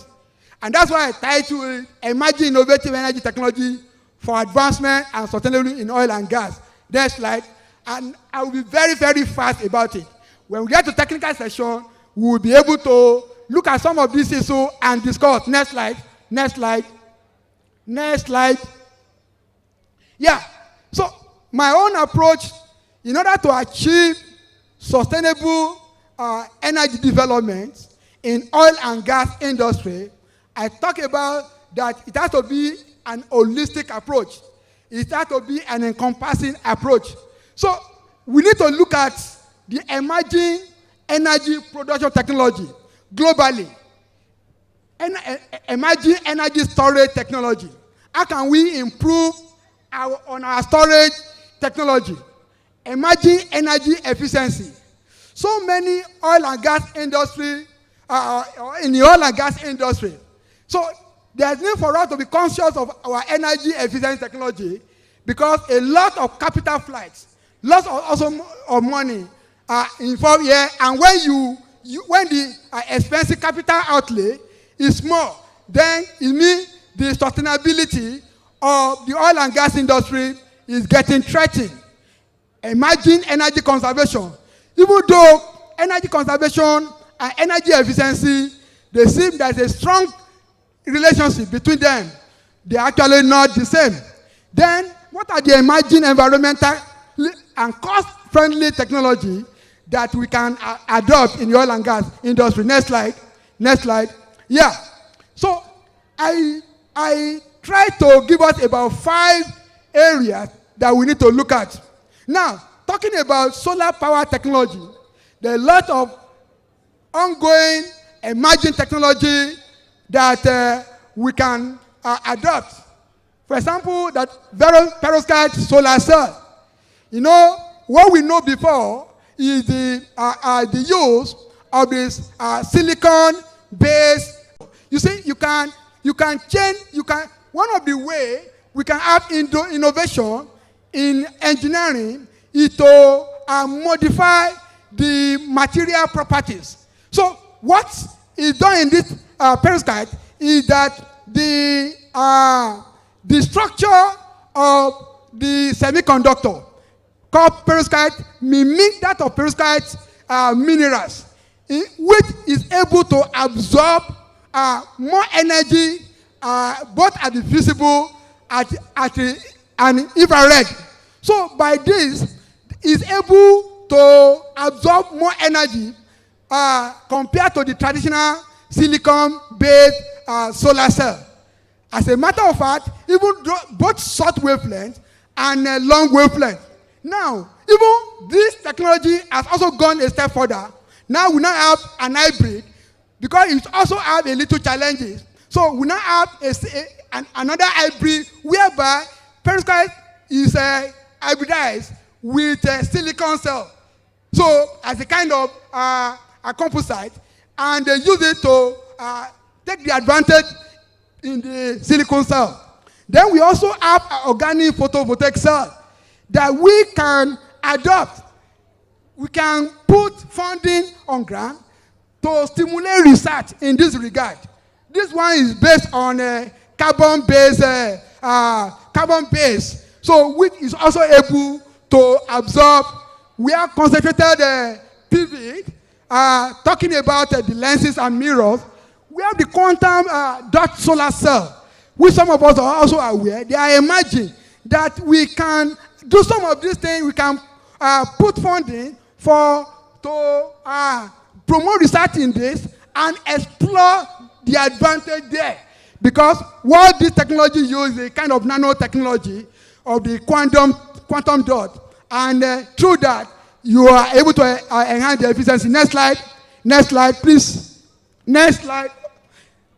And that's why I titled it Emerging Innovative Energy Technology for Advancement and Sustainability in Oil and Gas. Next slide. And I will be very, very fast about it. When we get to technical session, we will be able to look at some of these issues and discuss. Next slide. Yeah. So my own approach, in order to achieve sustainable energy development in oil and gas industry, I talk about that it has to be an holistic approach. It has to be an encompassing approach. So we need to look at the emerging energy production technology globally, emerging energy storage technology. How can we improve on our storage technology? Emerging energy efficiency. So many oil and gas industry, in the oil and gas industry. So there's need for us to be conscious of our energy efficiency technology, because a lot of capital flights, lots of also of money are involved here. And when the expensive capital outlay is small, then it means the sustainability of the oil and gas industry is getting threatened. Imagine energy conservation. Even though energy conservation and energy efficiency, they seem there's a strong relationship between them. They are actually not the same. Then, what are the emerging environmental and cost-friendly technology that we can adopt in the oil and gas industry? Next slide. Next slide. Yeah. So, I try to give us about 5 areas that we need to look at. Now, talking about solar power technology, there are a lot of ongoing emerging technology that we can adopt. For example, that perovskite solar cell. You know, what we know before is the use of this silicon-based. You see, you can change. One of the way we can have innovation in engineering is to modify the material properties. So what is done in this perovskite is that the structure of the semiconductor called perovskite mimic that of perovskite minerals, which is able to absorb more energy both at the visible and infrared. So by this, is able to absorb more energy compared to the traditional silicon-based solar cell. As a matter of fact, even both short wavelength and long wavelength. Now, even this technology has also gone a step further. Now we now have an hybrid, because it also have a little challenges. So we now have another hybrid whereby perovskite is hybridized with a silicon cell. So as a kind of a composite, and they use it to take the advantage in the silicon cell. Then we also have an organic photovoltaic cell that we can adopt. We can put funding on ground to stimulate research in this regard. This one is based on carbon-based, so which is also able to absorb. We have concentrated PV, talking about the lenses and mirrors. We have the quantum dot solar cell, which some of us are also aware. They are emerging that we can do some of these things. We can put funding to promote research in this and explore the advantage there. Because what this technology uses is a kind of nanotechnology of the quantum dot. And through that, you are able to enhance the efficiency. Next slide, please. Next slide.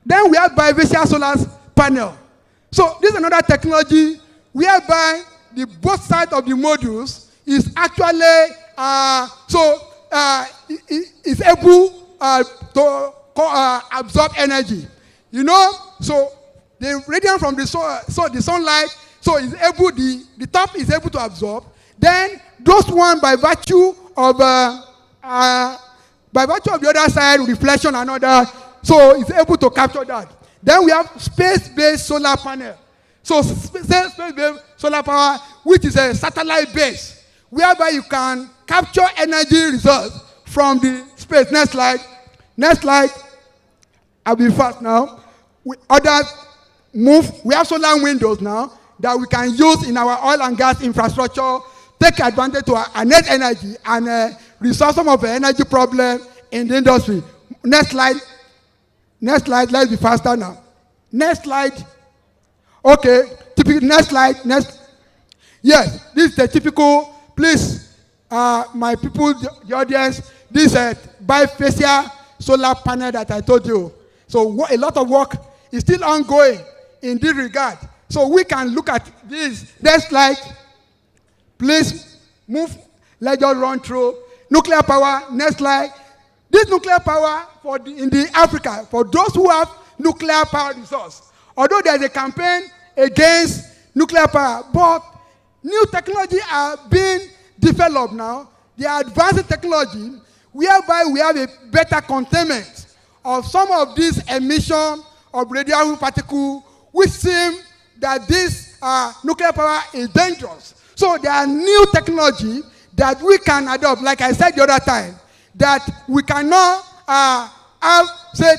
Then we have bifacial solar panel. So this is another technology whereby the both sides of the modules is actually is able to absorb energy. You know, so the radiance from the the sunlight, so is able the top is able to absorb. Then those one by virtue of the other side, reflection and other, so it's able to capture that. Then we have space-based solar panel. So space-based solar power, which is a satellite base, whereby you can capture energy results from the space. Next slide. Next slide. I'll be fast now. Others move. We have solar windows now that we can use in our oil and gas infrastructure, take advantage to our net energy and resolve some of the energy problem in the industry. Next slide. Next slide. Let's be faster now. Next slide. Okay. Next slide. Next. Yes, this is the typical. Please, my people, the audience. This is bifacial solar panel that I told you. So a lot of work is still ongoing in this regard. So we can look at this. Next slide. Please move. Let's just run through. Nuclear power. Next slide. This nuclear power in the Africa, for those who have nuclear power resource, Although there's a campaign against nuclear power, but new technology are being developed now. They are advancing technology whereby we have a better containment of some of these emissions of radioactive particles, which seem that this nuclear power is dangerous. So there are new technology that we can adopt, like I said the other time, that we cannot have, say,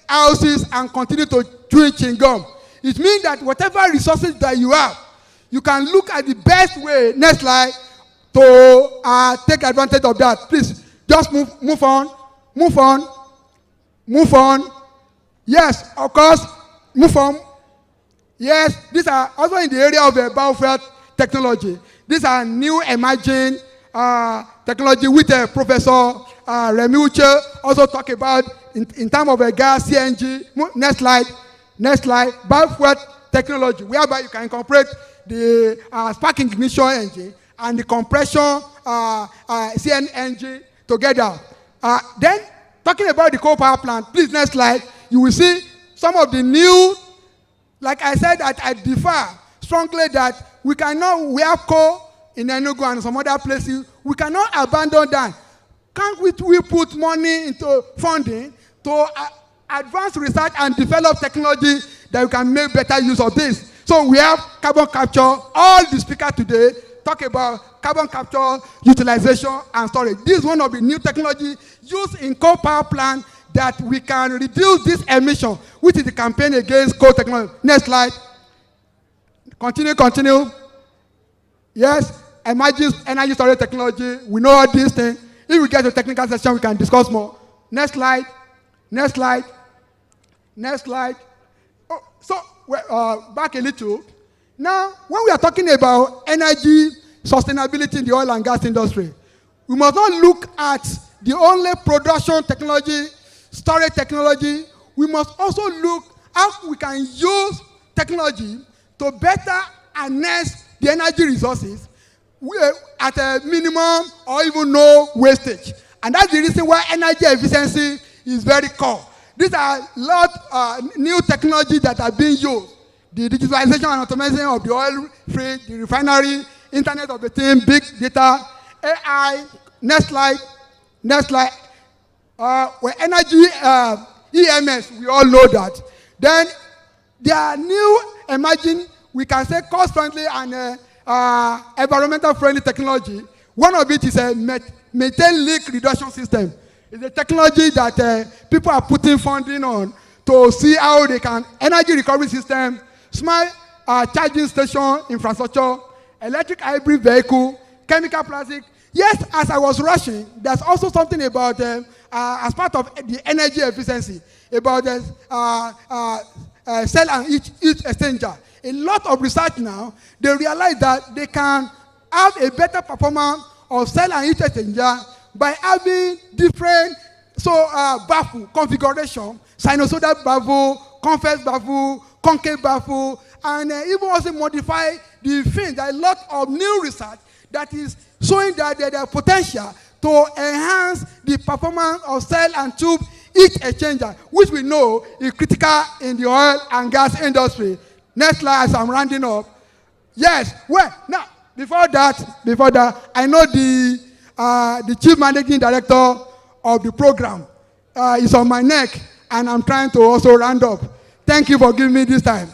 houses and continue to chew chewing gum. It means that whatever resources that you have, you can look at the best way, next slide, to take advantage of that. Please, just move on. Yes, of course, move on. Yes, these are also in the area of biofuel technology. These are new emerging technology which Professor Remy Uche also talk about in terms of gas, CNG. Next slide. Biofuel technology, whereby you can incorporate the spark ignition engine and the compression CNG together. Then, talking about the coal power plant, please, next slide, you will see some of the new, like I said, that I differ strongly that we cannot, we have coal in Enugu and some other places, we cannot abandon that. Can't we put money into funding to advance research and develop technology that we can make better use of this? So we have carbon capture. All the speakers today talk about carbon capture, utilization, and storage. This is one of the new technology used in coal power plant that we can reduce this emission, which is the campaign against coal technology. Next slide. Continue. Yes, emerging energy storage technology. We know all these things. If we get to technical session, we can discuss more. Next slide. Oh, so, back a little. Now, when we are talking about energy sustainability in the oil and gas industry, we must not look at the only production technology, storage technology. We must also look how we can use technology to better harness the energy resources at a minimum or even no wastage. And that's the reason why energy efficiency is very core. These are a lot new technology that are being used. The digitalization and automation of the oil field, the refinery, Internet of the things, big data, AI. Next slide. Where energy EMS, we all know that. Then there are new emerging, we can say cost-friendly and environmental friendly technology. One of it is a methane leak reduction system. It's a technology that people are putting funding on to see how they can, energy recovery system, smart charging station infrastructure, electric hybrid vehicle, chemical plastic. Yes, as I was rushing, there's also something about, as part of the energy efficiency, about the cell and heat exchanger. A lot of research now, they realize that they can have a better performance of cell and heat exchanger by having different baffle configuration, sinusoidal baffle, convex baffle, concave baffle, and even also modify the fins. There are a lot of new research that is showing that there is potential to enhance the performance of cell and tube heat exchanger, which we know is critical in the oil and gas industry. Next slide, as I'm rounding up. Yes, well, now, before that, I know the chief managing director of the program is on my neck, and I'm trying to also round up. Thank you for giving me this time.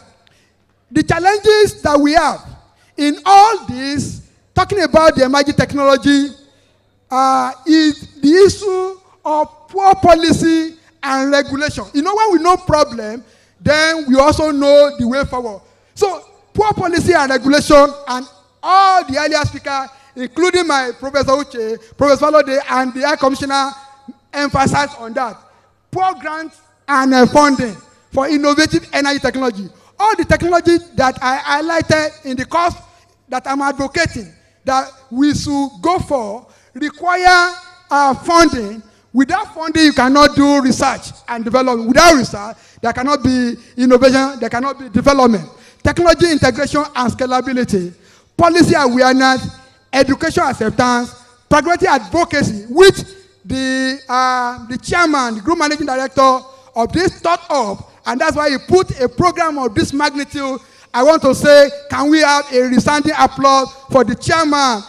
The challenges that we have in all this, talking about the emerging technology, is the issue of poor policy and regulation. You know, when we know problem, then we also know the way forward. So, poor policy and regulation, and all the earlier speakers, including my Professor Uche, Professor Falode, and the High Commissioner, emphasized on that. Poor grants and funding for innovative energy technology. All the technology that I highlighted in the course that I'm advocating that we should go for require funding. Without funding, you cannot do research and development. Without research, there cannot be innovation, there cannot be development. Technology integration and scalability, policy awareness, education acceptance, pragmatic advocacy, which the chairman, the group managing director of this startup And that's why he put a program of this magnitude. I want to say, can we have a resounding applause for the chairman,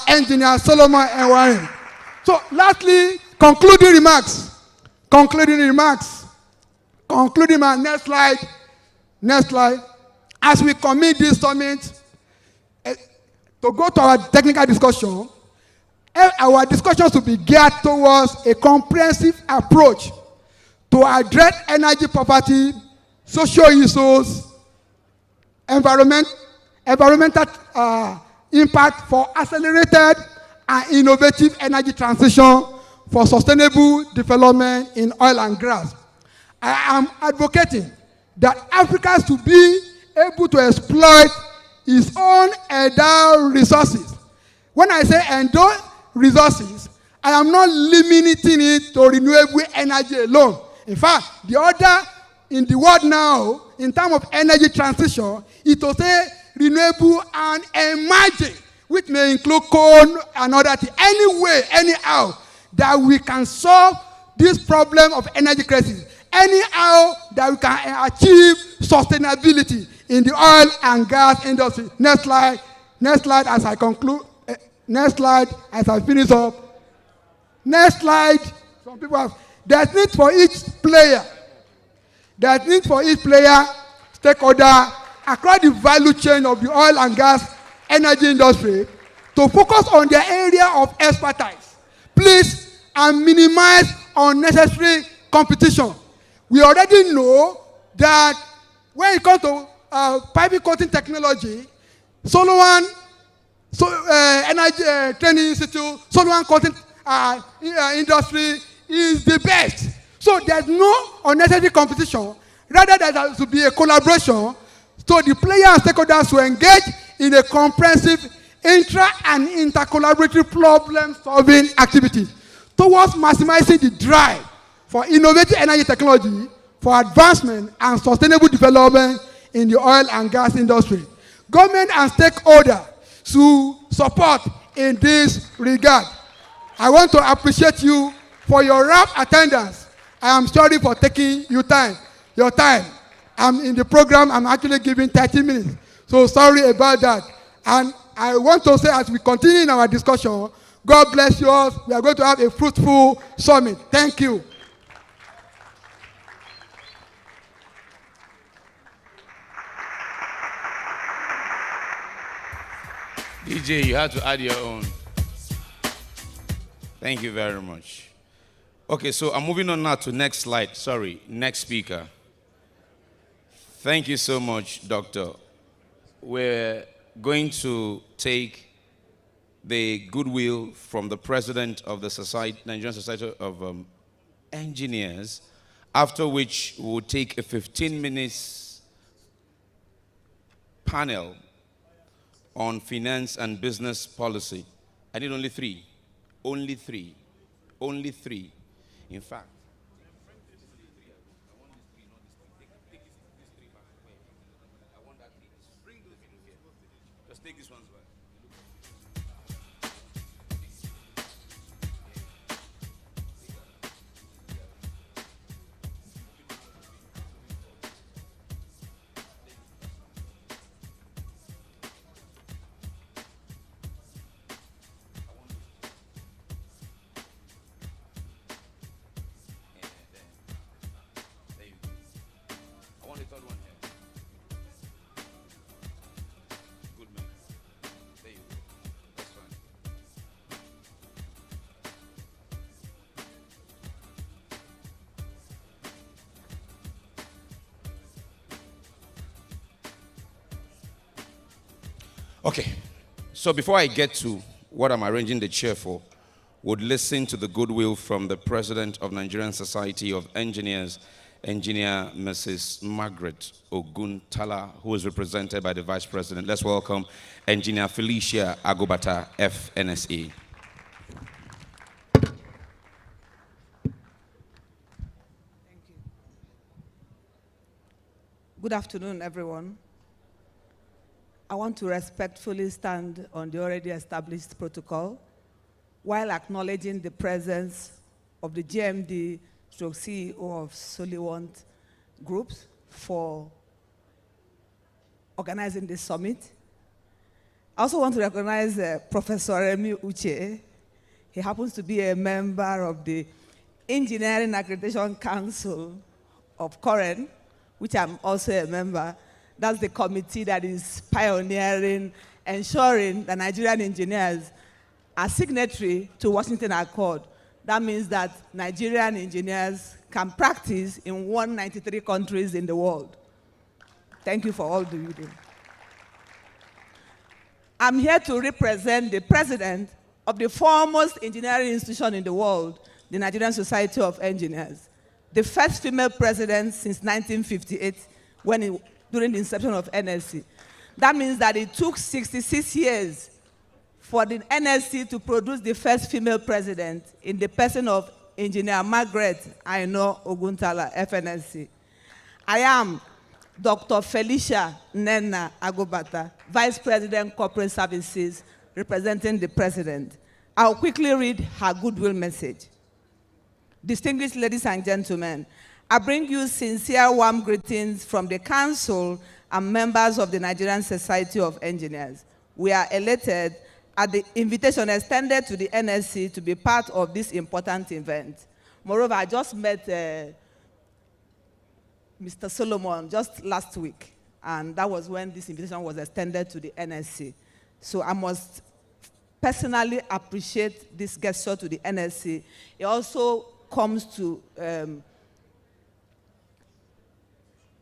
Engineer Solomon Enwari. So lastly, concluding remarks. Concluding remarks. Concluding my next slide. Next slide. As we commit this summit to go to our technical discussion, our discussions will be geared towards a comprehensive approach to address energy poverty, social issues, environmental impact for accelerated and innovative energy transition for sustainable development in oil and gas. I am advocating that Africa should be able to exploit its own endowed resources. When I say endowed resources, I am not limiting it to renewable energy alone. In fact, the order in the world now, in terms of energy transition, is to say renewable and emerging, which may include coal and other things. Anyway, anyhow, that we can solve this problem of energy crisis. Anyhow, that we can achieve sustainability in the oil and gas industry. Next slide. Next slide as I conclude. Next slide as I finish up. Next slide. Some people have. There's need for each player. There's need for each player, stakeholder, across the value chain of the oil and gas energy industry to focus on their area of expertise. Please, and minimize unnecessary competition. We already know that when it comes to piping coating technology, Solewant, Energy Training Institute, Solewant coating industry is the best. So there's no unnecessary competition. Rather, there should be a collaboration so the players and stakeholders will engage in a comprehensive intra- and inter-collaborative problem-solving activity towards maximizing the drive for innovative energy technology for advancement and sustainable development in the oil and gas industry. Government and stakeholders should support in this regard. I want to appreciate you for your rapt attendance. I am sorry for taking your time. I'm in the program, I'm actually giving 30 minutes. So sorry about that. And I want to say as we continue in our discussion, God bless you all. We are going to have a fruitful summit. Thank you. DJ, you had to add your own. Thank you very much. Okay, so I'm moving on now to next slide. Sorry, next speaker. Thank you so much, Doctor. We're going to take the goodwill from the president of the Nigerian Society of Engineers, after which we'll take a 15-minute panel on finance and business policy. I need only three. Only three. Only three. In fact, just take these ones back. Okay, so before I get to what I'm arranging the chair for, would listen to the goodwill from the president of Nigerian Society of Engineers, Engineer Mrs. Margaret Oguntala, who is represented by the vice president. Let's welcome Engineer Felicia Agobata, FNSE. Good afternoon, everyone. I want to respectfully stand on the already established protocol while acknowledging the presence of the GMD/CEO of Solewant groups for organizing this summit. I also want to recognize Professor Remy Uche. He happens to be a member of the Engineering Accreditation Council of COREN, which I'm also a member. That's the committee that is pioneering, ensuring that Nigerian engineers are signatory to Washington Accord. That means that Nigerian engineers can practice in 193 countries in the world. Thank you for all that you do. I'm here to represent the president of the foremost engineering institution in the world, the Nigerian Society of Engineers, the first female president since 1958 during the inception of NSC. That means that it took 66 years for the NSC to produce the first female president in the person of Engineer Margaret Aino Oguntala, FNSC. I am Dr. Felicia Nena Agobata, Vice President, Corporate Services, representing the President. I'll quickly read her goodwill message. Distinguished ladies and gentlemen, I bring you sincere warm greetings from the Council and members of the Nigerian Society of Engineers. We are elated at the invitation extended to the NSC to be part of this important event. Moreover, I just met Mr. Solewant just last week, and that was when this invitation was extended to the NSC. So I must personally appreciate this gesture to the NSC. It also comes to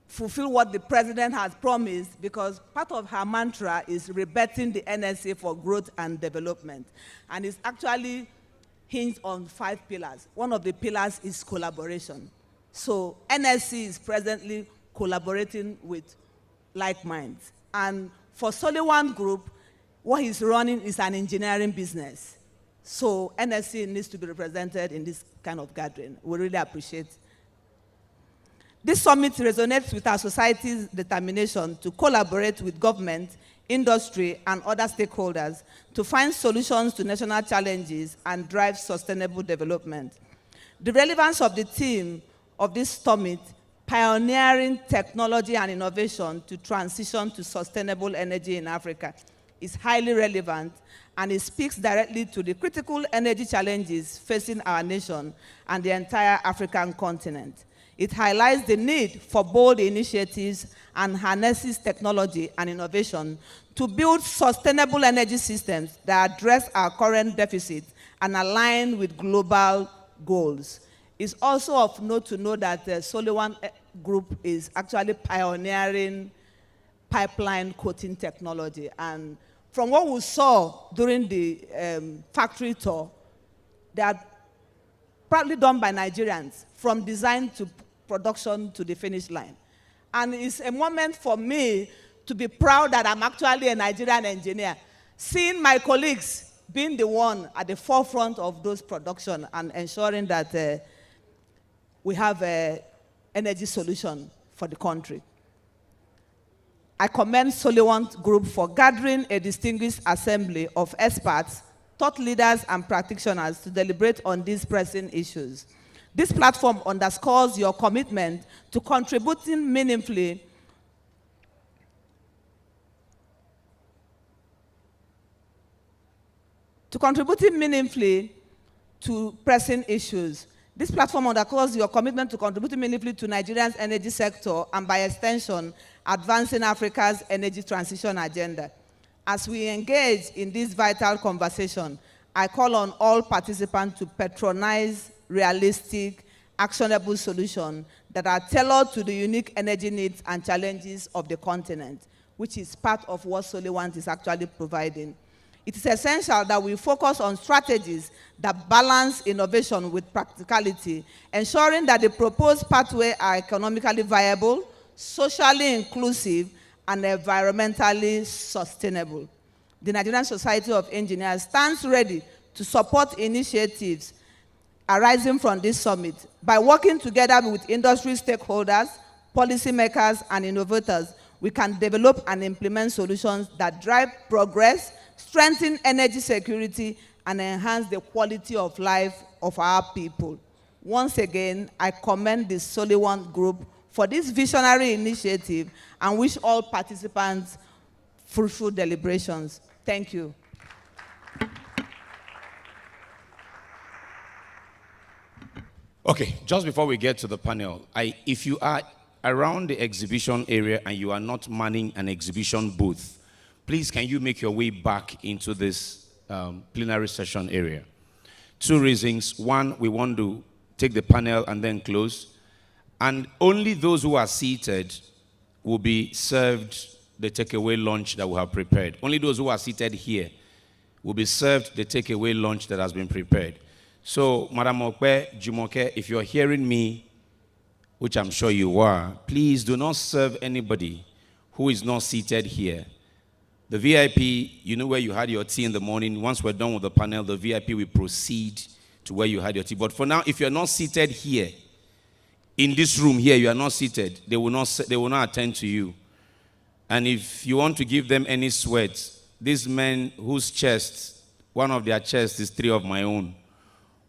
fulfill what the president has promised, because part of her mantra is rebirthing the NSC for growth and development. And it's actually hinged on 5 pillars. One of the pillars is collaboration. So NSC is presently collaborating with like minds. And for Solewant Group, what he's running is an engineering business. So NSC needs to be represented in this kind of gathering. We really appreciate. This summit resonates with our society's determination to collaborate with government, industry, and other stakeholders to find solutions to national challenges and drive sustainable development. The relevance of the theme of this summit, pioneering technology and innovation to transition to sustainable energy in Africa, is highly relevant, and it speaks directly to the critical energy challenges facing our nation and the entire African continent. It highlights the need for bold initiatives and harnesses technology and innovation to build sustainable energy systems that address our current deficits and align with global goals. It's also of note to know that the Solewant Group is actually pioneering pipeline coating technology. And from what we saw during the factory tour, they are probably done by Nigerians, from design to production to the finish line. And it's a moment for me to be proud that I'm actually a Nigerian engineer, seeing my colleagues being the one at the forefront of those production and ensuring that we have an energy solution for the country. I commend Solewant Group for gathering a distinguished assembly of experts, thought leaders, and practitioners to deliberate on these pressing issues. This platform underscores your commitment to contributing meaningfully to pressing issues. This platform underscores your commitment to contributing meaningfully to Nigeria's energy sector and, by extension, advancing Africa's energy transition agenda. As we engage in this vital conversation, I call on all participants to patronize realistic, actionable solutions that are tailored to the unique energy needs and challenges of the continent, which is part of what Solewant is actually providing. It is essential that we focus on strategies that balance innovation with practicality, ensuring that the proposed pathways are economically viable, socially inclusive, and environmentally sustainable. The Nigerian Society of Engineers stands ready to support initiatives arising from this summit by working together with industry stakeholders, policymakers, and innovators. We can develop and implement solutions that drive progress, strengthen energy security, and enhance the quality of life of our people. Once again, I commend the Solewant Group for this visionary initiative and wish all participants fruitful deliberations. Thank you. Okay, just before we get to the panel, if you are around the exhibition area and you are not manning an exhibition booth, please can you make your way back into this plenary session area? Two reasons. One, we want to take the panel and then close. And only those who are seated will be served the takeaway lunch that we have prepared. Only those who are seated here will be served the takeaway lunch that has been prepared. So, Madam Okpe, Jumoke, if you're hearing me, which I'm sure you are, please do not serve anybody who is not seated here. The VIP, you know where you had your tea in the morning. Once we're done with the panel, the VIP will proceed to where you had your tea. But for now, if you're not seated here, in this room here, you are not seated, they will not attend to you. And if you want to give them any sweat, these men whose chest, one of their chests is 3 of my own,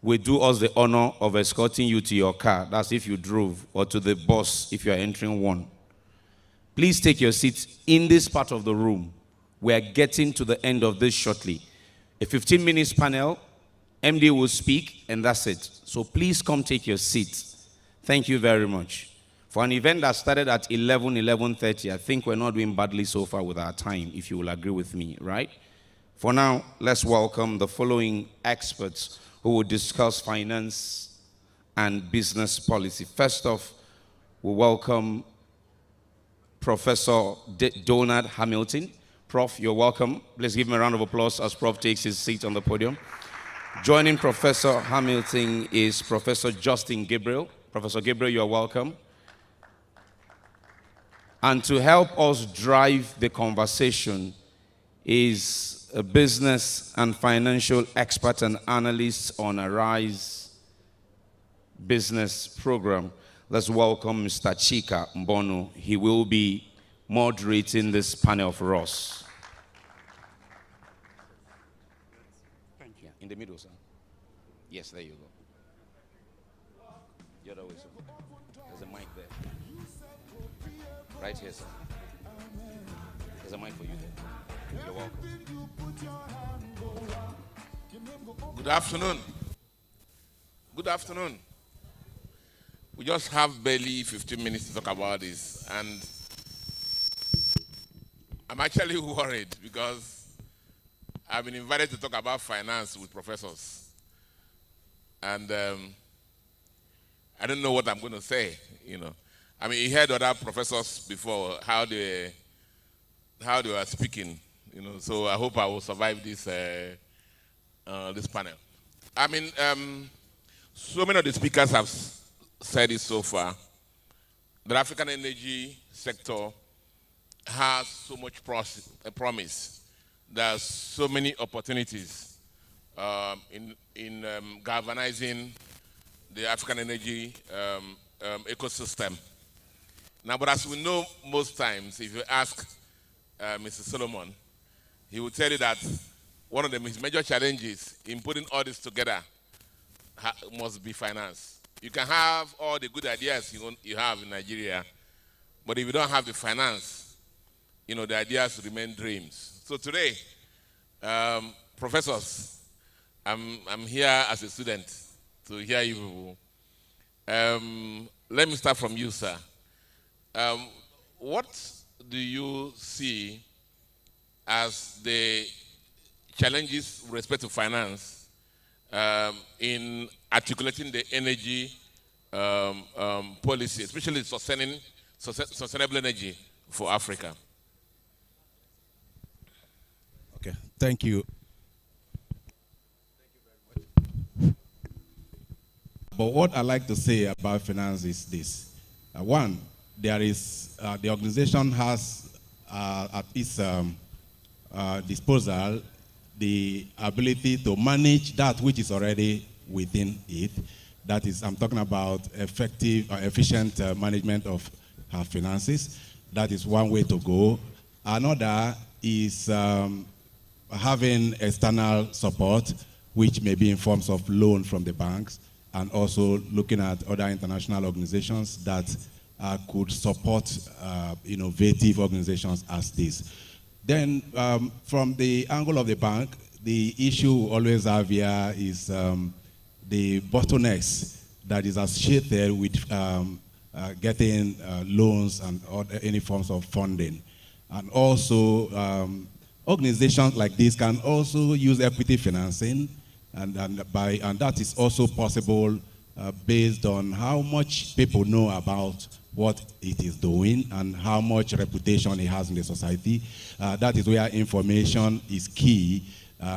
will do us the honor of escorting you to your car. That's if you drove, or to the bus if you are entering one. Please take your seats in this part of the room. We are getting to the end of this shortly. A 15-minute panel, MD will speak, and that's it. So please come take your seat. Thank you very much. For an event that started at 11:30, I think we're not doing badly so far with our time, if you will agree with me, right? For now, let's welcome the following experts who will discuss finance and business policy. First off, we welcome Professor Donald Hamilton. Prof, you're welcome. Please give him a round of applause as Prof takes his seat on the podium. Joining Professor Hamilton is Professor Justin Gabriel. Professor Gabriel, you're welcome. And to help us drive the conversation is a business and financial expert and analyst on Arise Business Program. Let's welcome Mr. Chika Mbono. He will be moderating this panel for us. Thank you. In the middle, sir. Yes, there you go. The other way, sir. There's a mic there. Right here, sir. There's a mic for you there. You're welcome. Good afternoon. Good afternoon. We just have barely 15 minutes to talk about this, and I'm actually worried because I've been invited to talk about finance with professors, and I don't know what I'm going to say. I mean, you heard other professors before how they were speaking. So I hope I will survive this this panel. I mean, so many of the speakers have said it so far. The African energy sector has so much promise. There's so many opportunities in galvanizing the African energy ecosystem. Now, but as we know, most times, if you ask Mr. Solomon, he will tell you that one of his major challenges in putting all this together must be finance. You can have all the good ideas you have in Nigeria, but if you don't have the finance, the ideas remain dreams. So today, professors, I'm here as a student to hear you. Let me start from you, sir. What do you see as the challenges with respect to finance in articulating the energy policy, especially sustainable energy for Africa? Okay, thank you. But what I like to say about finance is this. One, there is, the organization has at its disposal the ability to manage that which is already within it. That is, I'm talking about effective or efficient management of our finances. That is one way to go. Another is having external support, which may be in forms of loan from the banks, and also looking at other international organizations that could support innovative organizations as this. Then, from the angle of the bank, the issue we always have here is the bottlenecks that is associated with getting loans and any forms of funding. And also, organizations like this can also use equity financing, and that is also possible based on how much people know about what it is doing and how much reputation it has in the society. That is where information is key.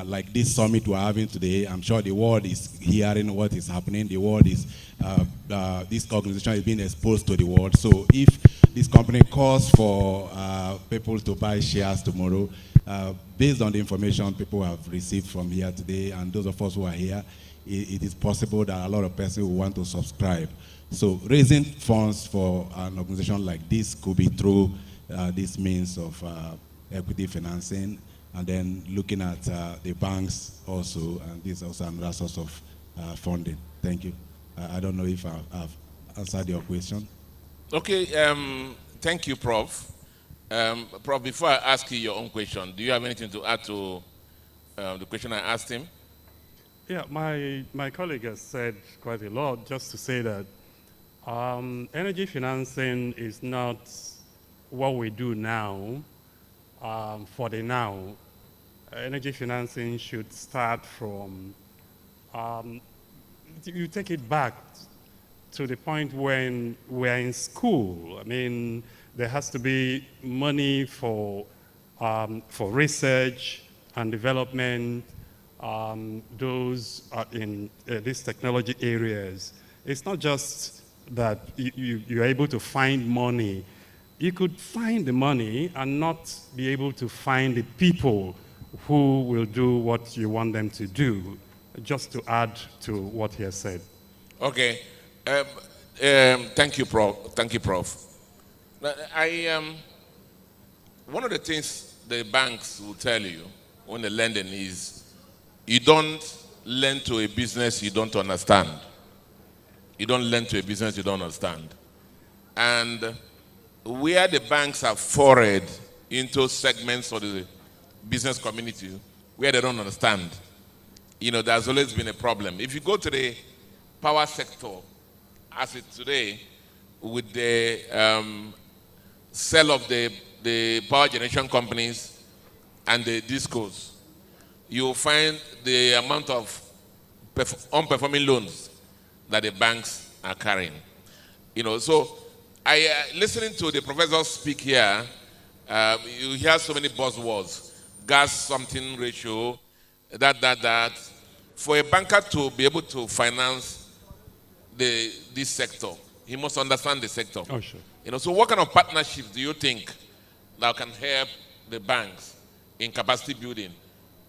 Like this summit we're having today, I'm sure the world is hearing what is happening. The world is, this organization is being exposed to the world. So if this company calls for people to buy shares tomorrow, based on the information people have received from here today and those of us who are here, it is possible that a lot of persons will want to subscribe. So raising funds for an organization like this could be through this means of equity financing, and then looking at the banks also, and this is also another source of funding. Thank you. I don't know if I've answered your question. Okay, thank you, Prof. Prof, before I ask you your own question, do you have anything to add to the question I asked him? Yeah, my colleague has said quite a lot. Just to say that energy financing is not what we do now for the now. Energy financing should start from, you take it back to the point when we're in school. I mean, there has to be money for research and development, those are in these technology areas. It's not just that you're able to find money. You could find the money and not be able to find the people who will do what you want them to do, just to add to what he has said. Okay. Thank you, Prof. Thank you, Prof. One of the things the banks will tell you when they're lending is you don't lend to a business you don't understand. You don't lend to a business you don't understand. And where the banks have forayed into segments of the business community where they don't understand, there's always been a problem. If you go to the power sector, as it today, with the sale of the power generation companies and the discos, you'll find the amount of unperforming loans that the banks are carrying. So listening to the professor speak here, you hear so many buzzwords, gas something ratio, that. For a banker to be able to finance this sector, he must understand the sector. Oh, sure. So what kind of partnerships do you think that can help the banks in capacity building?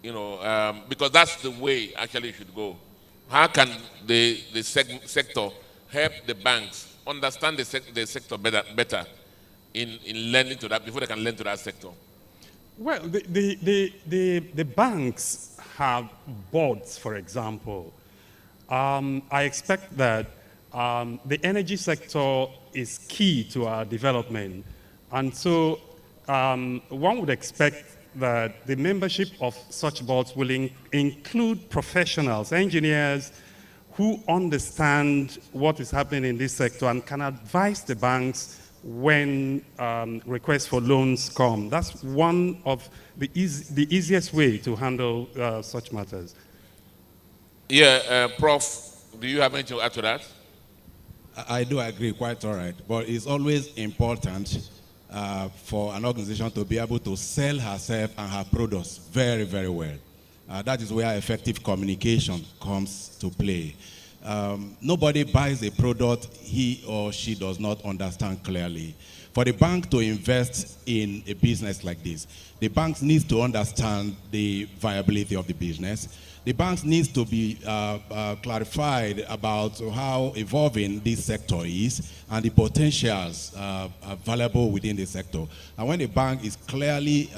Because that's the way actually it should go. How can the sector help the banks understand the sector better in lending to that before they can lend to that sector? Well, the banks have boards, for example. I expect that the energy sector is key to our development. And so one would expect that the membership of such boards will include professionals, engineers, who understand what is happening in this sector and can advise the banks when requests for loans come. That's one of the easiest way to handle such matters. Yeah, Prof, do you have anything to add to that? I do agree, quite all right. But it's always important for an organization to be able to sell herself and her products very, very well. That is where effective communication comes to play. Nobody buys a product he or she does not understand clearly. For the bank to invest in a business like this, the banks need to understand the viability of the business. The banks need to be clarified about how evolving this sector is and the potentials available within the sector. And when the bank is clearly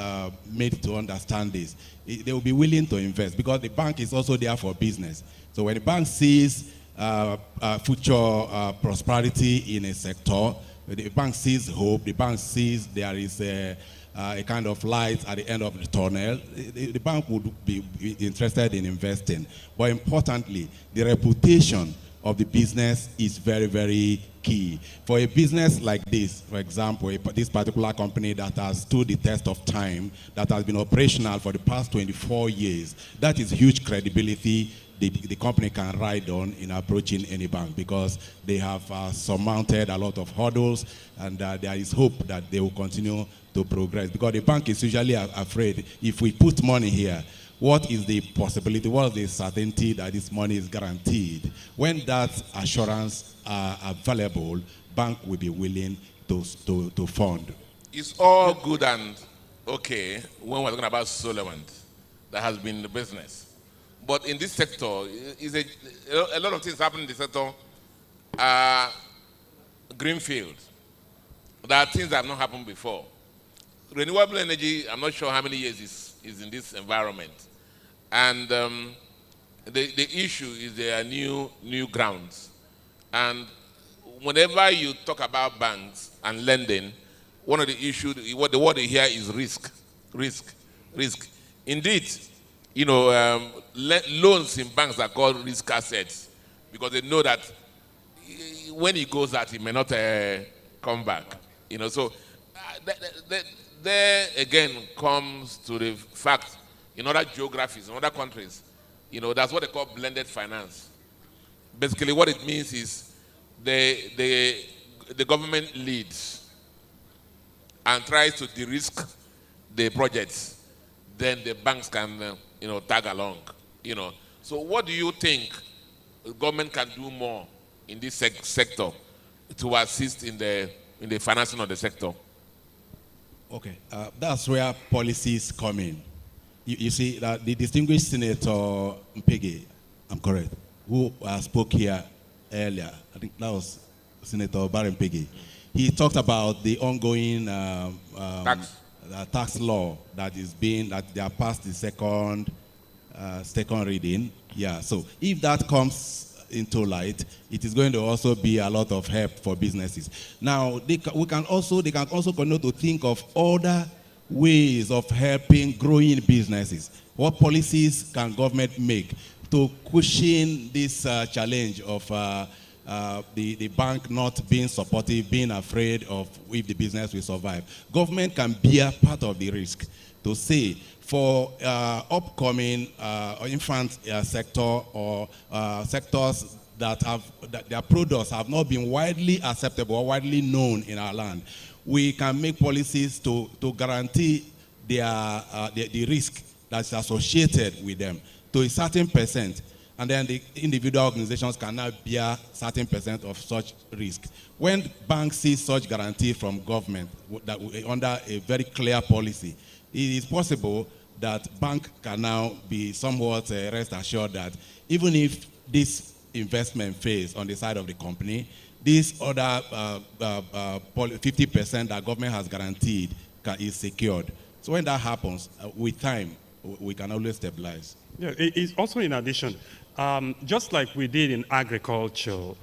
made to understand this, they will be willing to invest, because the bank is also there for business. So when the bank sees future prosperity in a sector, The bank sees hope. The bank sees there is a kind of light at the end of the tunnel. The bank would be interested in investing. But importantly, the reputation of the business is very, very key. For a business like this, for example, this particular company that has stood the test of time, that has been operational for the past 24 years, that is huge credibility the company can ride on in approaching any bank, because they have surmounted a lot of hurdles, and there is hope that they will continue to progress. Because the bank is usually afraid, if we put money here, what is the possibility, what is the certainty that this money is guaranteed? When that assurance are available, bank will be willing to fund. It's all good and okay when we're talking about Solewant that has been in the business. But in this sector, a lot of things happen in the sector are greenfield. There are things that have not happened before. Renewable energy, I'm not sure how many years is in this environment. And the issue is there are new grounds. And whenever you talk about banks and lending, one of the issues, what the word you hear is risk. Indeed, loans in banks are called risk assets, because they know that when it goes out, it may not come back. So there again comes to the fact, in other geographies, in other countries, that's what they call blended finance. Basically, what it means is the government leads and tries to de-risk the projects, then the banks can tag along. So what do you think the government can do more in this sector to assist in the financing of the sector? Okay, that's where policies come in. You see that the distinguished Senator Mpege, I'm correct, who spoke here earlier, I think that was Senator Barry Mpege. He talked about the ongoing tax law that they are past the second reading. Yeah, so if that comes into light, it is going to also be a lot of help for businesses. Now, they can also continue to think of other ways of helping growing businesses. What policies can government make to cushion this challenge of the bank not being supportive, being afraid of if the business will survive? Government can bear part of the risk to say, for upcoming infant sector or sectors that their products have not been widely acceptable or widely known in our land, we can make policies to guarantee the risk that's associated with them to a certain percent, and then the individual organizations can now bear certain percent of such risk. When banks see such guarantee from government that under a very clear policy, it is possible that bank can now be somewhat rest assured that even if this investment fails on the side of the company, this other 50% that government has guaranteed is secured. So when that happens, with time, we can always stabilize. Yeah, it's also in addition, just like we did in agriculture,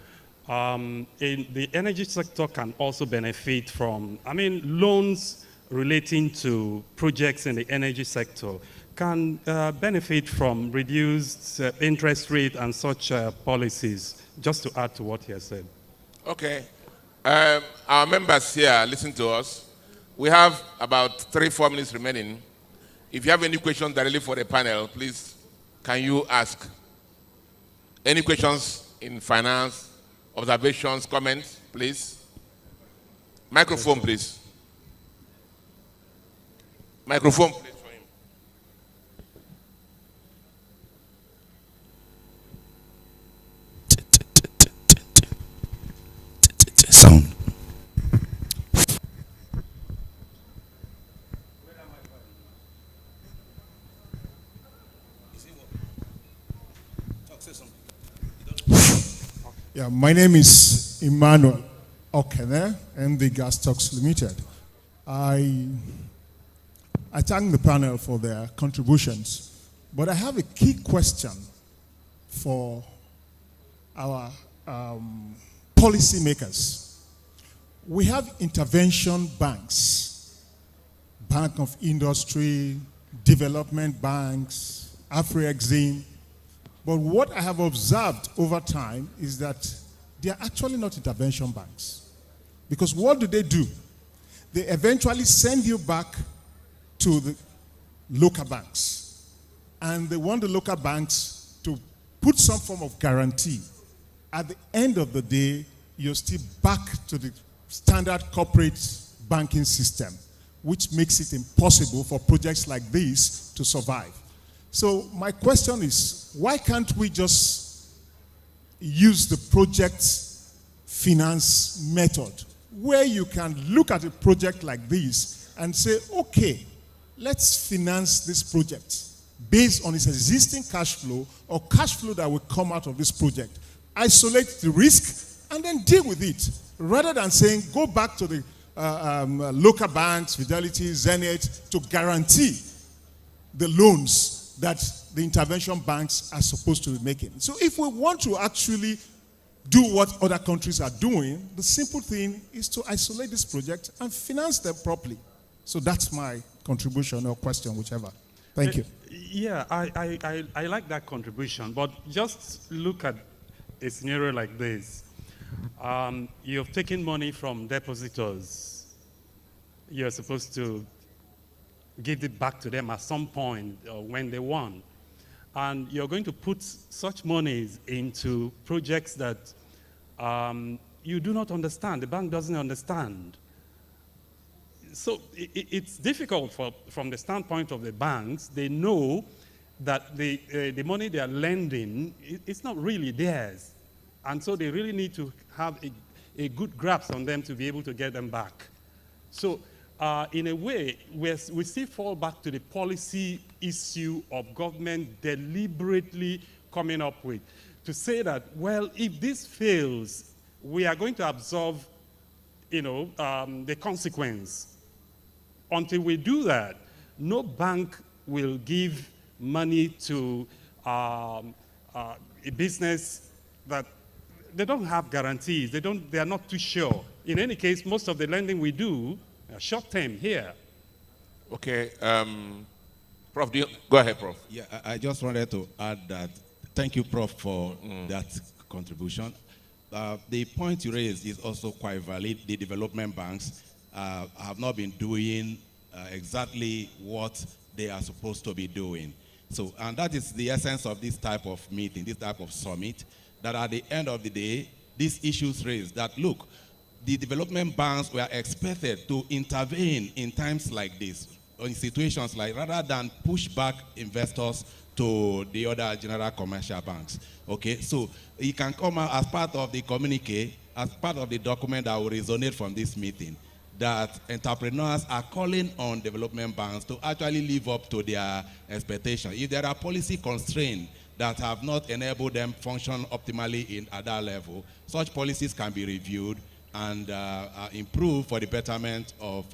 in the energy sector can also benefit from, loans relating to projects in the energy sector can benefit from reduced interest rate and such policies, just to add to what he has said. Okay. Our members here listen to us. We have about 3-4 minutes remaining. If you have any questions directly for the panel, please, can you ask? Any questions in finance, observations, comments, please? Microphone, please. Microphone, please, for him. Sound. Yeah, my name is Emmanuel Okene, MD Gas Stocks Limited. I thank the panel for their contributions, but I have a key question for our policy makers. We have intervention banks, Bank of Industry, development banks, Afro-Exim. But what I have observed over time is that they are actually not intervention banks. Because what do? They eventually send you back to the local banks. And they want the local banks to put some form of guarantee. At the end of the day, you're still back to the standard corporate banking system, which makes it impossible for projects like this to survive. So my question is, why can't we just use the project finance method, where you can look at a project like this and say, okay, let's finance this project based on its existing cash flow or cash flow that will come out of this project. Isolate the risk and then deal with it, rather than saying go back to the local banks, Fidelity, Zenith, to guarantee the loans that the intervention banks are supposed to be making. So if we want to actually do what other countries are doing, the simple thing is to isolate this project and finance them properly. So that's my contribution or question, whichever. Thank you. Yeah, I like that contribution, but just look at a scenario like this. You've taken money from depositors. You're supposed to give it back to them at some point when they want. And you're going to put such monies into projects that you do not understand. The bank doesn't understand. So it's difficult from the standpoint of the banks. They know that the money they are lending, it's not really theirs. And so they really need to have a good grasp on them to be able to get them back. So in a way, we still fall back to the policy issue of government deliberately coming up with, to say that, well, if this fails, we are going to absorb, the consequence. Until we do that, no bank will give money to a business that they don't have guarantees. They are not too sure. In any case, most of the lending we do are short-term here. Okay, Prof, go ahead, Prof. Yeah, I just wanted to add that. Thank you, Prof, for that contribution. The point you raised is also quite valid. The development banks have not been doing exactly what they are supposed to be doing. So, and that is the essence of this type of meeting, this type of summit, that at the end of the day, these issues raised that, look, the development banks were expected to intervene in times like this, or in situations like, rather than push back investors to the other general commercial banks. Okay, so it can come out as part of the communique, as part of the document that will resonate from this meeting, that entrepreneurs are calling on development banks to actually live up to their expectations. If there are policy constraints that have not enabled them function optimally at that level, such policies can be reviewed and improved for the betterment of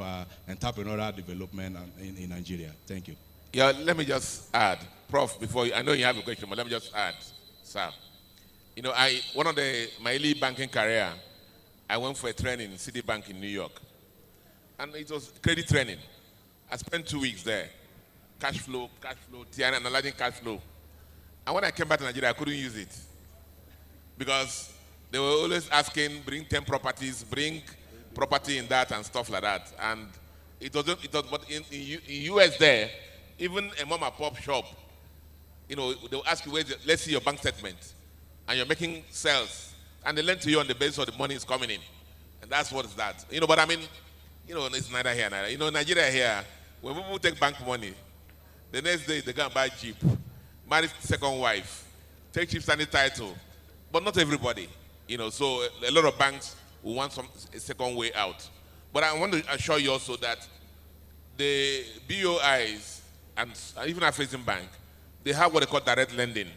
entrepreneurial development in Nigeria. Thank you. Yeah, let me just add, Prof, before I know you have a question, but let me just add, sir. One of my early banking career, I went for a training in Citibank in New York. And it was credit training. I spent 2 weeks there. Cash flow, analyzing cash flow. And when I came back to Nigeria, I couldn't use it. Because they were always asking, bring 10 properties, bring property in that and stuff like that. And but in US there, even a mom and pop shop, they'll ask you, let's see your bank statement. And you're making sales. And they lend to you on the basis of the money is coming in. And that's what is that. But I mean, it's neither here nor there. Nigeria here, when people take bank money, the next day they go and buy Jeep, marry second wife, take chief standing title. But not everybody. So a lot of banks will want a second way out. But I want to assure you also that the BOIs and even Afro-Exim Bank, they have what they call direct lending.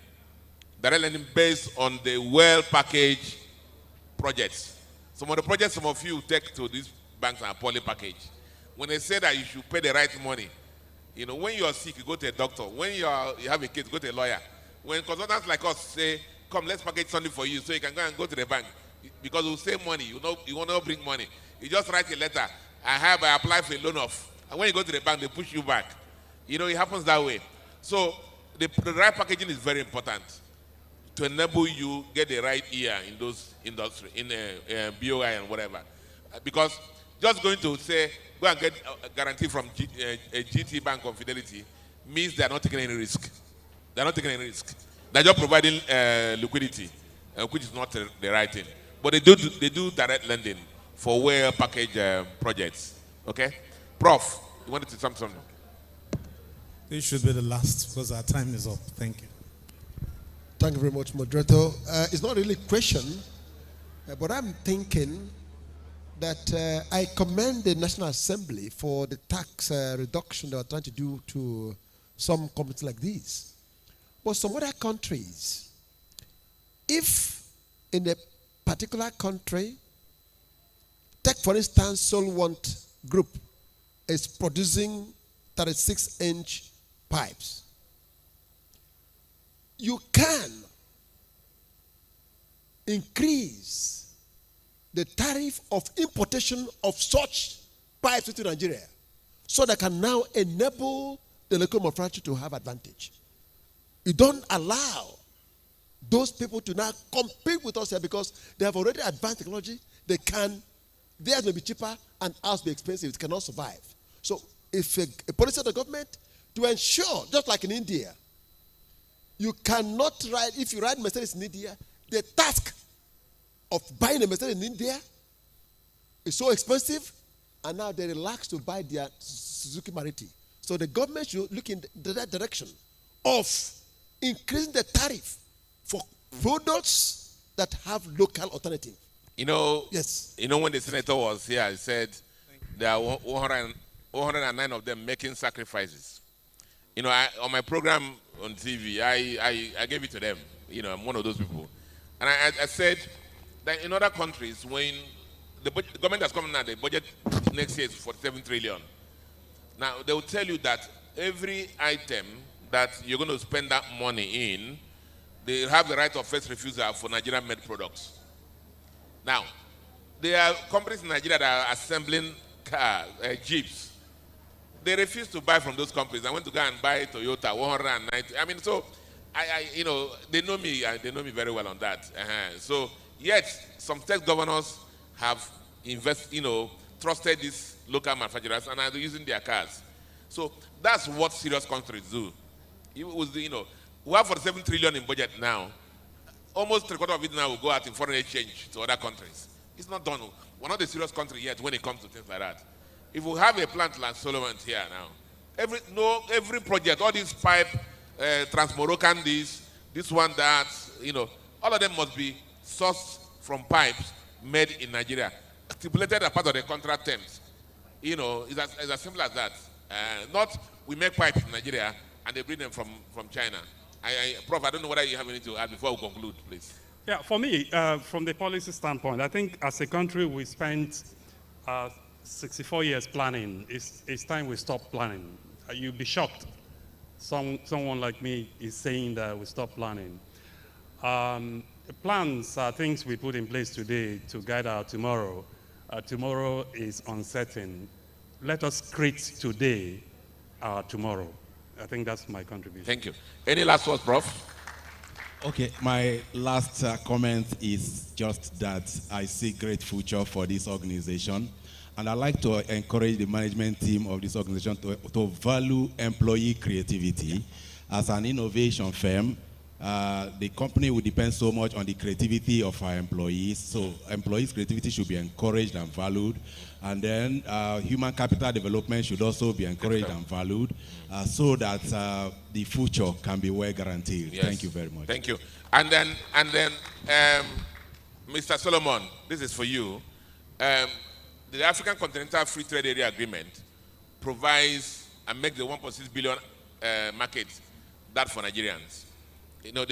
Direct lending based on the well-packaged projects. Some of the projects some of you take to these banks are poorly packaged. When they say that you should pay the right money, when you are sick, you go to a doctor. When you have a kid, go to a lawyer. When consultants like us say, come, let's package something for you so you can go to the bank, because you save money. You will not bring money. You just write a letter. I apply for a loan of, and when you go to the bank, they push you back. It happens that way. So the right packaging is very important to enable you get the right ear in those industry, in BOI and whatever. Because just going to say, go and get a guarantee from GT Bank or Fidelity means they're not taking any risk. They're not taking any risk. They're just providing liquidity, which is not the right thing. But they do direct lending for well-packaged projects. Okay? Prof, you wanted to say something? This should be the last because our time is up. Thank you. Thank you very much, moderator. It's not really a question, but I'm thinking that I commend the National Assembly for the tax reduction they are trying to do to some companies like these. But some other countries, if in a particular country, take for instance, Solewant Group is producing 36-inch pipes. You can increase the tariff of importation of such pipes into Nigeria so that can now enable the local manufacturer to have advantage. You don't allow those people to now compete with us here because they have already advanced technology. Theirs may be cheaper and ours be expensive. It cannot survive. So if a policy of the government to ensure, just like in India, you cannot ride, if you ride Mercedes in India, the task of buying a Mercedes in India is so expensive, and now they relax to buy their Suzuki Mariti. So the government should look in that direction of increasing the tariff for products that have local alternative. Yes. When the senator was here, he said there are 109 of them making sacrifices. On my program on TV, I gave it to them. I'm one of those people. And I said that in other countries, when the government has come now, the budget next year is 47 trillion. Now, they will tell you that every item that you're going to spend that money in, they have the right of first refusal for Nigerian-made products. Now, there are companies in Nigeria that are assembling cars, jeeps. They refuse to buy from those companies. I went to go and buy Toyota 190. So they know me. They know me very well on that. So yet some state governors have trusted these local manufacturers and are using their cars. So that's what serious countries do. We have 47 trillion in budget now. Almost 3/4 of it now will go out in foreign exchange to other countries. It's not done. We're not a serious country yet when it comes to things like that. If we have a plant like Solewant here now, every project, all these pipe, Trans-Moroccan this one, that, all of them must be sourced from pipes made in Nigeria, stipulated as part of the contract terms. It's as simple as that. Not we make pipes in Nigeria and they bring them from China. Prof, I don't know whether you have anything to add before we conclude, please. Yeah, for me, from the policy standpoint, I think as a country we spent 64 years planning. It's time we stop planning. You'll be shocked. Someone like me is saying that we stop planning. Plans are things we put in place today to guide our tomorrow. Tomorrow is uncertain. Let us create today our tomorrow. I think that's my contribution. Thank you. Any last words, Prof? Okay, my last comment is just that I see great future for this organization. And I'd like to encourage the management team of this organization to value employee creativity. As an innovation firm, the company will depend so much on the creativity of our employees. So employees' creativity should be encouraged and valued. And then human capital development should also be encouraged and valued so that the future can be well guaranteed. Yes. Thank you very much. Thank you. And then Mr. Solomon, this is for you. The African Continental Free Trade Area Agreement provides and makes the 1.6 billion market that for Nigerians.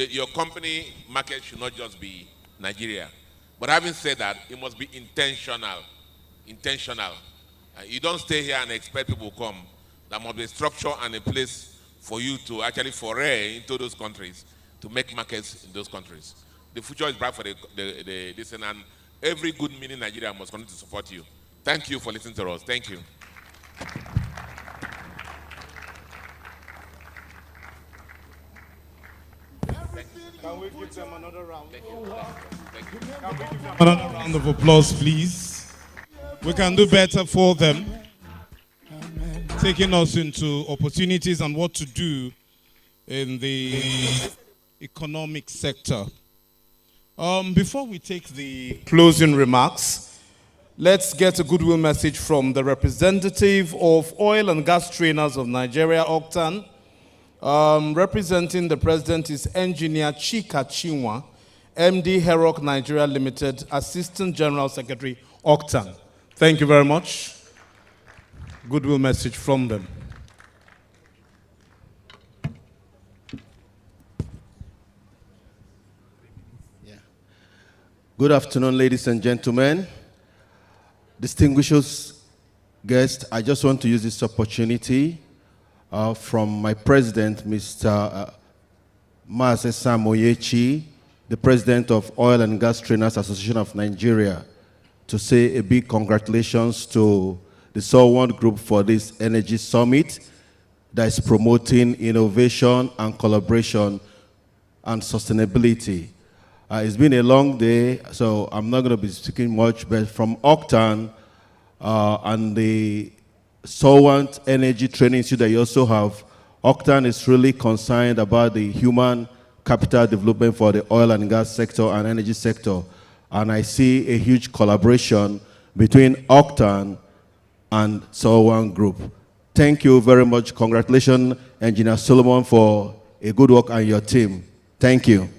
Your company market should not just be Nigeria. But having said that, it must be intentional. You don't stay here and expect people to come. There must be a structure and a place for you to actually foray into those countries to make markets in those countries. The future is bright for this, and every good meaning Nigeria must continue to support you. Thank you for listening to us. Thank you. Can we give them another round? Thank you. Thank you. Can we give them another round of applause, please? We can do better for them, taking us into opportunities and what to do in the economic sector. Before we take the closing remarks, let's get a goodwill message from the representative of Oil and Gas Trainers of Nigeria, Octan. Representing the president is Engineer Chika Chinwa, MD Herok Nigeria Limited, Assistant General Secretary, Octan. Thank you very much. Goodwill message from them. Good afternoon, ladies and gentlemen. Distinguished guests, I just want to use this opportunity from my president, Mr. Maase Sam Oyechi, the president of Oil and Gas Trainers Association of Nigeria, to say a big congratulations to the Solewant Group for this energy summit that is promoting innovation and collaboration and sustainability. It's been a long day, so I'm not going to be speaking much, but from Octan and the Solewant Energy Training Institute that you also have, Octan is really concerned about the human capital development for the oil and gas sector and energy sector. And I see a huge collaboration between Octan and Solewant Group. Thank you very much. Congratulations, Engineer Solomon, for a good work and your team. Thank you.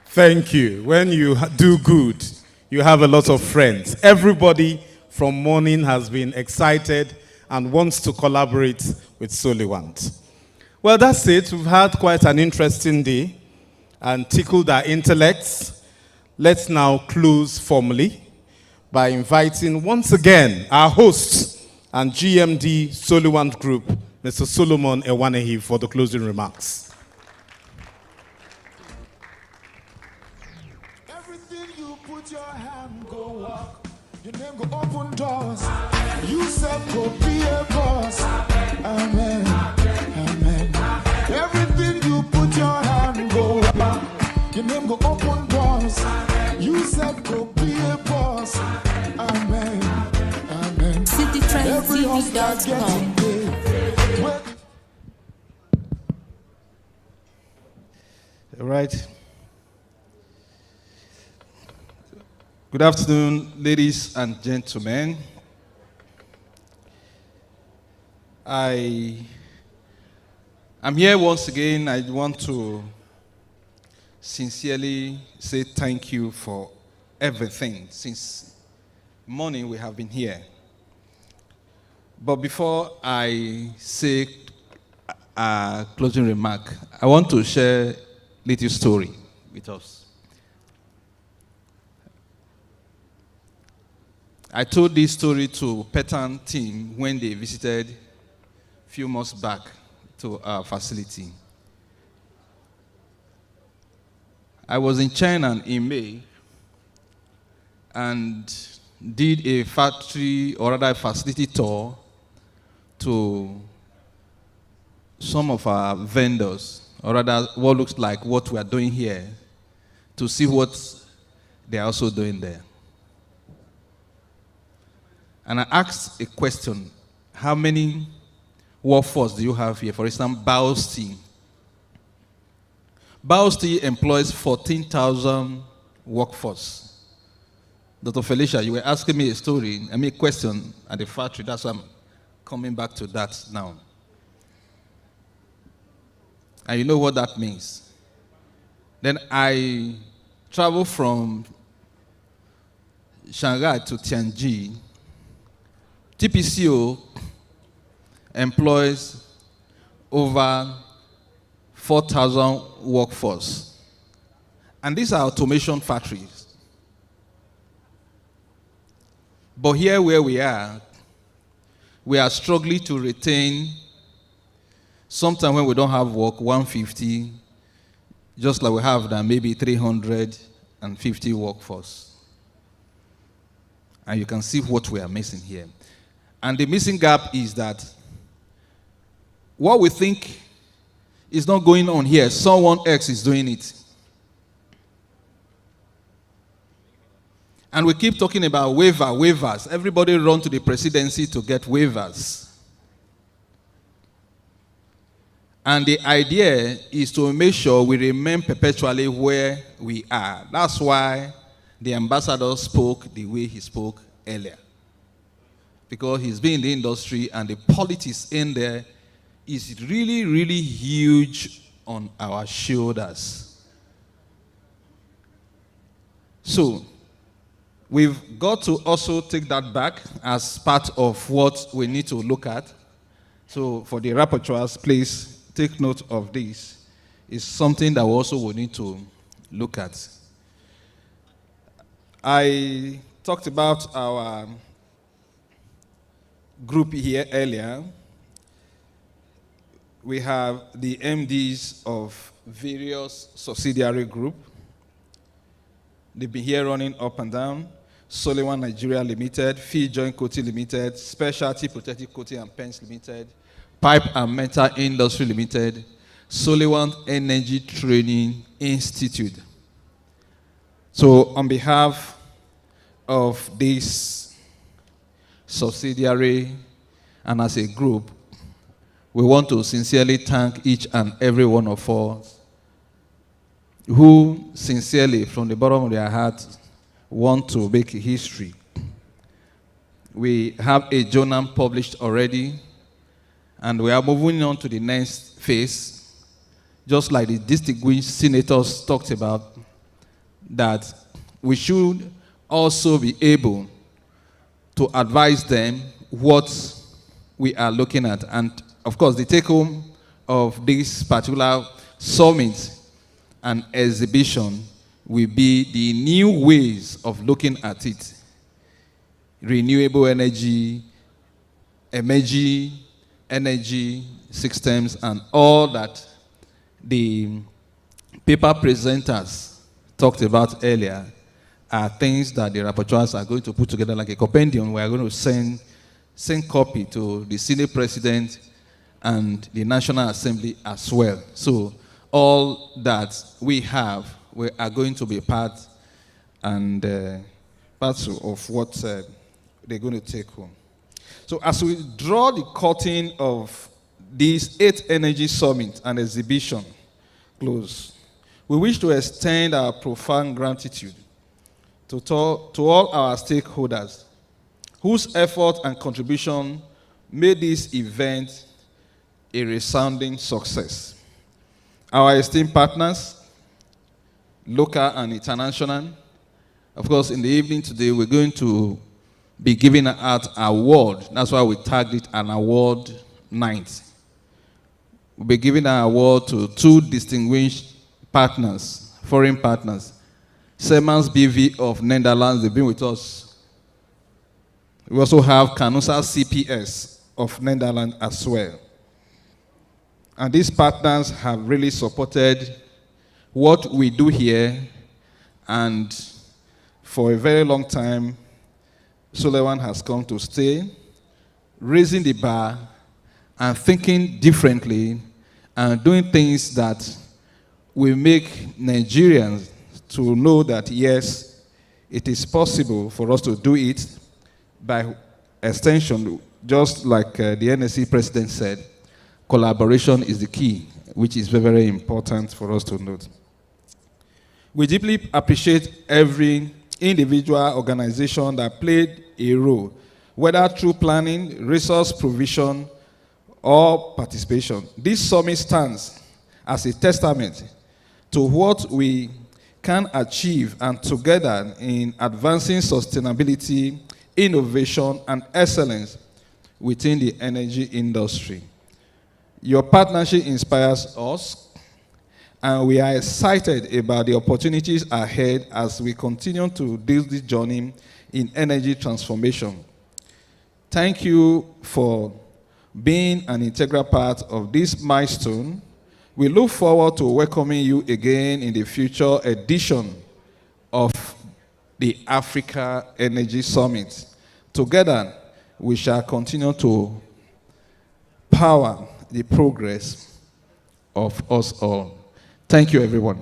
Thank you. When you do good, you have a lot of friends. Everybody from morning has been excited and wants to collaborate with Solewant. Well, that's it. We've had quite an interesting day and tickled our intellects. Let's now close formally by inviting once again our host and GMD Solewant Group, Mr. Solomon Ewanehi, for the closing remarks. Your name go open doors. You said go be a boss. Amen. Amen. Everything you put your hand go up. Your name go open doors. You said go be a boss. Amen. Amen. Every husband getting paid. All right. Good afternoon, ladies and gentlemen. I'm here once again. I want to sincerely say thank you for everything. Since morning we have been here. But before I say a closing remark, I want to share a little story with us. I told this story to Petan team when they visited a few months back to our facility. I was in China in May and did a factory or rather facility tour to some of our vendors, or rather what looks like what we are doing here, to see what they are also doing there. And I asked a question: how many workforce do you have here? For instance, Baosti. Baosti employs 14,000 workforce. Dr. Felicia, you were asking me a question at the factory. That's why I'm coming back to that now. And you know what that means. Then I traveled from Shanghai to Tianjin. TPCO employs over 4,000 workforce. And these are automation factories. But here where we are struggling to retain, sometimes when we don't have work, 150, just like we have now, maybe 300, 150 workforce. And you can see what we are missing here. And the missing gap is that what we think is not going on here, someone else is doing it. And we keep talking about waivers. Everybody run to the presidency to get waivers. And the idea is to make sure we remain perpetually where we are. That's why the ambassador spoke the way he spoke earlier. Because he's been in the industry and the politics in there is really, really huge on our shoulders. So, we've got to also take that back as part of what we need to look at. So for the rapporteurs, please take note of this. It's something that we also will need to look at. I talked about our group here earlier. We have the MDs of various subsidiary groups. They've been here running up and down. Solewant Nigeria Limited, Fee Joint Coating Limited, Specialty Protective Coating and Paints Limited, Pipe and Metal Industry Limited, Solewant Energy Training Institute. So on behalf of this subsidiary and as a group, we want to sincerely thank each and every one of us who sincerely, from the bottom of their heart, want to make history. We have a journal published already, and we are moving on to the next phase, just like the distinguished senators talked about, that we should also be able to advise them what we are looking at. And of course, the take-home of this particular summit and exhibition will be the new ways of looking at it. Renewable energy, emerging energy systems, and all that the paper presenters talked about earlier are things that the rapporteurs are going to put together like a compendium. We are going to send copy to the Senate President and the National Assembly as well. So all that we have, we are going to be part and parts of what they're going to take home. So as we draw the curtain of this 8th Energy Summit and exhibition close, we wish to extend our profound gratitude to all our stakeholders whose effort and contribution made this event a resounding success. Our esteemed partners, local and international. Of course, in the evening today, we're going to be giving out an award. That's why we tagged it an award night. We'll be giving an award to 2 distinguished partners, foreign partners. Siemens BV of Netherlands, they've been with us. We also have Canusa CPS of Netherlands as well. And these partners have really supported what we do here, and for a very long time, Solewant has come to stay, raising the bar and thinking differently and doing things that will make Nigerians to know that, yes, it is possible for us to do it. By extension, just like the NSC president said, collaboration is the key, which is very, very important for us to note. We deeply appreciate every individual organization that played a role, whether through planning, resource provision, or participation. This summit stands as a testament to what we can achieve and together in advancing sustainability, innovation, and excellence within the energy industry. Your partnership inspires us, and we are excited about the opportunities ahead as we continue to do this journey in energy transformation. Thank you for being an integral part of this milestone. We look forward to welcoming you again in the future edition of the Africa Energy Summit. Together, we shall continue to power the progress of us all. Thank you, everyone.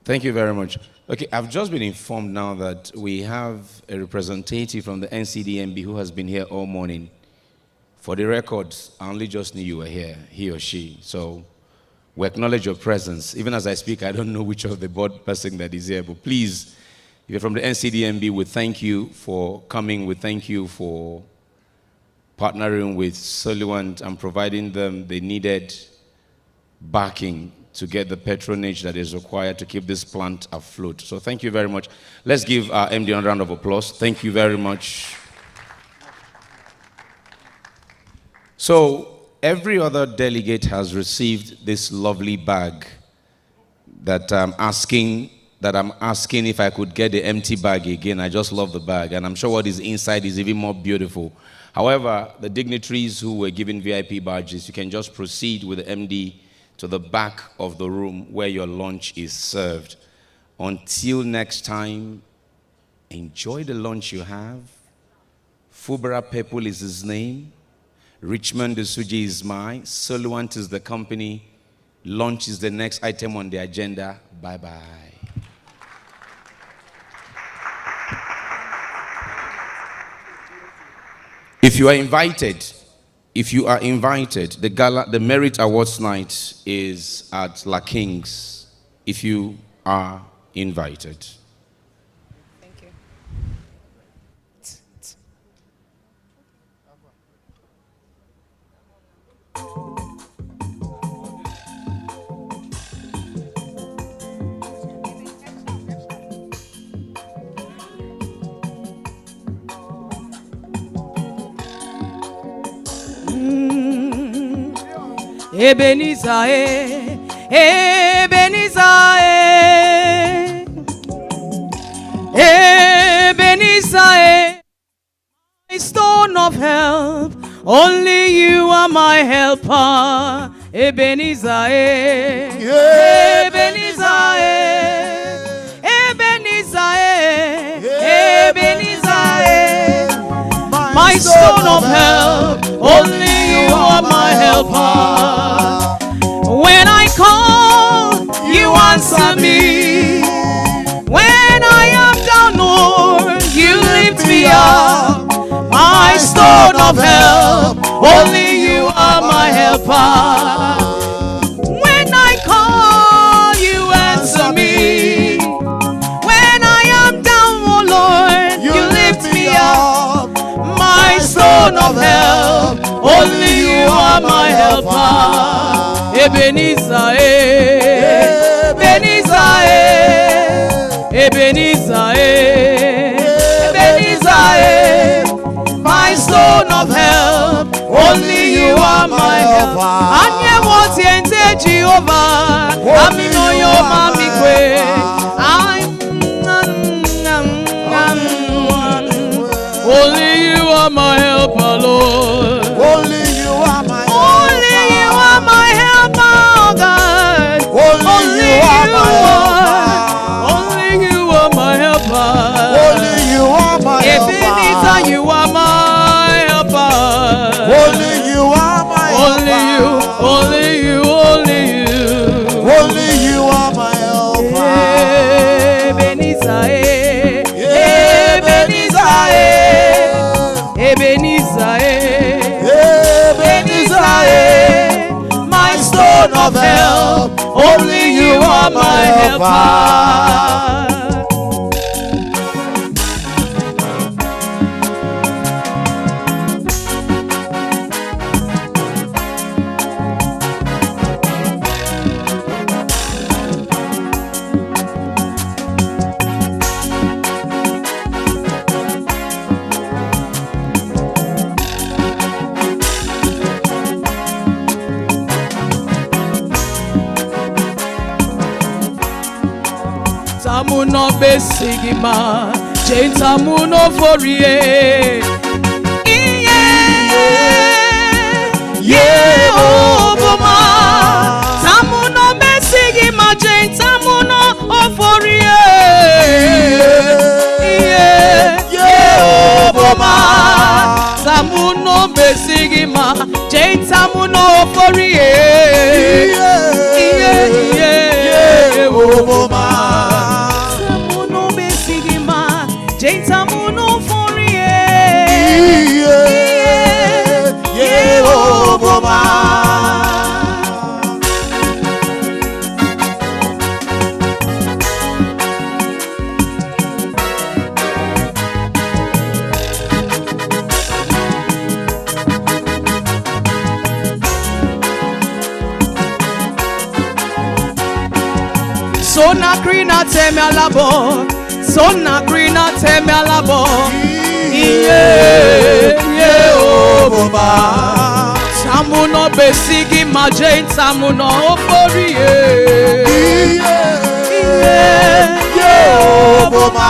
Thank you very much. Okay, I've just been informed now that we have a representative from the NCDMB who has been here all morning. For the records, I only just knew you were here, he or she. So we acknowledge your presence. Even as I speak, I don't know which of the board person that is here, but please, if you're from the NCDMB, we thank you for coming. We thank you for partnering with Solewant and providing them the needed backing to get the patronage that is required to keep this plant afloat. So thank you very much. Let's give our MD a round of applause. Thank you very much. So every other delegate has received this lovely bag that I'm asking if I could get the empty bag again. I just love the bag, and I'm sure what is inside is even more beautiful. However, the dignitaries who were given VIP badges, you can just proceed with the MD to the back of the room where your lunch is served. Until next time, enjoy the lunch you have. Fubara Pepul is his name. Richmond Usuji is mine. Solewant is the company. Lunch is the next item on the agenda. Bye-bye. If you are invited, the gala, the Merit Awards night is at La King's. If you are invited. Thank you. Ebenezer, Ebenezer, Ebenezer, my stone of help. Only you are my helper. Ebenezer, Ebenezer, Ebenezer, Ebenezer, my stone of help. Only you are my helper. When I call, you answer me. When I am down, Lord, you lift me up. My stone of help, only you are my helper. When I call, you answer me. When I am down, oh Lord, you lift me up. My stone of help, only you are my helper. Ebenezer, Ebenezer, Ebenezer, Ebenezer, my stone of help, only you are my helper. Anye woti ente Jehovah, amino yo mami kwe. Only you are my helper, Lord. Only you are my helper. Only you are my helper, God. Only you are my helper. Only you are my helper. Only you are my helper. Ebenezer, you are my helper. Only you are my Only you, helper. only you, only you. Only you are my helper. Ebenezer, Ebenezer, Ebenezer, Ebenezer, my stone of help. Only you are my helper. Samuno besigima Jentamuno forie. Yeah, Obama. Tamuno besigi majentamuno oforie. Yeah, Obama. Tamuno besigi majentamuno oforie. Yeah, Obama. Tamuno besigi majentamuno oforie. Yeah, Obama. Sona grina teme alabo, sona grina teme alabo. Yeah, Obama. Samuno besigi majen samuno ofori. Yeah, Obama.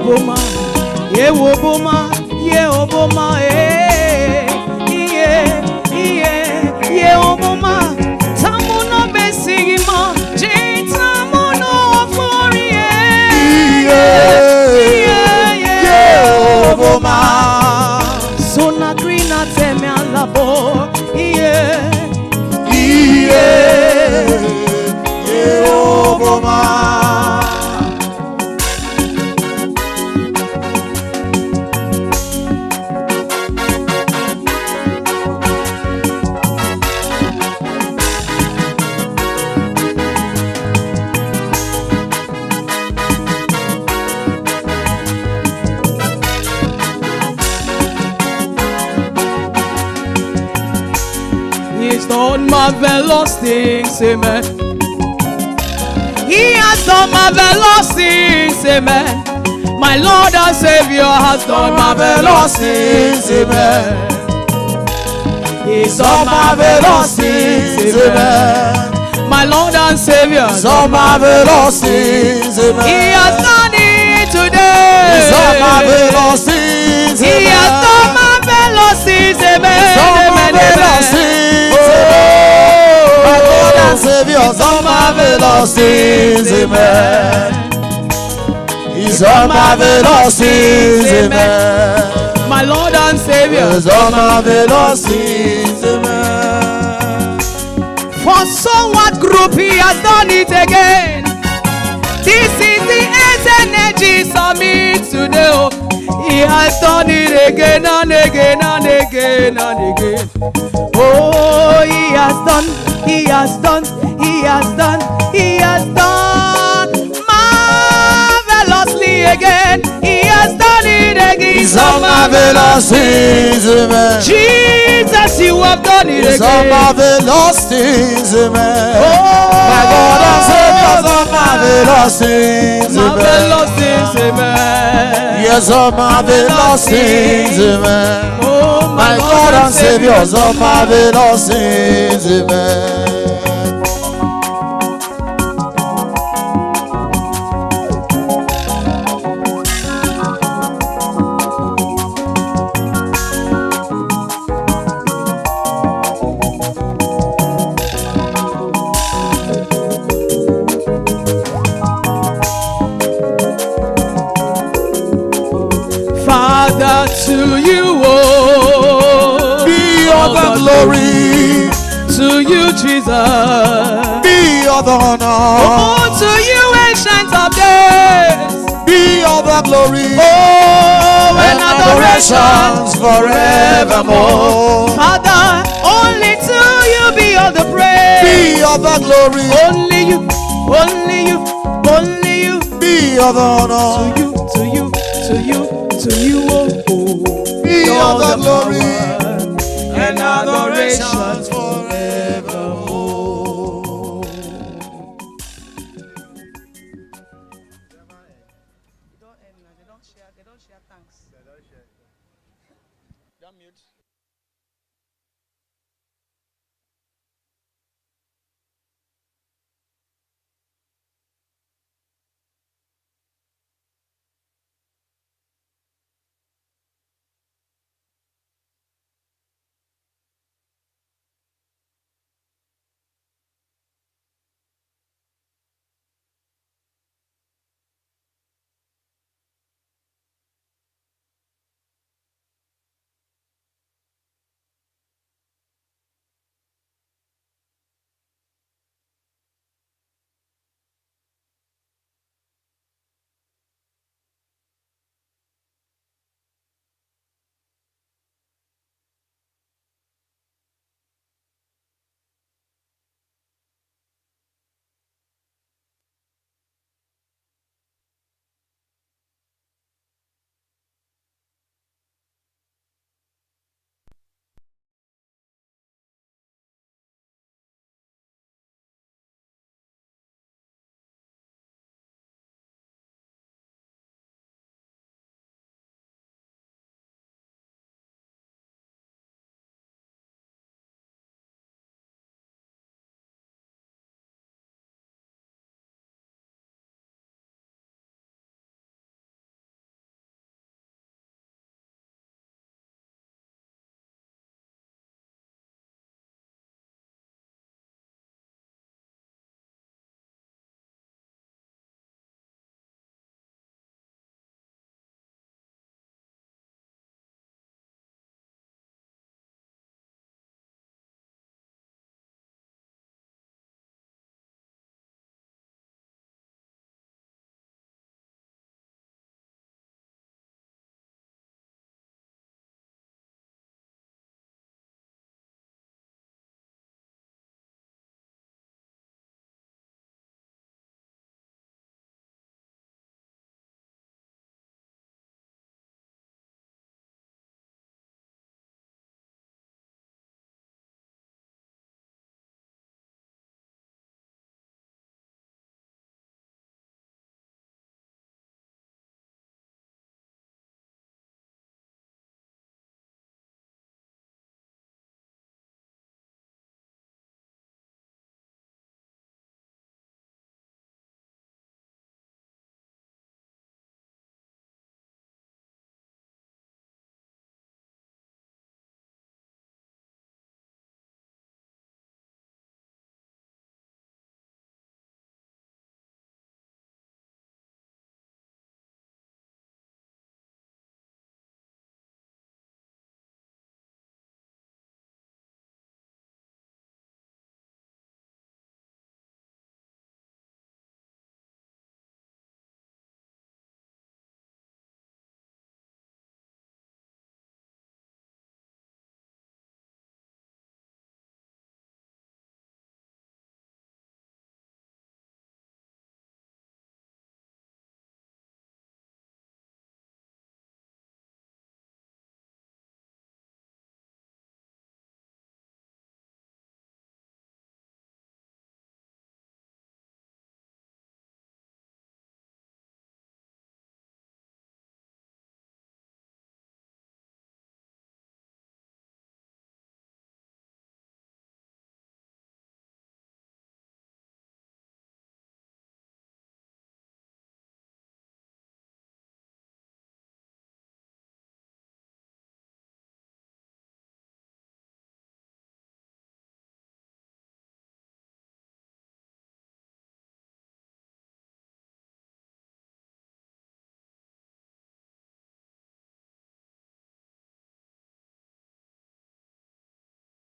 Obama, yeah, Obama, yeah, Obama, yeah, Obama. Tamuno besigima, Tamuno fori, yeah, Obama. Sona grina teme alabo, yeah, Obama. He's done marvelous things, amen. He has done marvelous things, amen. My Lord and Savior has done marvelous things, amen. He's done marvelous things, amen. My Lord and Savior has done marvelous things, amen. He has done it today. He's done marvelous things, amen. He has done marvelous things, amen. He's done marvelous things. My Lord and Savior, some marvelous things, amen. He's all marvelous things, amen. My Lord and Savior, some marvelous things, amen. For Solewant group, He has done it again. This is the Earth Energy Summit today. Oh. He has done it again and again and again and again. Oh, He has done, He has done, He has done, He has done marvelously again. He has done it again. He's so marvelous things, amen. Jesus, You have done it again. He's so marvelous things, amen. Oh, my God and Savior, so marvelous things, amen. Marvelous things, amen. Yes, so marvelous things, amen. Oh, my God and Savior, so marvelous things, amen. Father, to You, oh, be all the glory. To You, Jesus, be all the honor. Oh, to You, Ancient of Days, be all the glory. Oh, and adorations forevermore. Father, only to You be all the praise. Be all the glory. Only You, only You, only You. Be all the honor. To You, to You, to You. To you, be all the glory and adoration forevermore. They don't share thanks. That mute.